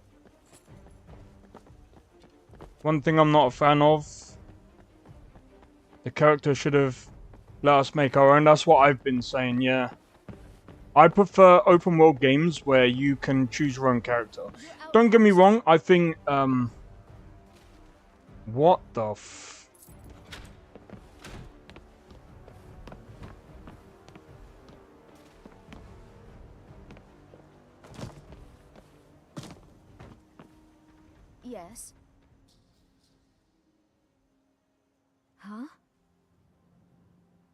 One thing I'm not a fan of. The character should have let us make our own. That's what I've been saying, yeah. I prefer open world games where you can choose your own character. Don't get me wrong, I think, what the f... Yes. Huh?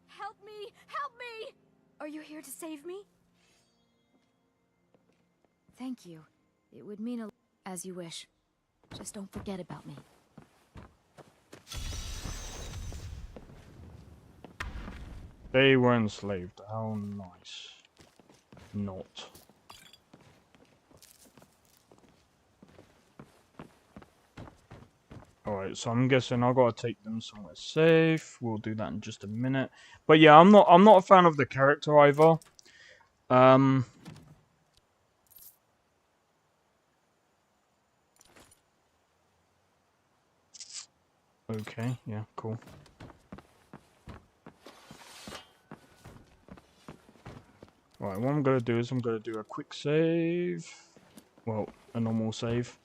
Help me! Help me! Are you here to save me? Thank you. It would mean a... As you wish. Just don't forget about me. They were enslaved. How nice. Not. Alright, so I'm guessing I gotta take them somewhere safe. We'll do that in just a minute. But yeah, I'm not a fan of the character either. Okay, yeah, cool. Alright, what I'm gonna do is I'm gonna do a quick save. Well, a normal save.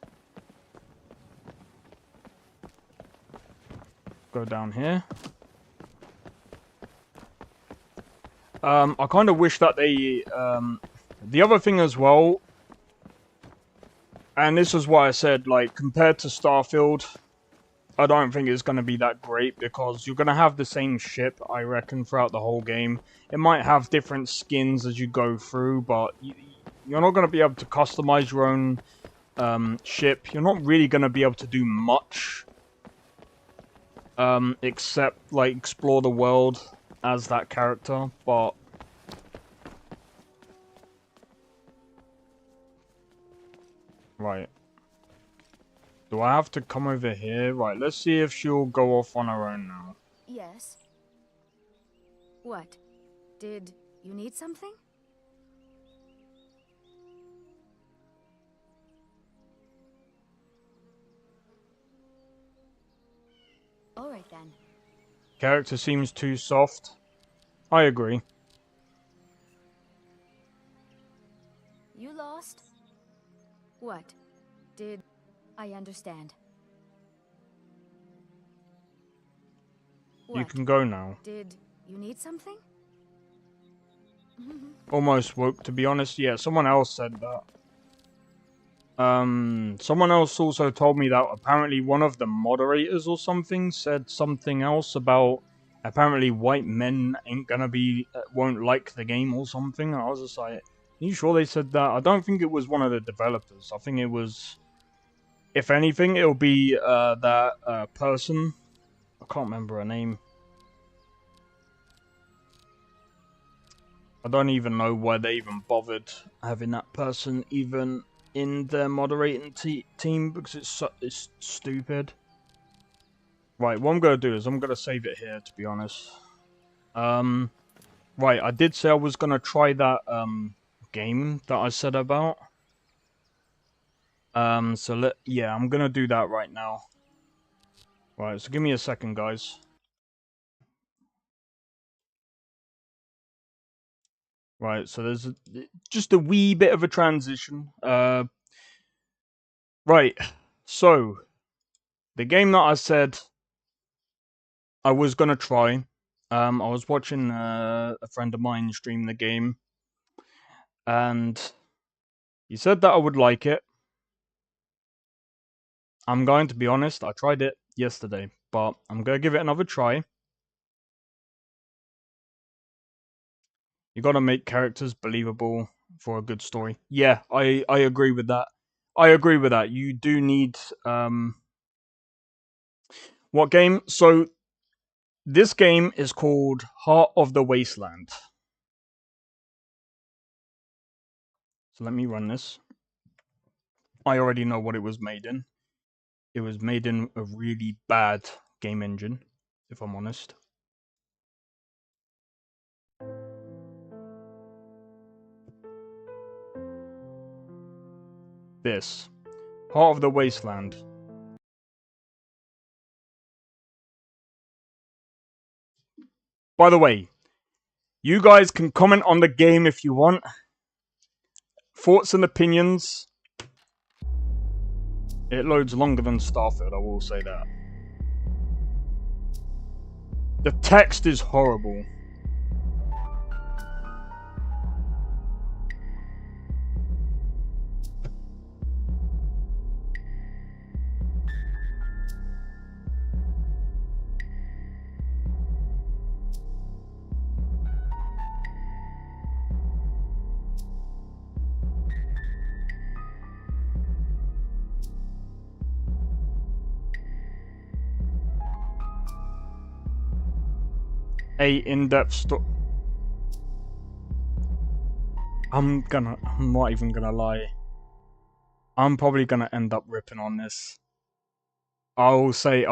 Go down here. I kind of wish that they, the other thing as well, and this is why I said, like, compared to Starfield, I don't think it's going to be that great, because you're going to have the same ship, I reckon, throughout the whole game. It might have different skins as you go through, but you're not going to be able to customize your own ship. You're not really going to be able to do much, except, like, explore the world as that character, but... Right. Do I have to come over here? Right, let's see if she'll go off on her own now. Yes. What? Did you need something? Alright then. Character seems too soft. I agree. You lost? What? Did... I understand. You can go now. Did you need something? Almost woke, to be honest. Yeah, someone else said that. Someone else also told me that apparently one of the moderators or something said something else about apparently white men ain't gonna be, won't like the game or something. And I was just like, are you sure they said that? I don't think it was one of the developers. I think it was, if anything, it'll be that person. I can't remember her name. I don't even know why they even bothered having that person even in their moderating team, because it's stupid. Right, what I'm going to do is I'm going to save it here, to be honest. Right, I did say I was going to try that game that I said about. Yeah, I'm going to do that right now. Right, so give me a second, guys. Right, so there's just a wee bit of a transition. Right, so the game that I said I was going to try I was watching a friend of mine stream the game, and he said that I would like it. I'm going to be honest, I tried it yesterday, but I'm going to give it another try. You got to make characters believable for a good story. Yeah, I agree with that. I agree with that. You do need what game? So this game is called Heart of the Wasteland. So let me run this. I already know what it was made in. It was made in a really bad game engine, if I'm honest. This. Heart of the Wasteland. By the way, you guys can comment on the game if you want. Thoughts and opinions. It loads longer than Starfield, I will say that. The text is horrible. A in-depth story. I'm not even gonna lie. I'm probably gonna end up ripping on this. I'll say,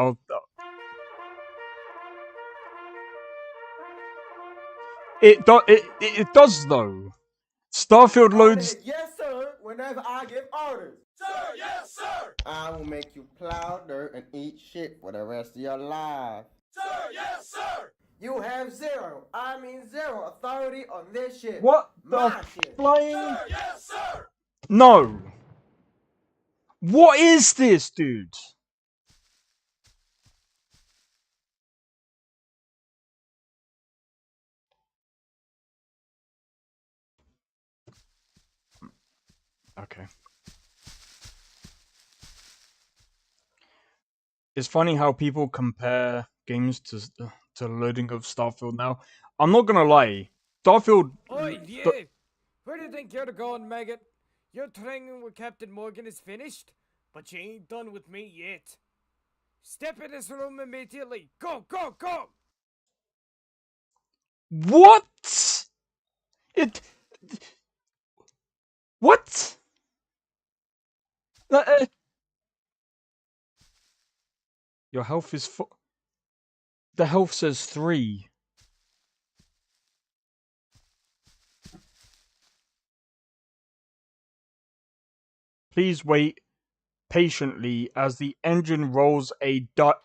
it does though. Starfield loads. Yes, sir, whenever I give orders. Sir, yes, sir! I will make you plow dirt and eat shit for the rest of your life. Sir, yes, sir! You have zero authority on this shit. What My the shit. flying? Sir, yes, sir! No. What is this, dude? Okay. It's funny how people compare games to loading of Starfield now. I'm not gonna lie. Starfield. Oi, you! Where do you think you're going, maggot? Your training with Captain Morgan is finished, but you ain't done with me yet. Step in this room immediately. Go, go, go! What? What? Your health is full. The health says 3. Please wait patiently as the engine rolls a dot.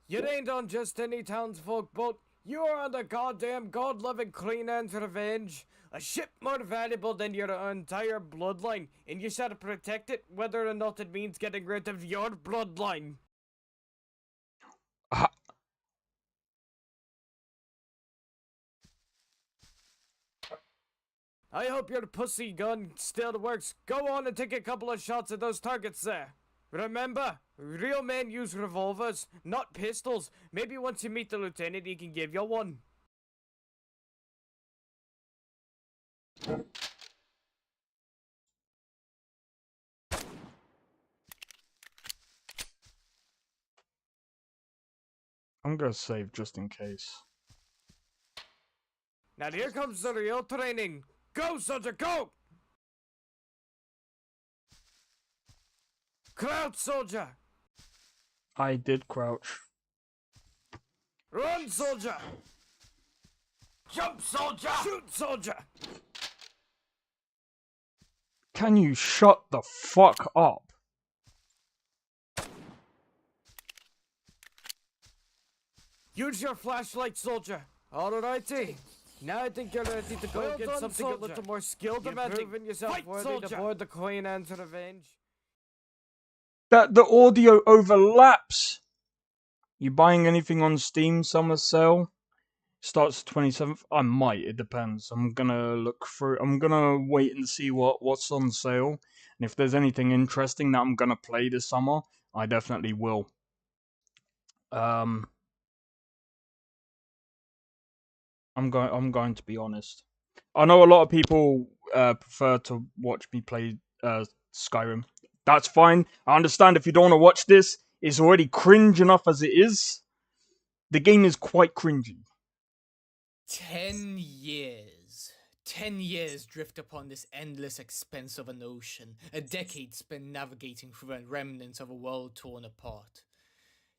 You ain't on just any townsfolk boat. You're on the goddamn god-loving Clean Hands Revenge. A ship more valuable than your entire bloodline, and you shall protect it whether or not it means getting rid of your bloodline. I hope your pussy gun still works. Go on and take a couple of shots at those targets there. Remember, real men use revolvers, not pistols. Maybe once you meet the lieutenant, he can give you one. I'm gonna save just in case. Now here comes the real training. Go, soldier, go! Crouch, soldier! I did crouch. Run, soldier! Jump, soldier! Shoot, soldier! Can you shut the fuck up? Use your flashlight, soldier. Alrighty. Now I think you're ready to go get something a little more skill demanding. You've proven yourself worthy to board the Queen Anne's Revenge. That the audio overlaps. You buying anything on Steam summer sale? Starts 27th. I might. It depends. I'm gonna look through. I'm gonna wait and see what's on sale, and if there's anything interesting that I'm gonna play this summer, I definitely will. I'm going to be honest. I know a lot of people prefer to watch me play Skyrim. That's fine. I understand if you don't want to watch this. It's already cringe enough as it is. The game is quite cringy. 10 years. 10 years drift upon this endless expanse of an ocean. A decade spent navigating through the remnants of a world torn apart.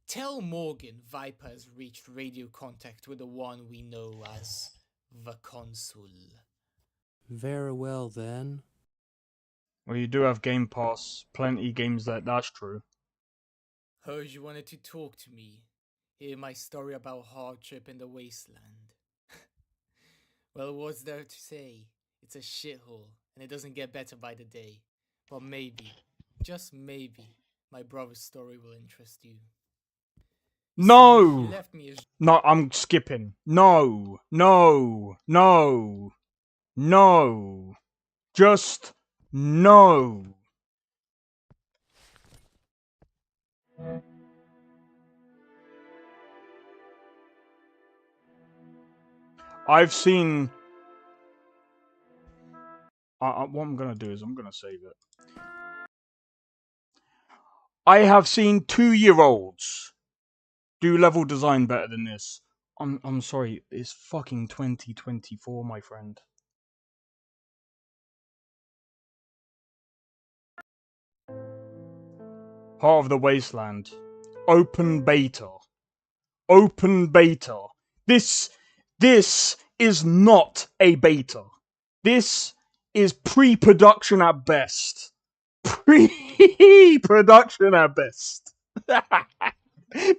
Tell Morgan Viper has reached radio contact with the one we know as the Consul. Very well then. Well, you do have Game Pass. Plenty games that's true. Heard you wanted to talk to me. Hear my story about hardship in the wasteland. Well, what's there to say? It's a shithole, and it doesn't get better by the day. But maybe, just maybe, my brother's story will interest you. No! He left me as... No, I'm skipping. No. No. No. No. Just no. I've seen... what I'm going to do is I'm going to save it. I have seen 2-year-olds do level design better than this. I'm sorry, it's fucking 2024, my friend. Heart of the Wasteland. Open beta. Open beta. This is not a beta. This is pre-production at best. Pre-production at best.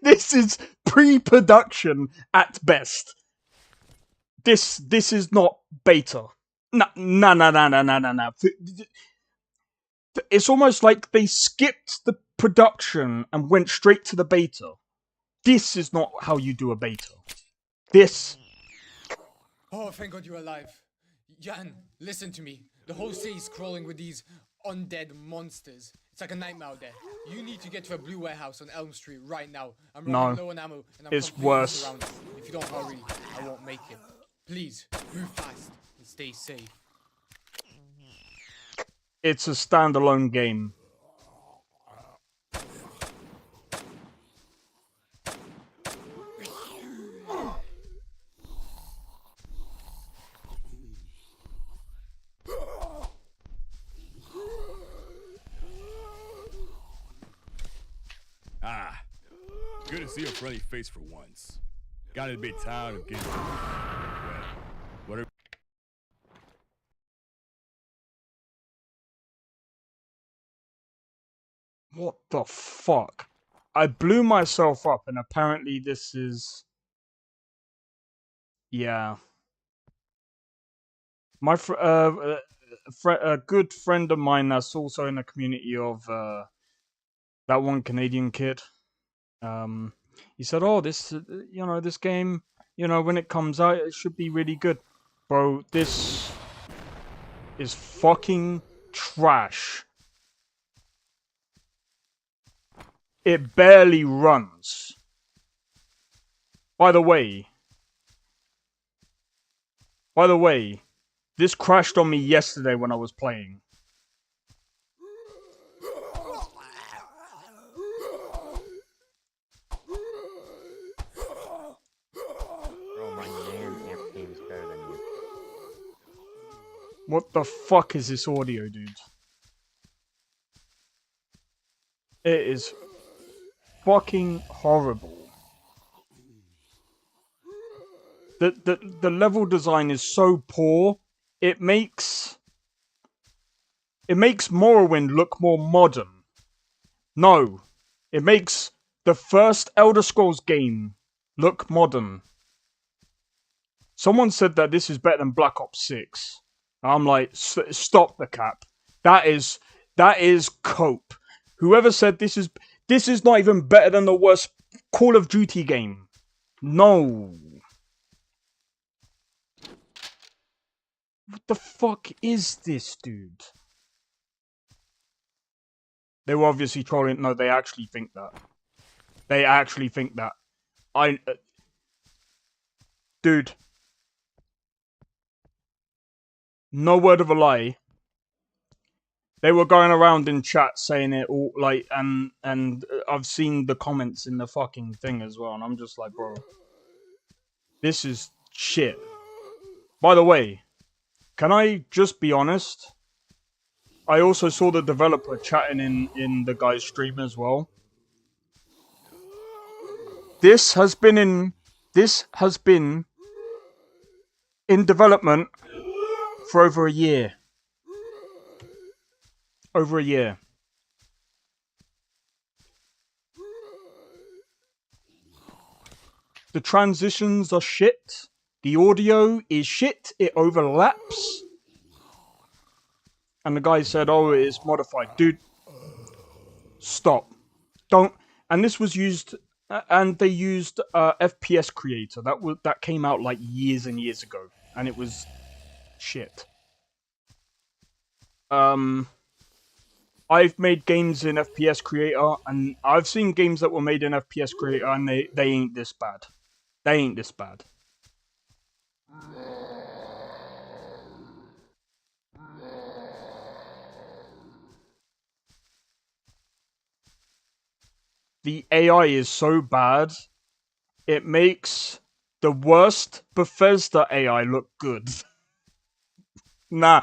This is pre-production at best. This is not beta. No. It's almost like they skipped the production and went straight to the beta. This is not how you do a beta. This. Oh, thank God you're alive. Jan, listen to me. The whole city's crawling with these undead monsters. It's like a nightmare out there. You need to get to a blue warehouse on Elm Street right now. I'm running low on ammo and I'm it's worse. Surrounded. If you don't hurry, I won't make it. Please, move fast and stay safe. It's a standalone game. Ah, good to see a friendly face for once. Got to be tired of getting well, whatever. What the fuck? I blew myself up, and apparently this is... Yeah. My a good friend of mine that's also in the community of that one Canadian kid. He said, "Oh, this, this game, when it comes out, it should be really good." Bro, this is fucking trash. It barely runs. By the way, this crashed on me yesterday when I was playing. What the fuck is this audio, dude? It is fucking horrible. The level design is so poor, it makes Morrowind look more modern. No, it makes the first Elder Scrolls game look modern. Someone said that this is better than Black Ops 6. I'm like, stop the cap. That is cope. Whoever said this is not even better than the worst Call of Duty game. No. What the fuck is this, dude? They were obviously trolling. No, they actually think that. They actually think that. Dude. No word of a lie. They were going around in chat saying it all, like, and I've seen the comments in the fucking thing as well, and I'm just like, bro, this is shit. By the way, can I just be honest? I also saw the developer chatting in the guy's stream as well. This has been in development for over a year. Over a year. The transitions are shit. The audio is shit. It overlaps. And the guy said, oh, it is modified. Dude, stop. Don't. And this was used, and they used FPS Creator. That came out like years and years ago. And it was shit. I've made games in FPS Creator, and I've seen games that were made in FPS Creator, and they ain't this bad. They ain't this bad. The AI is so bad, it makes the worst Bethesda AI look good. no.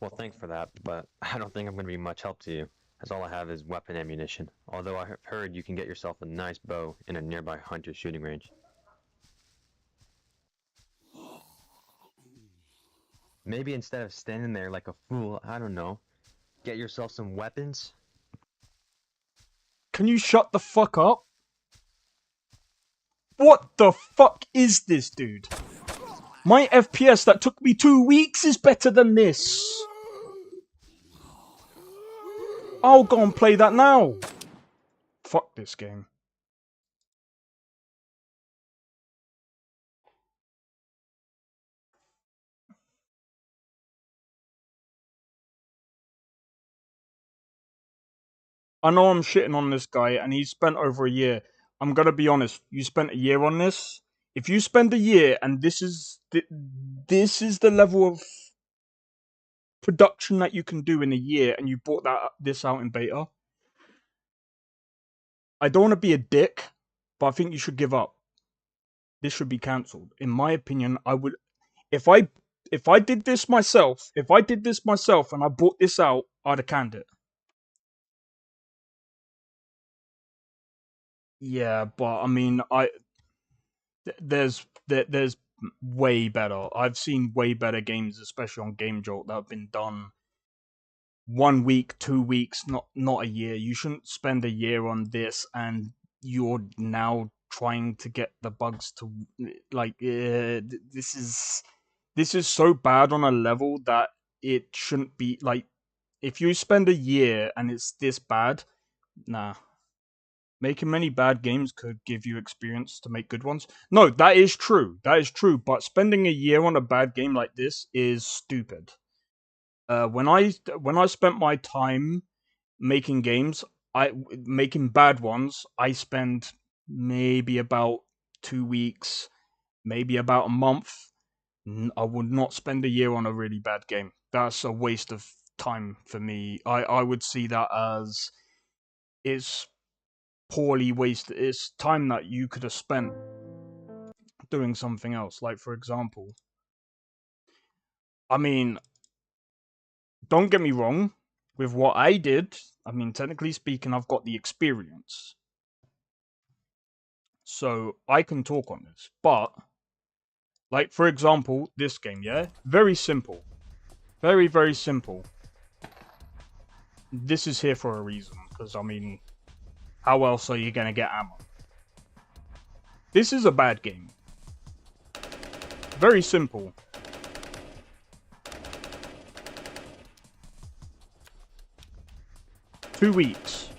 Well, thanks for that, but I don't think I'm going to be much help to you, as all I have is weapon ammunition. Although I have heard you can get yourself a nice bow in a nearby hunter shooting range. Maybe instead of standing there like a fool, I don't know, get yourself some weapons? Can you shut the fuck up? What the fuck is this, dude? My FPS that took me 2 weeks is better than this. I'll go and play that now. Fuck this game. I know I'm shitting on this guy, and he's spent over a year. I'm gonna be honest. You spent a year on this. If you spend a year, and this is the level of production that you can do in a year, and you brought this out in beta, I don't want to be a dick, but I think you should give up. This should be cancelled. In my opinion, I would. If I did this myself, and I brought this out, I'd have canned it. Yeah, but I mean, there's way better. I've seen way better games, especially on Game Jolt, that have been done 1 week, 2 weeks, not a year. You shouldn't spend a year on this, and you're now trying to get the bugs to like. This is so bad on a level that it shouldn't be. Like, if you spend a year and it's this bad, nah. Making many bad games could give you experience to make good ones. No, that is true. That is true. But spending a year on a bad game like this is stupid. When I spent my time making games, making bad ones, I spend maybe about 2 weeks, maybe about a month. I would not spend a year on a really bad game. That's a waste of time for me. I would see that as it's poorly wasted. It's time that you could have spent doing something else. Like, for example, I mean, don't get me wrong, with what I did, I mean, technically speaking, I've got the experience. So I can talk on this. But, like, for example, this game, yeah? Very simple. Very, very simple. This is here for a reason, because, I mean, how else are you going to get ammo? This is a bad game. Very simple. $2 weeks.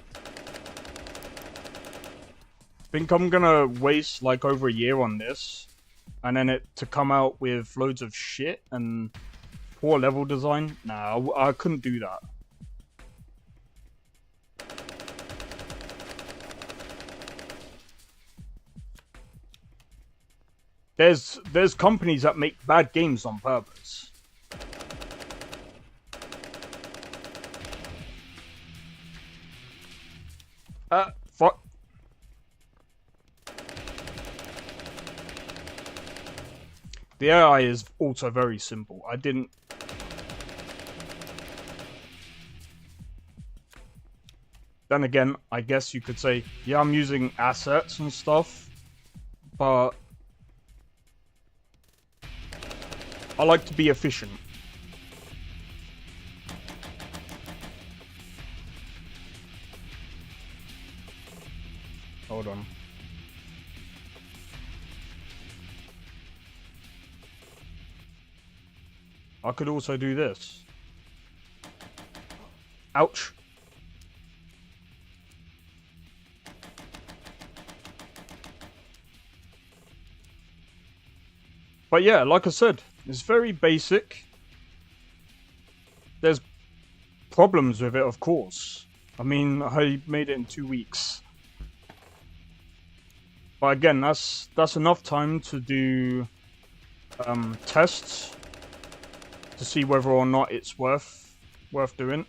Think I'm gonna waste like over a year on this, and then it to come out with loads of shit and poor level design? Nah, I couldn't do that. There's companies that make bad games on purpose. Fuck. The AI is also very simple. I didn't... Then again, I guess you could say, yeah, I'm using assets and stuff, but I like to be efficient. Hold on. I could also do this. Ouch. But yeah, like I said, it's very basic. There's problems with it, of course. I mean, I made it in 2 weeks. But again, that's enough time to do tests to see whether or not it's worth doing.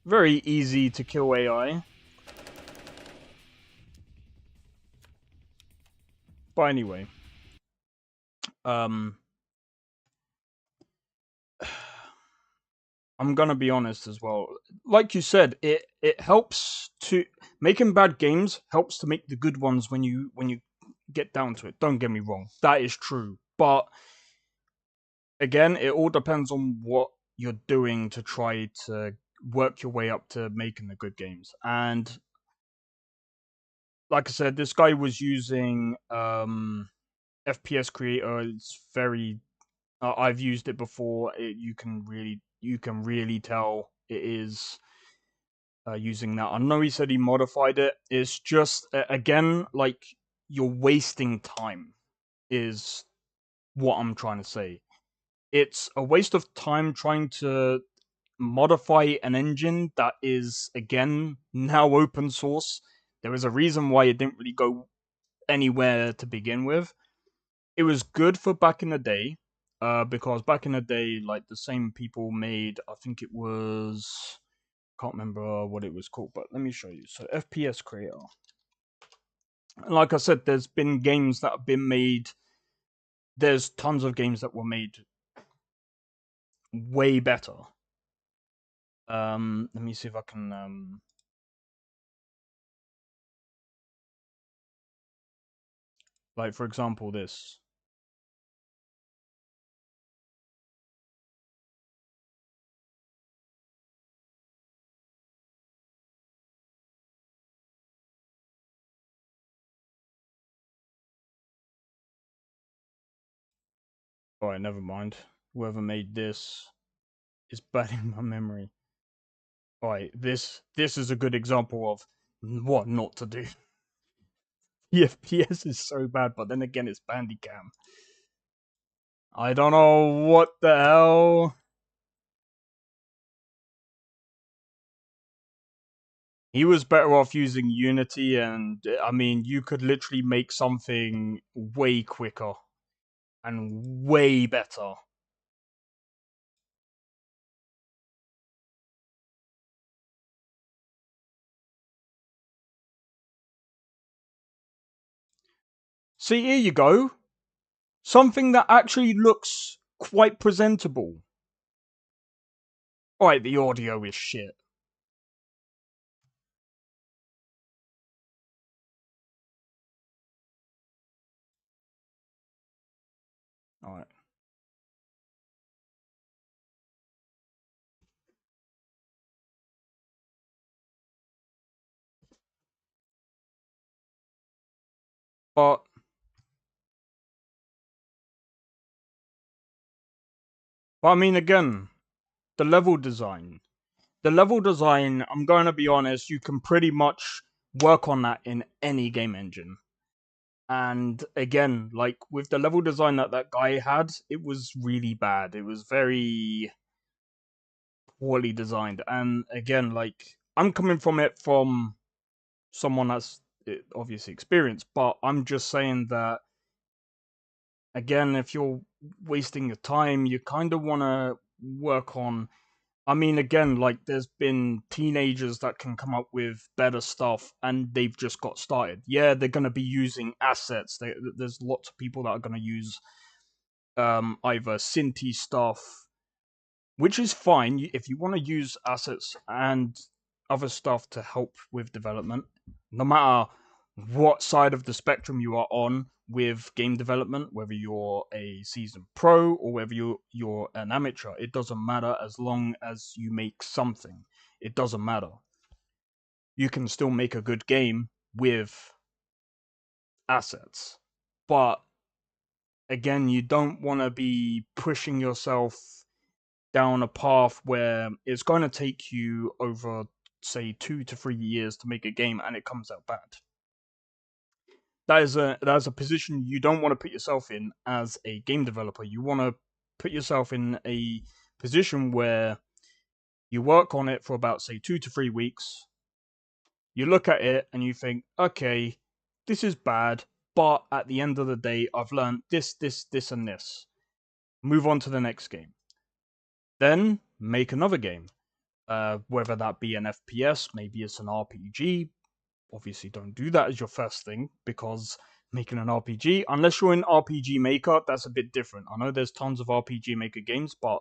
Very easy to kill AI. But anyway, I'm gonna be honest as well. Like you said, it helps to making bad games helps to make the good ones when you get down to it. Don't get me wrong, that is true. But again, it all depends on what you're doing to try to work your way up to making the good games. And like I said, this guy was using FPS Creator. It's very I've used it before. You can really tell it is using that. I know he said he modified it. It's just again, like, you're wasting time is what I'm trying to say. It's a waste of time trying to modify an engine that is, again, now open source. There is a reason why it didn't really go anywhere to begin with. It was good for back in the day, because back in the day, like, the same people made, I think it was, can't remember what it was called, but let me show you. So FPS Creator. And like I said, there's been games that have been made. There's tons of games that were made way better. Let me see if I can like, for example, this. Alright, never mind. Whoever made this is bad in my memory. Alright, this is a good example of what not to do. The FPS is so bad, but then again, it's Bandicam. I don't know what the hell. He was better off using Unity, and I mean, you could literally make something way quicker and way better. See, here you go. Something that actually looks quite presentable. Alright, the audio is shit. Alright. But I mean, again, the level design. The level design, I'm going to be honest, you can pretty much work on that in any game engine. And again, like with the level design that that guy had, it was really bad. It was very poorly designed. And again, like I'm coming from it from someone that's obviously experienced, but I'm just saying that again, if you're wasting your time, you kind of want to work on. I mean, again, like there's been teenagers that can come up with better stuff, and they've just got started. Yeah, they're going to be using assets. There's lots of people that are going to use either Cinti stuff, which is fine if you want to use assets and other stuff to help with development. No matter what side of the spectrum you are on with game development, whether you're a seasoned pro or whether you're an amateur, it doesn't matter as long as you make something. It doesn't matter. You can still make a good game with assets. But again, you don't want to be pushing yourself down a path where it's going to take you over, say, 2 to 3 years to make a game and it comes out bad. That is a position you don't want to put yourself in as a game developer. You want to put yourself in a position where you work on it for about, say, 2 to 3 weeks. You look at it and you think, okay, this is bad, but at the end of the day, I've learned this, and this. Move on to the next game. Then make another game. Whether that be an FPS, maybe it's an RPG. Obviously, don't do that as your first thing, because making an RPG, unless you're in RPG Maker, that's a bit different. I know there's tons of RPG Maker games, but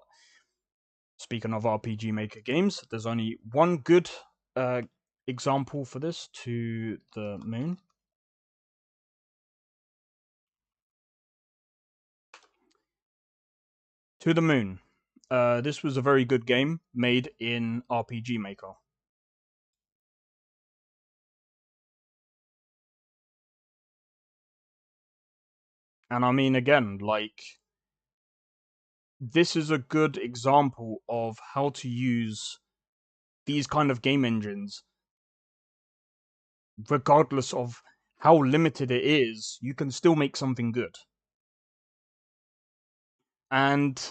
speaking of RPG Maker games, there's only one good example for this, To the Moon. To the Moon. This was a very good game made in RPG Maker. And I mean, again, like, this is a good example of how to use these kind of game engines. Regardless of how limited it is, you can still make something good. And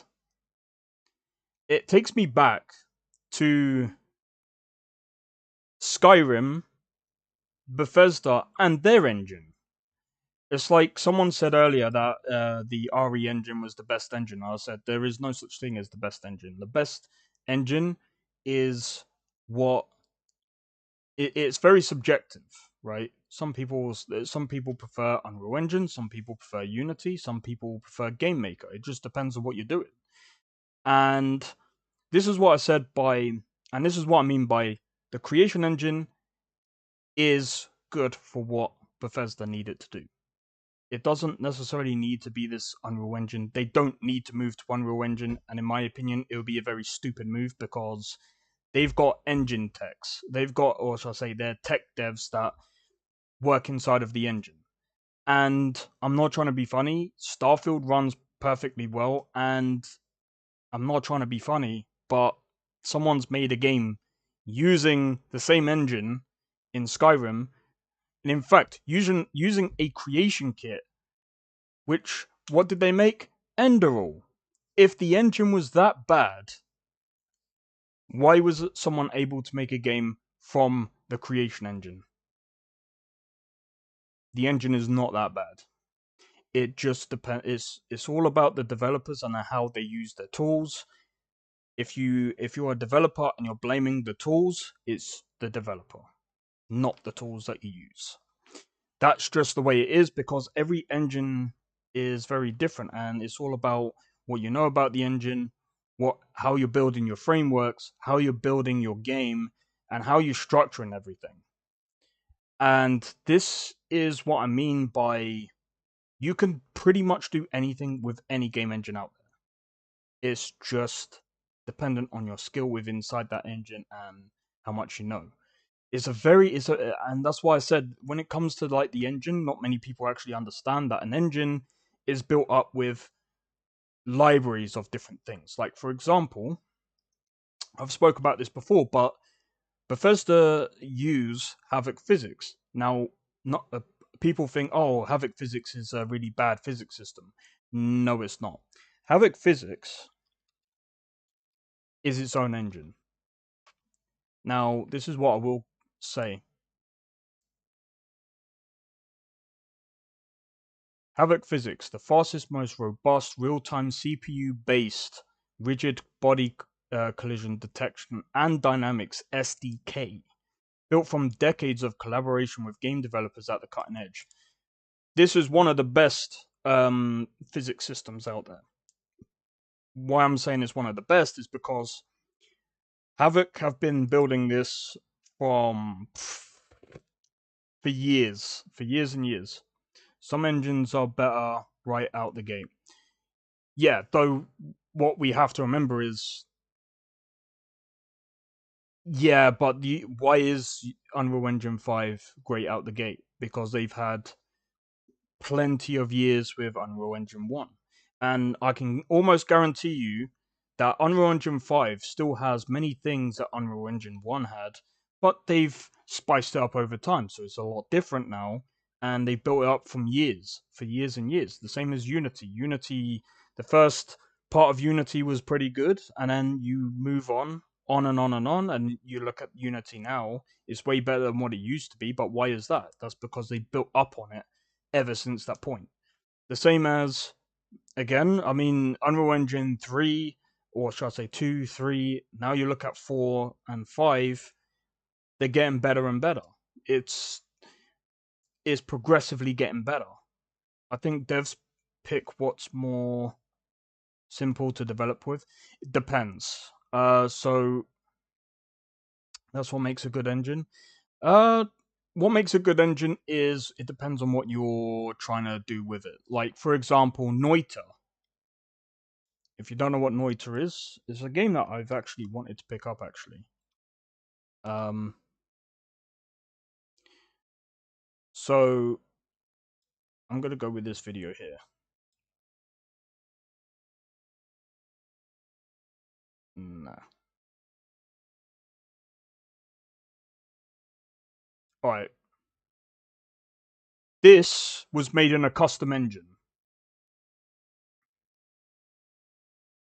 it takes me back to Skyrim, Bethesda, and their engine. It's like someone said earlier that the RE engine was the best engine. I said there is no such thing as the best engine. The best engine is what it's very subjective, right? Some people prefer Unreal Engine, some people prefer Unity, some people prefer Game Maker. It just depends on what you're doing. And this is what I said and this is what I mean by the creation engine is good for what Bethesda need it to do. It doesn't necessarily need to be this Unreal Engine. They don't need to move to Unreal Engine, and in my opinion, it would be a very stupid move because they've got engine techs. They've got, or shall I say, they're tech devs that work inside of the engine. And I'm not trying to be funny. Starfield runs perfectly well, and I'm not trying to be funny, but someone's made a game using the same engine in Skyrim, and in fact, using a creation kit, which, what did they make? Enderall. If the engine was that bad, why was someone able to make a game from the creation engine? The engine is not that bad. It just depends. It's all about the developers and how they use their tools. If you're a developer and you're blaming the tools, it's the developer, not the tools that you use. That's just the way it is because every engine is very different, and it's all about what you know about the engine, how you're building your frameworks, how you're building your game, and how you're structuring everything. And this is what I mean by you can pretty much do anything with any game engine out there. It's just dependent on your skill with inside that engine and how much you know. and that's why I said when it comes to like the engine, not many people actually understand that an engine is built up with libraries of different things. Like for example, I've spoke about this before, but Bethesda use Havoc physics. Now, not people think, oh, Havoc physics is a really bad physics system. No, it's not. Havoc physics is its own engine. Now, this is what I will say. Havoc physics, the fastest, most robust, real-time CPU-based rigid body collision detection and dynamics SDK, built from decades of collaboration with game developers at the cutting edge. This is one of the best physics systems out there. Why I'm saying it's one of the best is because Havoc have been building this for years and years. Some engines are better right out the gate. Yeah, though what we have to remember is, yeah, but why is Unreal Engine 5 great out the gate? Because they've had plenty of years with Unreal Engine 1. And I can almost guarantee you that Unreal Engine 5 still has many things that Unreal Engine 1 had, but they've spiced it up over time, so it's a lot different now, and they built it up from years, for years and years. The same as Unity. Unity, the first part of Unity was pretty good, and then you move on and on and on, and you look at Unity now, it's way better than what it used to be, but why is that? That's because they built up on it ever since that point. The same as, again, I mean, Unreal Engine 3, or should I say 2, 3, now you look at 4 and 5, they're getting better and better. It's progressively getting better. I think devs pick what's more simple to develop with. It depends. So that's what makes a good engine. What makes a good engine is it depends on what you're trying to do with it. Like, for example, Noita. If you don't know what Noita is, it's a game that I've actually wanted to pick up, actually. So, I'm going to go with this video here. Nah. Alright. This was made in a custom engine.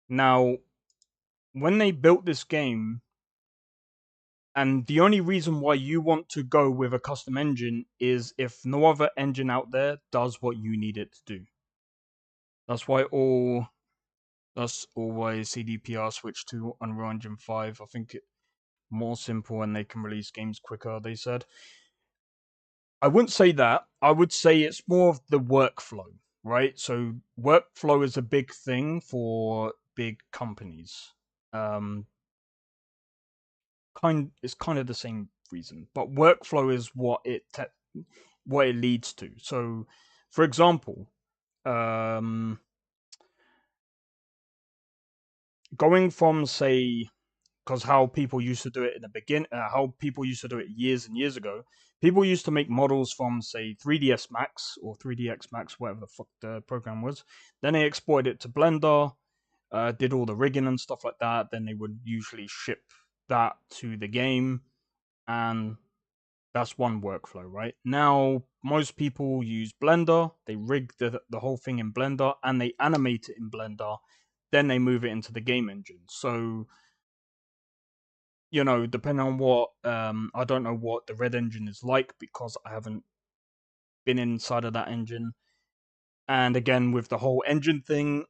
Now, when they built this game, and the only reason why you want to go with a custom engine is if no other engine out there does what you need it to do. That's why CDPR switched to Unreal Engine 5. I think it's more simple and they can release games quicker, they said. I wouldn't say that. I would say it's more of the workflow, right? So workflow is a big thing for big companies. It's kind of the same reason, but workflow is what it leads to. So, for example, going from, say, because how people used to do it in the how people used to do it years and years ago, people used to make models from, say, 3ds Max or 3dx Max, whatever the fuck the program was. Then they exported it to Blender, did all the rigging and stuff like that. Then they would usually ship that to the game, and that's one workflow, right? Now, most people use Blender. They rig the whole thing in Blender, and they animate it in Blender. Then they move it into the game engine. So, you know, depending on what, I don't know what the Red engine is like because I haven't been inside of that engine. And again, with the whole engine thing,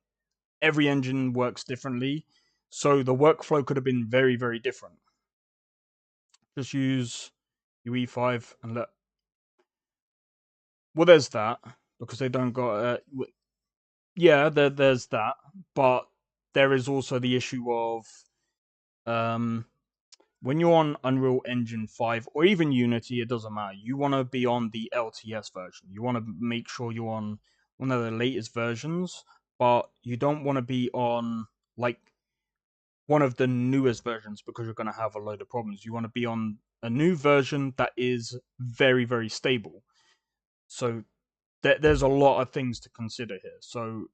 every engine works differently. So the workflow could have been very, very different. Just use UE5 and let. Well, there's that because they don't got. Yeah, there's that, but there is also the issue of when you're on Unreal Engine 5 or even Unity, it doesn't matter. You want to be on the LTS version. You want to make sure you're on one of the latest versions, but you don't want to be on, like, one of the newest versions because you're going to have a load of problems. You want to be on a new version that is very, very stable. So there's a lot of things to consider here. So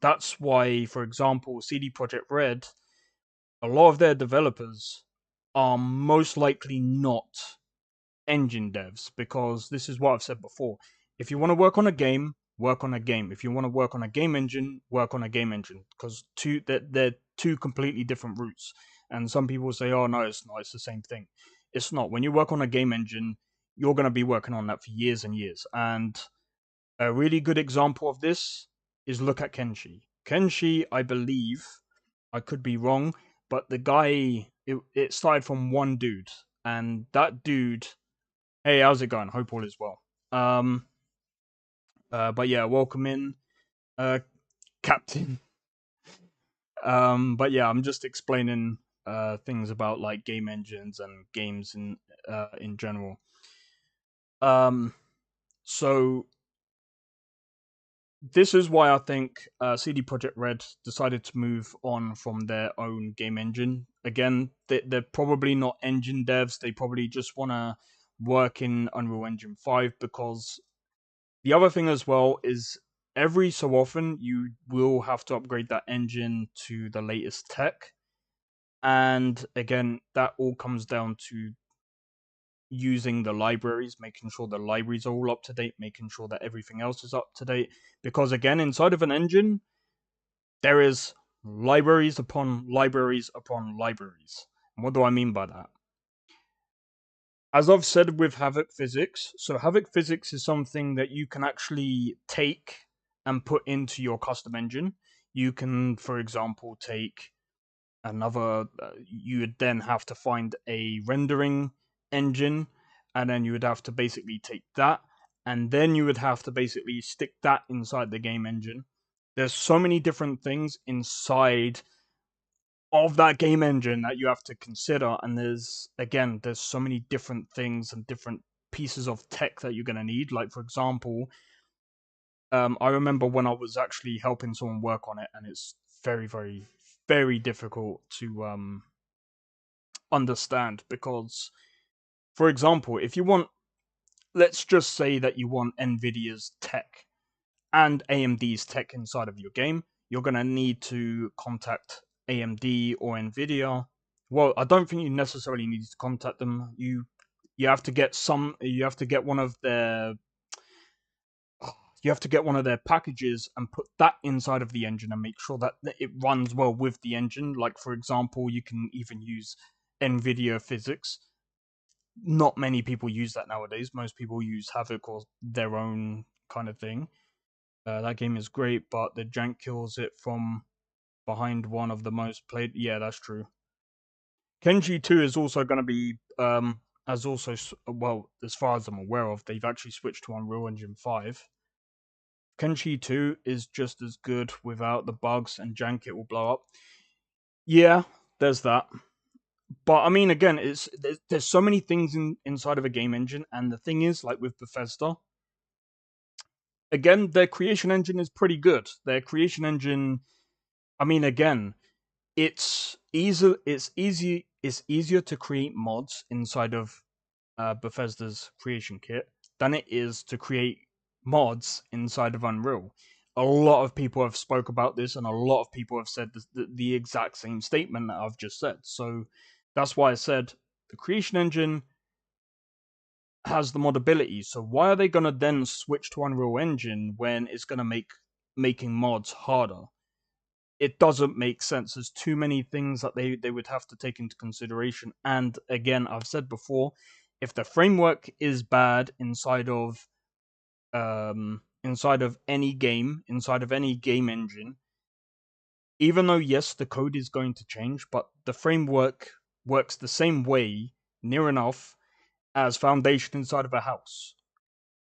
that's why, for example, CD Projekt Red, a lot of their developers are most likely not engine devs, because this is what I've said before. If you want to work on a game, work on a game. If you want to work on a game engine, work on a game engine, because they're two completely different routes. And some people say, "Oh no, it's not. It's the same thing." It's not. When you work on a game engine, you're going to be working on that for years and years. And a really good example of this is look at Kenshi. Kenshi, I believe, I could be wrong, but the guy, it started from one dude, and that dude. Hey, how's it going? Hope all is well. But yeah, welcome in, Captain. But yeah, I'm just explaining things about like game engines and games in general. So this is why I think CD Projekt Red decided to move on from their own game engine. Again, they're probably not engine devs. They probably just want to work in Unreal Engine 5, because the other thing as well is every so often you will have to upgrade that engine to the latest tech. And again, that all comes down to using the libraries, making sure the libraries are all up to date, making sure that everything else is up to date. Because again, inside of an engine, there is libraries upon libraries upon libraries. And what do I mean by that? As I've said with Havoc Physics, so Havoc Physics is something that you can actually take and put into your custom engine. You can, for example, take another, you would then have to find a rendering engine, and then you would have to basically take that, and then you would have to basically stick that inside the game engine. There's so many different things inside of that game engine that you have to consider, and there's so many different things and different pieces of tech that you're going to need. Like, for example, I remember when I was actually helping someone work on it, and it's very, very, very difficult to understand, because, for example, if you want, let's just say that you want Nvidia's tech and AMD's tech inside of your game, you're going to need to contact AMD or Nvidia. Well, I don't think you necessarily need to contact them. You have to get one of their packages and put that inside of the engine and make sure that it runs well with the engine. Like, for example, you can even use Nvidia Physics. Not many people use that nowadays. Most people use Havoc or their own kind of thing. That game is great, but the jank kills it from behind one of the most played. Yeah, that's true. Kenji 2 is also going to be, well, as far as I'm aware of, they've actually switched to Unreal Engine 5. Kenshi 2 is just as good without the bugs, and jank it will blow up. Yeah, there's that. But I mean, again, there's so many things inside of a game engine, and the thing is, like with Bethesda, again, their creation engine is pretty good. Their creation engine, I mean, again, it's easier to create mods inside of Bethesda's creation kit than it is to create mods inside of Unreal. A lot of people have spoke about this, and a lot of people have said the exact same statement that I've just said. So that's why I said the creation engine has the modability. So why are they gonna then switch to Unreal Engine when it's gonna make making mods harder? It doesn't make sense. There's too many things that they would have to take into consideration. And again, I've said before, if the framework is bad inside of any game, inside of any game engine, even though yes, the code is going to change, but the framework works the same way, near enough, as foundation inside of a house.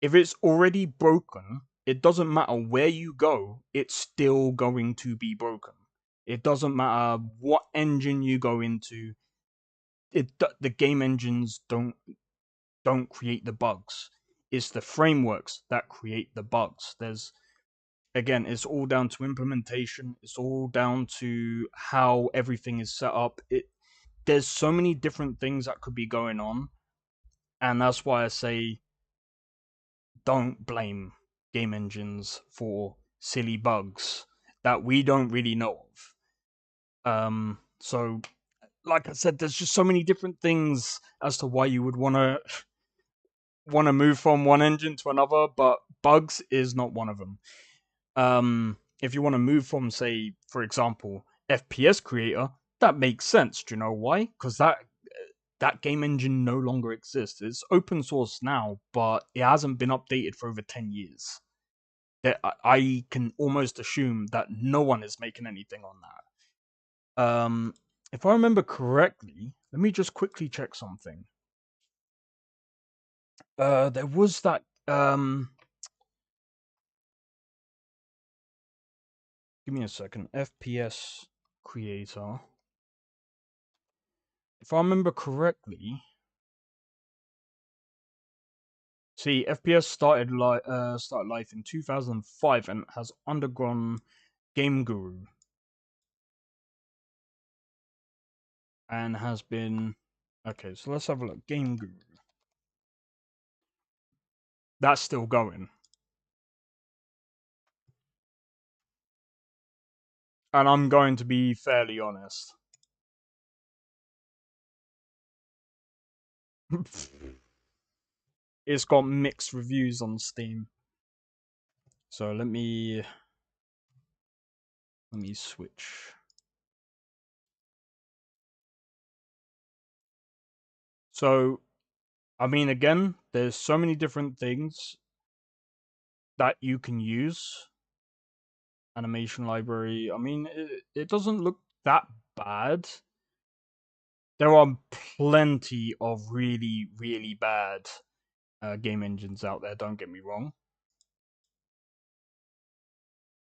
If it's already broken, it doesn't matter where you go, it's still going to be broken. It doesn't matter what engine you go into. The game engines don't create the bugs. It's the frameworks that create the bugs. again, it's all down to implementation. It's all down to how everything is set up. There's so many different things that could be going on, and that's why I say don't blame game engines for silly bugs that we don't really know of. So like I said, there's just so many different things as to why you would wanna move from one engine to another, but bugs is not one of them. If you want to move from, say, for example, FPS creator, that makes sense. Do you know why? Because that game engine no longer exists. It's open source now, but it hasn't been updated for over 10 years. I can almost assume that no one is making anything on that. If I remember correctly, let me just quickly check something. There was that give me a second. FPS creator. If I remember correctly, see, FPS started life in 2005 and has undergone Game Guru and has been okay. So let's have a look. Game Guru. That's still going, and I'm going to be fairly honest. It's got mixed reviews on Steam. So let me switch. So, I mean, again, there's so many different things that you can use. Animation library. I mean, it doesn't look that bad. There are plenty of really, really bad game engines out there, don't get me wrong.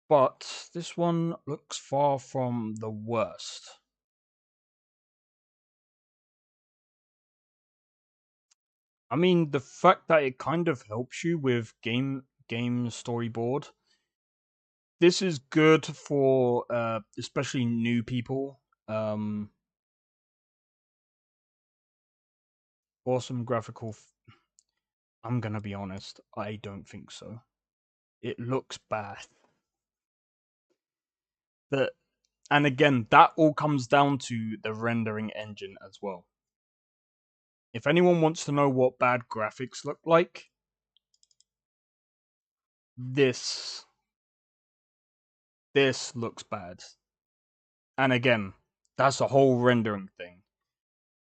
But this one looks far from the worst. I mean, the fact that it kind of helps you with game storyboard. This is good for especially new people. Awesome graphical. I'm gonna be honest. I don't think so. It looks bad. And again, that all comes down to the rendering engine as well. If anyone wants to know what bad graphics look like, this looks bad. And again, that's a whole rendering thing.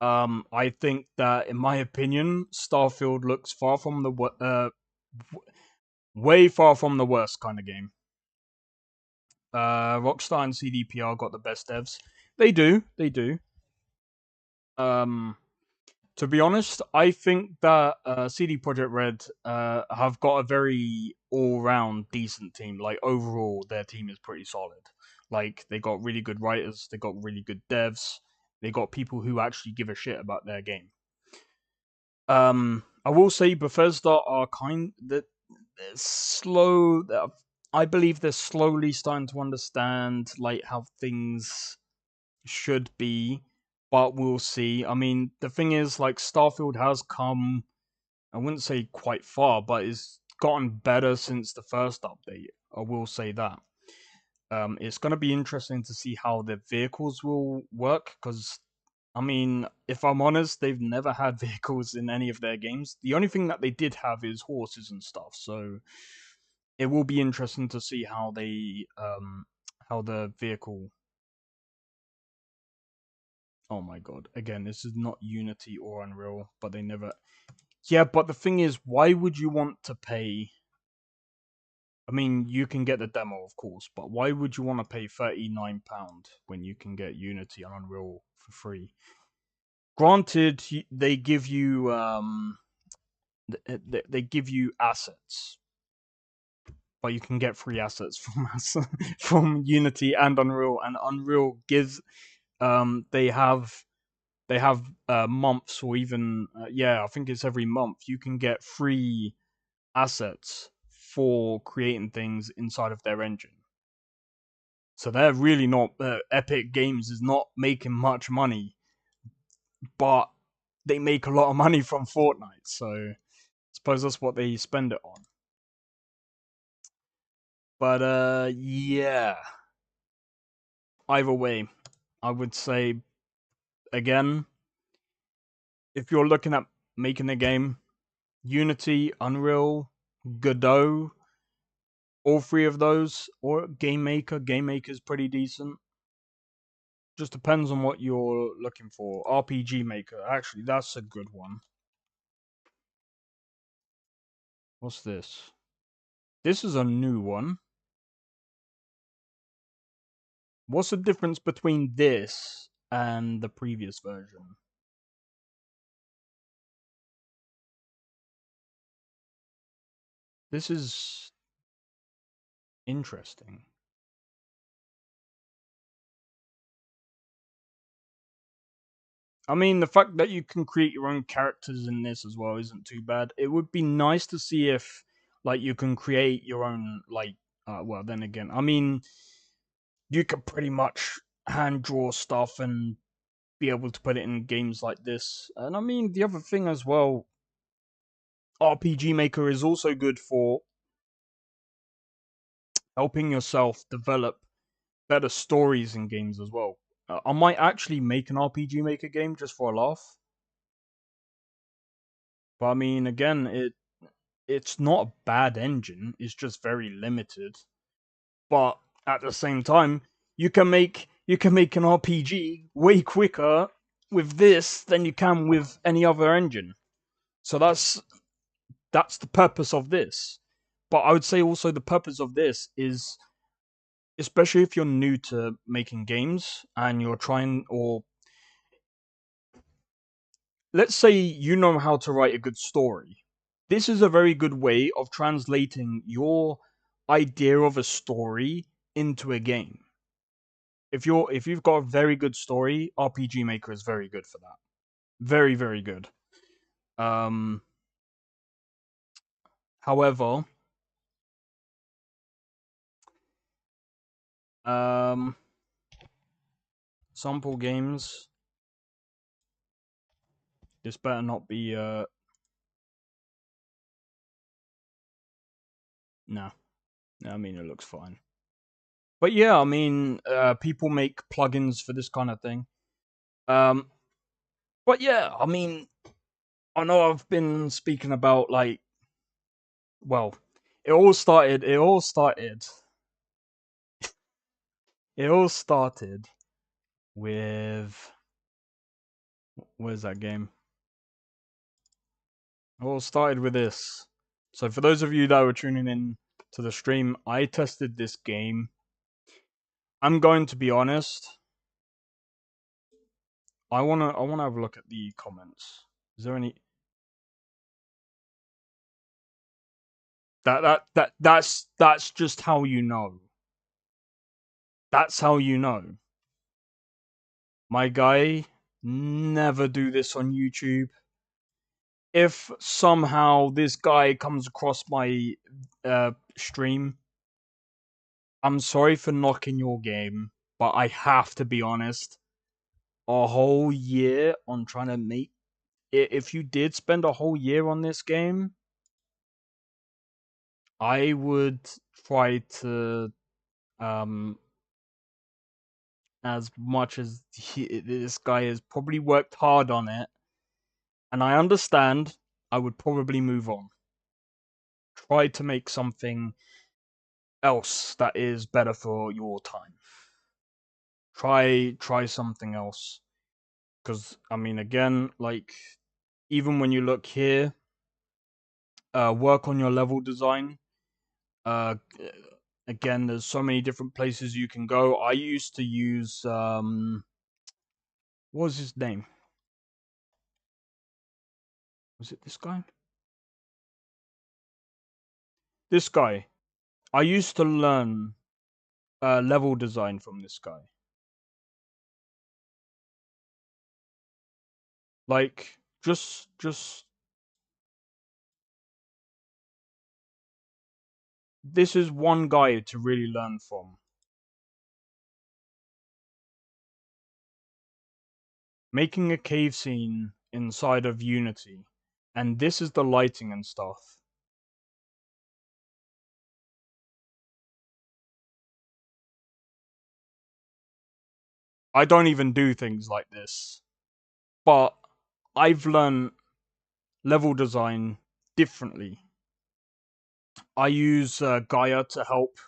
I think that, in my opinion, Starfield looks far from the way far from the worst kind of game. Rockstar and CDPR got the best devs. They do. To be honest, I think that CD Projekt Red have got a very all-round decent team. Like, overall, their team is pretty solid. Like, they got really good writers, they got really good devs, they got people who actually give a shit about their game. I will say Bethesda are they're slow. I believe they're slowly starting to understand like how things should be, but we'll see. I mean, the thing is, like, Starfield has come, I wouldn't say quite far, but it's gotten better since the first update. I will say that. It's going to be interesting to see how the vehicles will work, because, I mean, if I'm honest, they've never had vehicles in any of their games. The only thing that they did have is horses and stuff, so it will be interesting to see how how the vehicle. Oh my god. Again, this is not Unity or Unreal, but they never. Yeah, but the thing is, why would you want to pay? I mean, you can get the demo, of course, but why would you want to pay £39 when you can get Unity and Unreal for free? Granted, they give you they give you assets, but you can get free assets from from Unity and Unreal gives they have months, or even I think it's every month you can get free assets for creating things inside of their engine. So they're really not. Epic Games is not making much money, but they make a lot of money from Fortnite. So I suppose that's what they spend it on. But yeah. Either way, I would say again, if you're looking at making a game, Unity, Unreal, Godot, all three of those, or Game Maker. Game Maker's pretty decent. Just depends on what you're looking for. RPG Maker, actually, that's a good one. What's this? This is a new one. What's the difference between this and the previous version? This is interesting. I mean, the fact that you can create your own characters in this as well isn't too bad. It would be nice to see if, like, you can create your own, like, well, then again, I mean, you could pretty much hand draw stuff and be able to put it in games like this. And I mean, the other thing as well, RPG Maker is also good for helping yourself develop better stories in games as well. I might actually make an RPG Maker game just for a laugh. But I mean, again, it's not a bad engine. It's just very limited. But at the same time, you can make an RPG way quicker with this than you can with any other engine. So that's the purpose of this. But I would say also the purpose of this is, especially if you're new to making games and you're trying, or let's say you know how to write a good story. This is a very good way of translating your idea of a story into a game. If you've got a very good story, RPG Maker is very good for that. Very, very good. However, sample games. This better not be no. I mean, it looks fine. But yeah, I mean, people make plugins for this kind of thing. But yeah, I mean, I know I've been speaking about, like, well, it all started with, where's that game? It all started with this. So for those of you that were tuning in to the stream, I tested this game. I'm going to be honest. I wanna have a look at the comments. Is there any? That's just how you know. That's how you know. My guy, never do this on YouTube. If somehow this guy comes across my stream, I'm sorry for knocking your game, but I have to be honest. A whole year on trying to make it. If you did spend a whole year on this game, I would try to, as much as this guy has probably worked hard on it, and I understand, I would probably move on. Try to make something else that is better for your time. Try something else. Because, I mean, again, like, even when you look here, work on your level design. Again, there's so many different places you can go. I used to use, what was his name? Was it this guy? This guy. I used to learn level design from this guy. Like, just this is one guy to really learn from. Making a cave scene inside of Unity, and this is the lighting and stuff. I don't even do things like this, but I've learned level design differently. I use Gaia to help,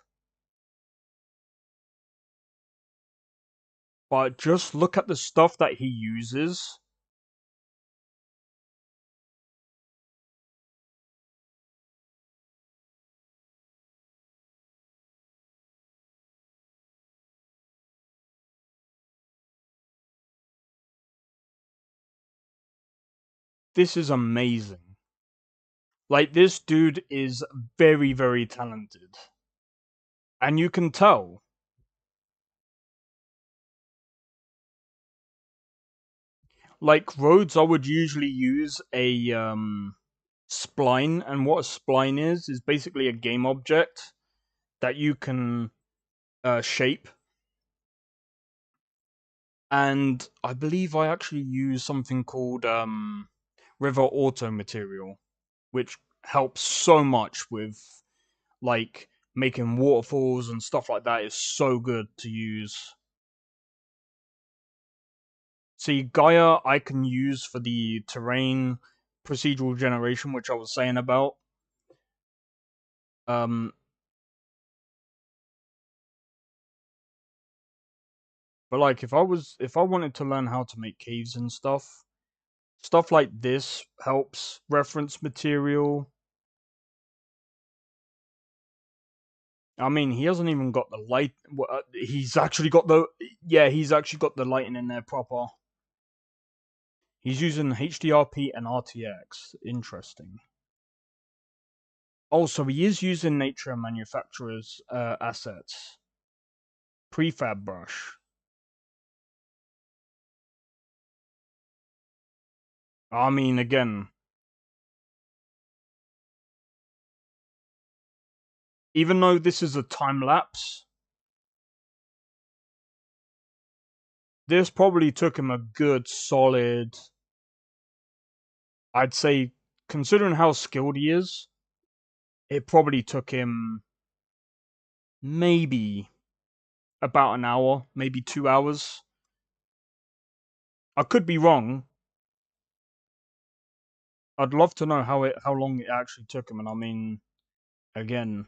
but just look at the stuff that he uses. This is amazing. Like, this dude is very, very talented. And you can tell. Like, roads, I would usually use a spline, and what a spline is basically a game object that you can shape. And I believe I actually use something called River Auto Material, which helps so much with, like, making waterfalls and stuff like that. Is so good to use. See, Gaia I can use for the terrain procedural generation, which I was saying about. But like, if I wanted to learn how to make caves and stuff like this helps. Reference material. I mean, he hasn't even got the light. He's actually got the he's actually got the lighting in there proper. He's using HDRP and RTX. Interesting. Also, he is using nature and manufacturer's assets. Prefab brush. I mean, again, even though this is a time lapse, this probably took him a good solid, I'd say, considering how skilled he is, it probably took him maybe about an hour, maybe 2 hours. I could be wrong. I'd love to know how long it actually took him. And I mean, again,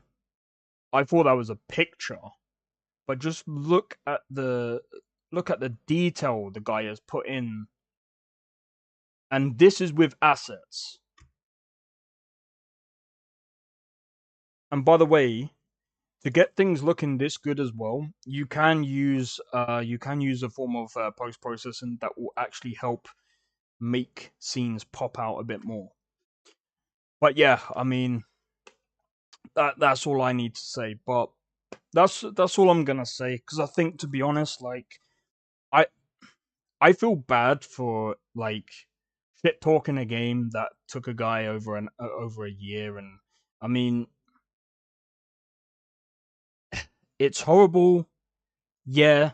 I thought that was a picture, but just look at the detail the guy has put in. And this is with assets. And by the way, to get things looking this good as well, you can use a form of post processing that will actually help make scenes pop out a bit more. But yeah, I mean, that's all I need to say. But that's all I'm gonna say, because I think, to be honest, like, I feel bad for, like, shit talking a game that took a guy over a year. And I mean, it's horrible. Yeah,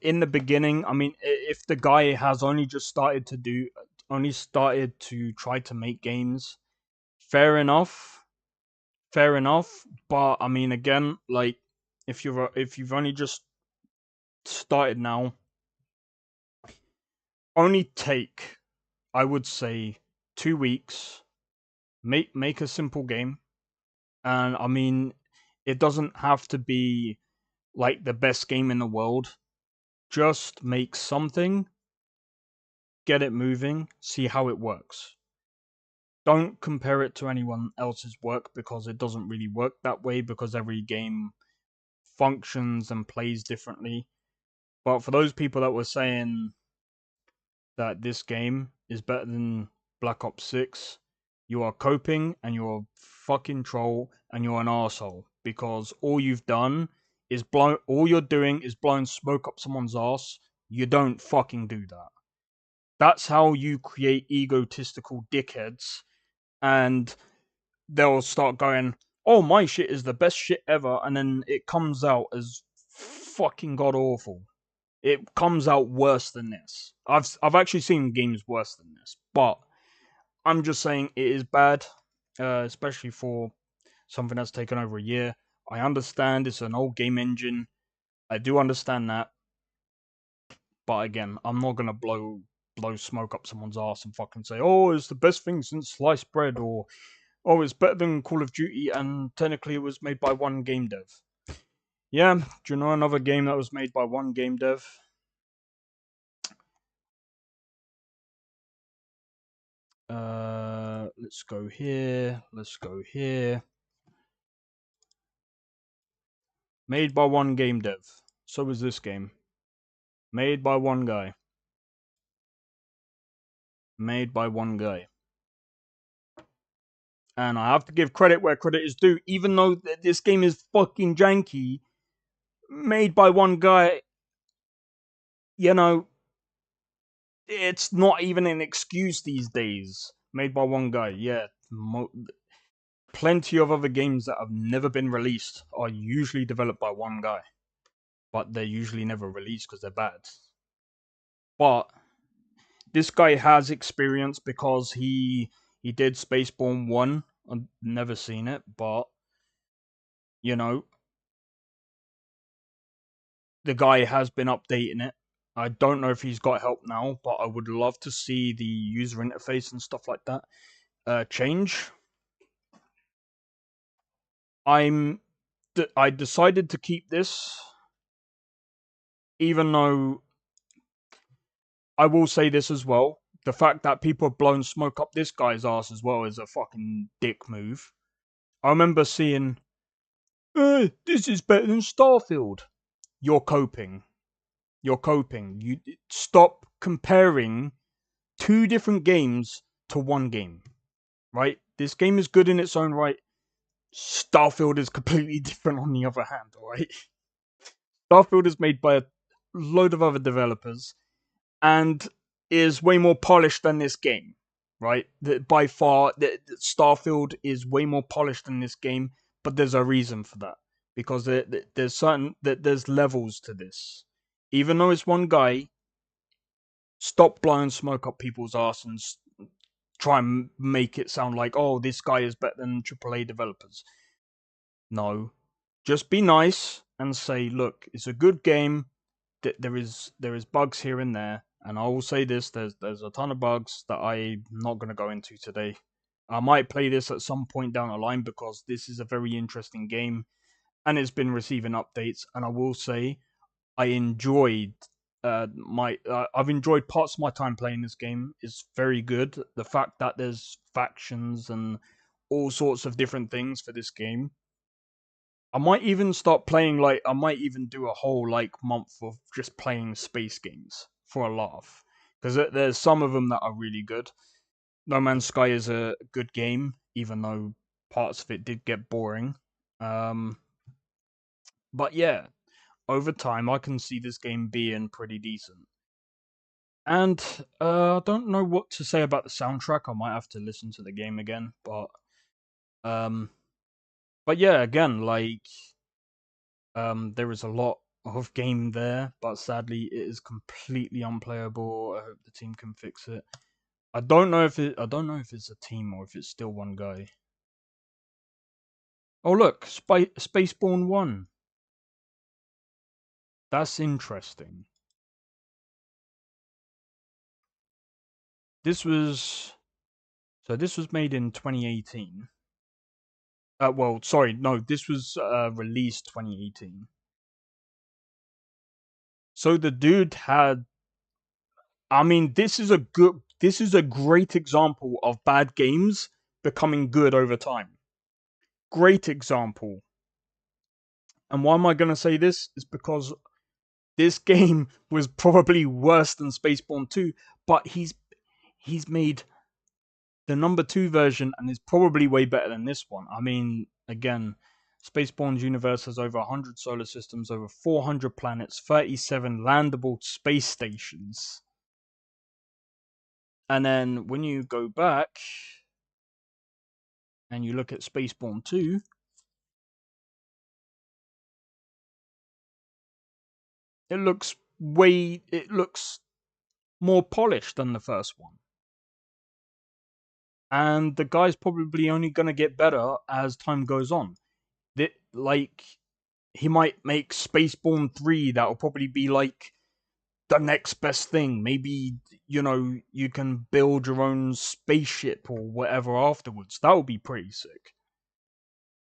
in the beginning, I mean, if the guy has only started to try to make games, fair enough. But I mean, again, like, if you've only just started now, only take, I would say, 2 weeks. Make a simple game, and I mean, it doesn't have to be like the best game in the world. Just make something, get it moving, see how it works. Don't compare it to anyone else's work, because it doesn't really work that way, because every game functions and plays differently. But for those people that were saying that this game is better than Black Ops 6, you are coping, and you're a fucking troll, and you're an arsehole, because all you're doing is blowing smoke up someone's ass. You don't fucking do that. That's how you create egotistical dickheads. And they'll start going, "Oh, my shit is the best shit ever," and then it comes out as fucking god awful. It comes out worse than this. I've actually seen games worse than this, but I'm just saying it is bad, especially for something that's taken over a year. I understand it's an old game engine. I do understand that, but again, I'm not gonna blow smoke up someone's ass and fucking say, "Oh, it's the best thing since sliced bread," or "Oh, it's better than Call of Duty," and technically it was made by one game dev. Yeah, do you know another game that was made by one game dev? Let's go here. Let's go here. Made by one game dev. So was this game. Made by one guy. Made by one guy. And I have to give credit where credit is due. Even though this game is fucking janky, made by one guy, you know, it's not even an excuse these days. Made by one guy, yeah. Plenty of other games that have never been released are usually developed by one guy. But they're usually never released because they're bad. But this guy has experience because he did Spaceborne 1. I've never seen it, but you know, the guy has been updating it. I don't know if he's got help now, but I would love to see the user interface and stuff like that change. I decided to keep this, even though I will say this as well. The fact that people have blown smoke up this guy's ass as well is a fucking dick move. I remember seeing, this is better than Starfield. You're coping. You're coping. You stop comparing two different games to one game. Right? This game is good in its own right. Starfield is completely different on the other hand, alright? Starfield is made by a load of other developers and is way more polished than this game, right? By far, Starfield is way more polished than this game, but there's a reason for that. Because there's levels to this. Even though it's one guy, stop blowing smoke up people's arse and try and make it sound like, oh, this guy is better than AAA developers. No. Just be nice and say, look, it's a good game. There is bugs here and there, and I will say this: there's a ton of bugs that I'm not going to go into today. I might play this at some point down the line because this is a very interesting game, and it's been receiving updates. And I will say, I enjoyed I've enjoyed parts of my time playing this game. It's very good. The fact that there's factions and all sorts of different things for this game. I might even start playing, I might even do a whole, month of just playing space games for a laugh. Because there's some of them that are really good. No Man's Sky is a good game, even though parts of it did get boring. But yeah, over time, I can see this game being pretty decent. And I don't know what to say about the soundtrack. I might have to listen to the game again, but yeah, again, there is a lot of game there, but sadly it is completely unplayable. I hope the team can fix it. I don't know if it's a team or if it's still one guy. Oh look, Spaceborne 1. That's interesting. This was made in 2018. Well, sorry, no, this was released 2018. So the dude had, I mean, this is a great example of bad games becoming good over time. Great example. And why am I going to say this? Is because this game was probably worse than Spaceborne 2, but he's made the number 2 version and is probably way better than this one. I mean, again, Spaceborne's universe has over 100 solar systems, over 400 planets, 37 landable space stations. And then when you go back, and you look at Spaceborne 2, it looks more polished than the first one. And the guy's probably only going to get better as time goes on. Like, he might make Spaceborne 3, that'll probably be like the next best thing. Maybe, you know, you can build your own spaceship or whatever afterwards. That would be pretty sick.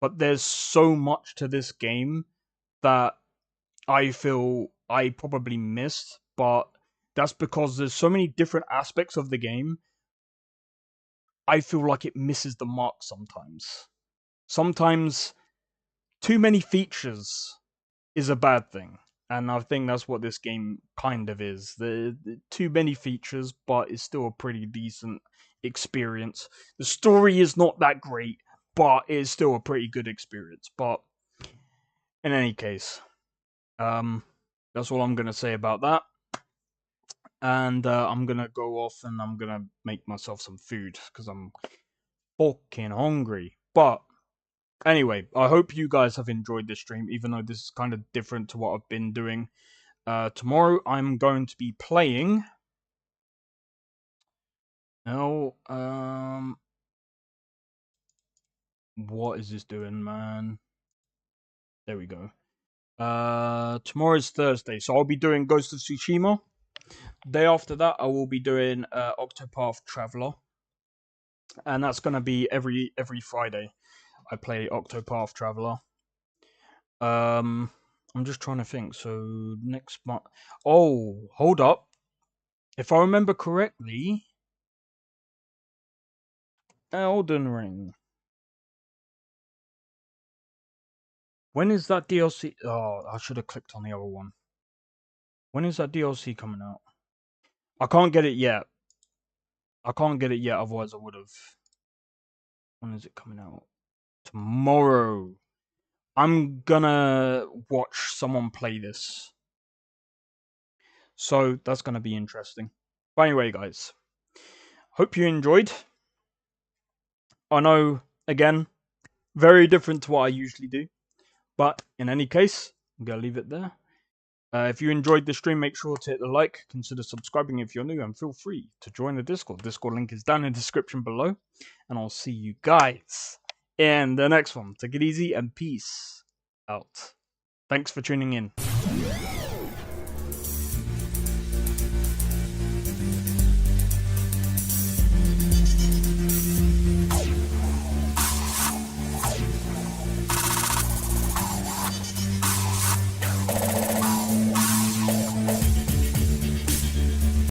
But there's so much to this game that I feel I probably missed, but that's because there's so many different aspects of the game. I feel like it misses the mark sometimes. Sometimes too many features is a bad thing. And I think that's what this game kind of is. The too many features, but it's still a pretty decent experience. The story is not that great, but it's still a pretty good experience. But in any case, that's all I'm going to say about that. And I'm going to go off and I'm going to make myself some food because I'm fucking hungry. But anyway, I hope you guys have enjoyed this stream, even though this is kind of different to what I've been doing. Tomorrow I'm going to be playing. What is this doing, man? There we go. Tomorrow is Thursday, so I'll be doing Ghost of Tsushima. Day after that, I will be doing Octopath Traveler, and that's gonna be every Friday. I play Octopath Traveler. I'm just trying to think. So next month. Oh, hold up. If I remember correctly, Elden Ring. When is that DLC? Oh, I should have clicked on the other one. When is that DLC coming out? I can't get it yet. Otherwise I would have. When is it coming out? Tomorrow. I'm gonna watch someone play this. So that's gonna be interesting. But anyway, guys. Hope you enjoyed. I know, again, very different to what I usually do. But in any case, I'm going to leave it there. If you enjoyed the stream, make sure to hit the like. Consider subscribing if you're new. And feel free to join the Discord. Discord link is down in the description below. And I'll see you guys in the next one. Take it easy and peace out. Thanks for tuning in.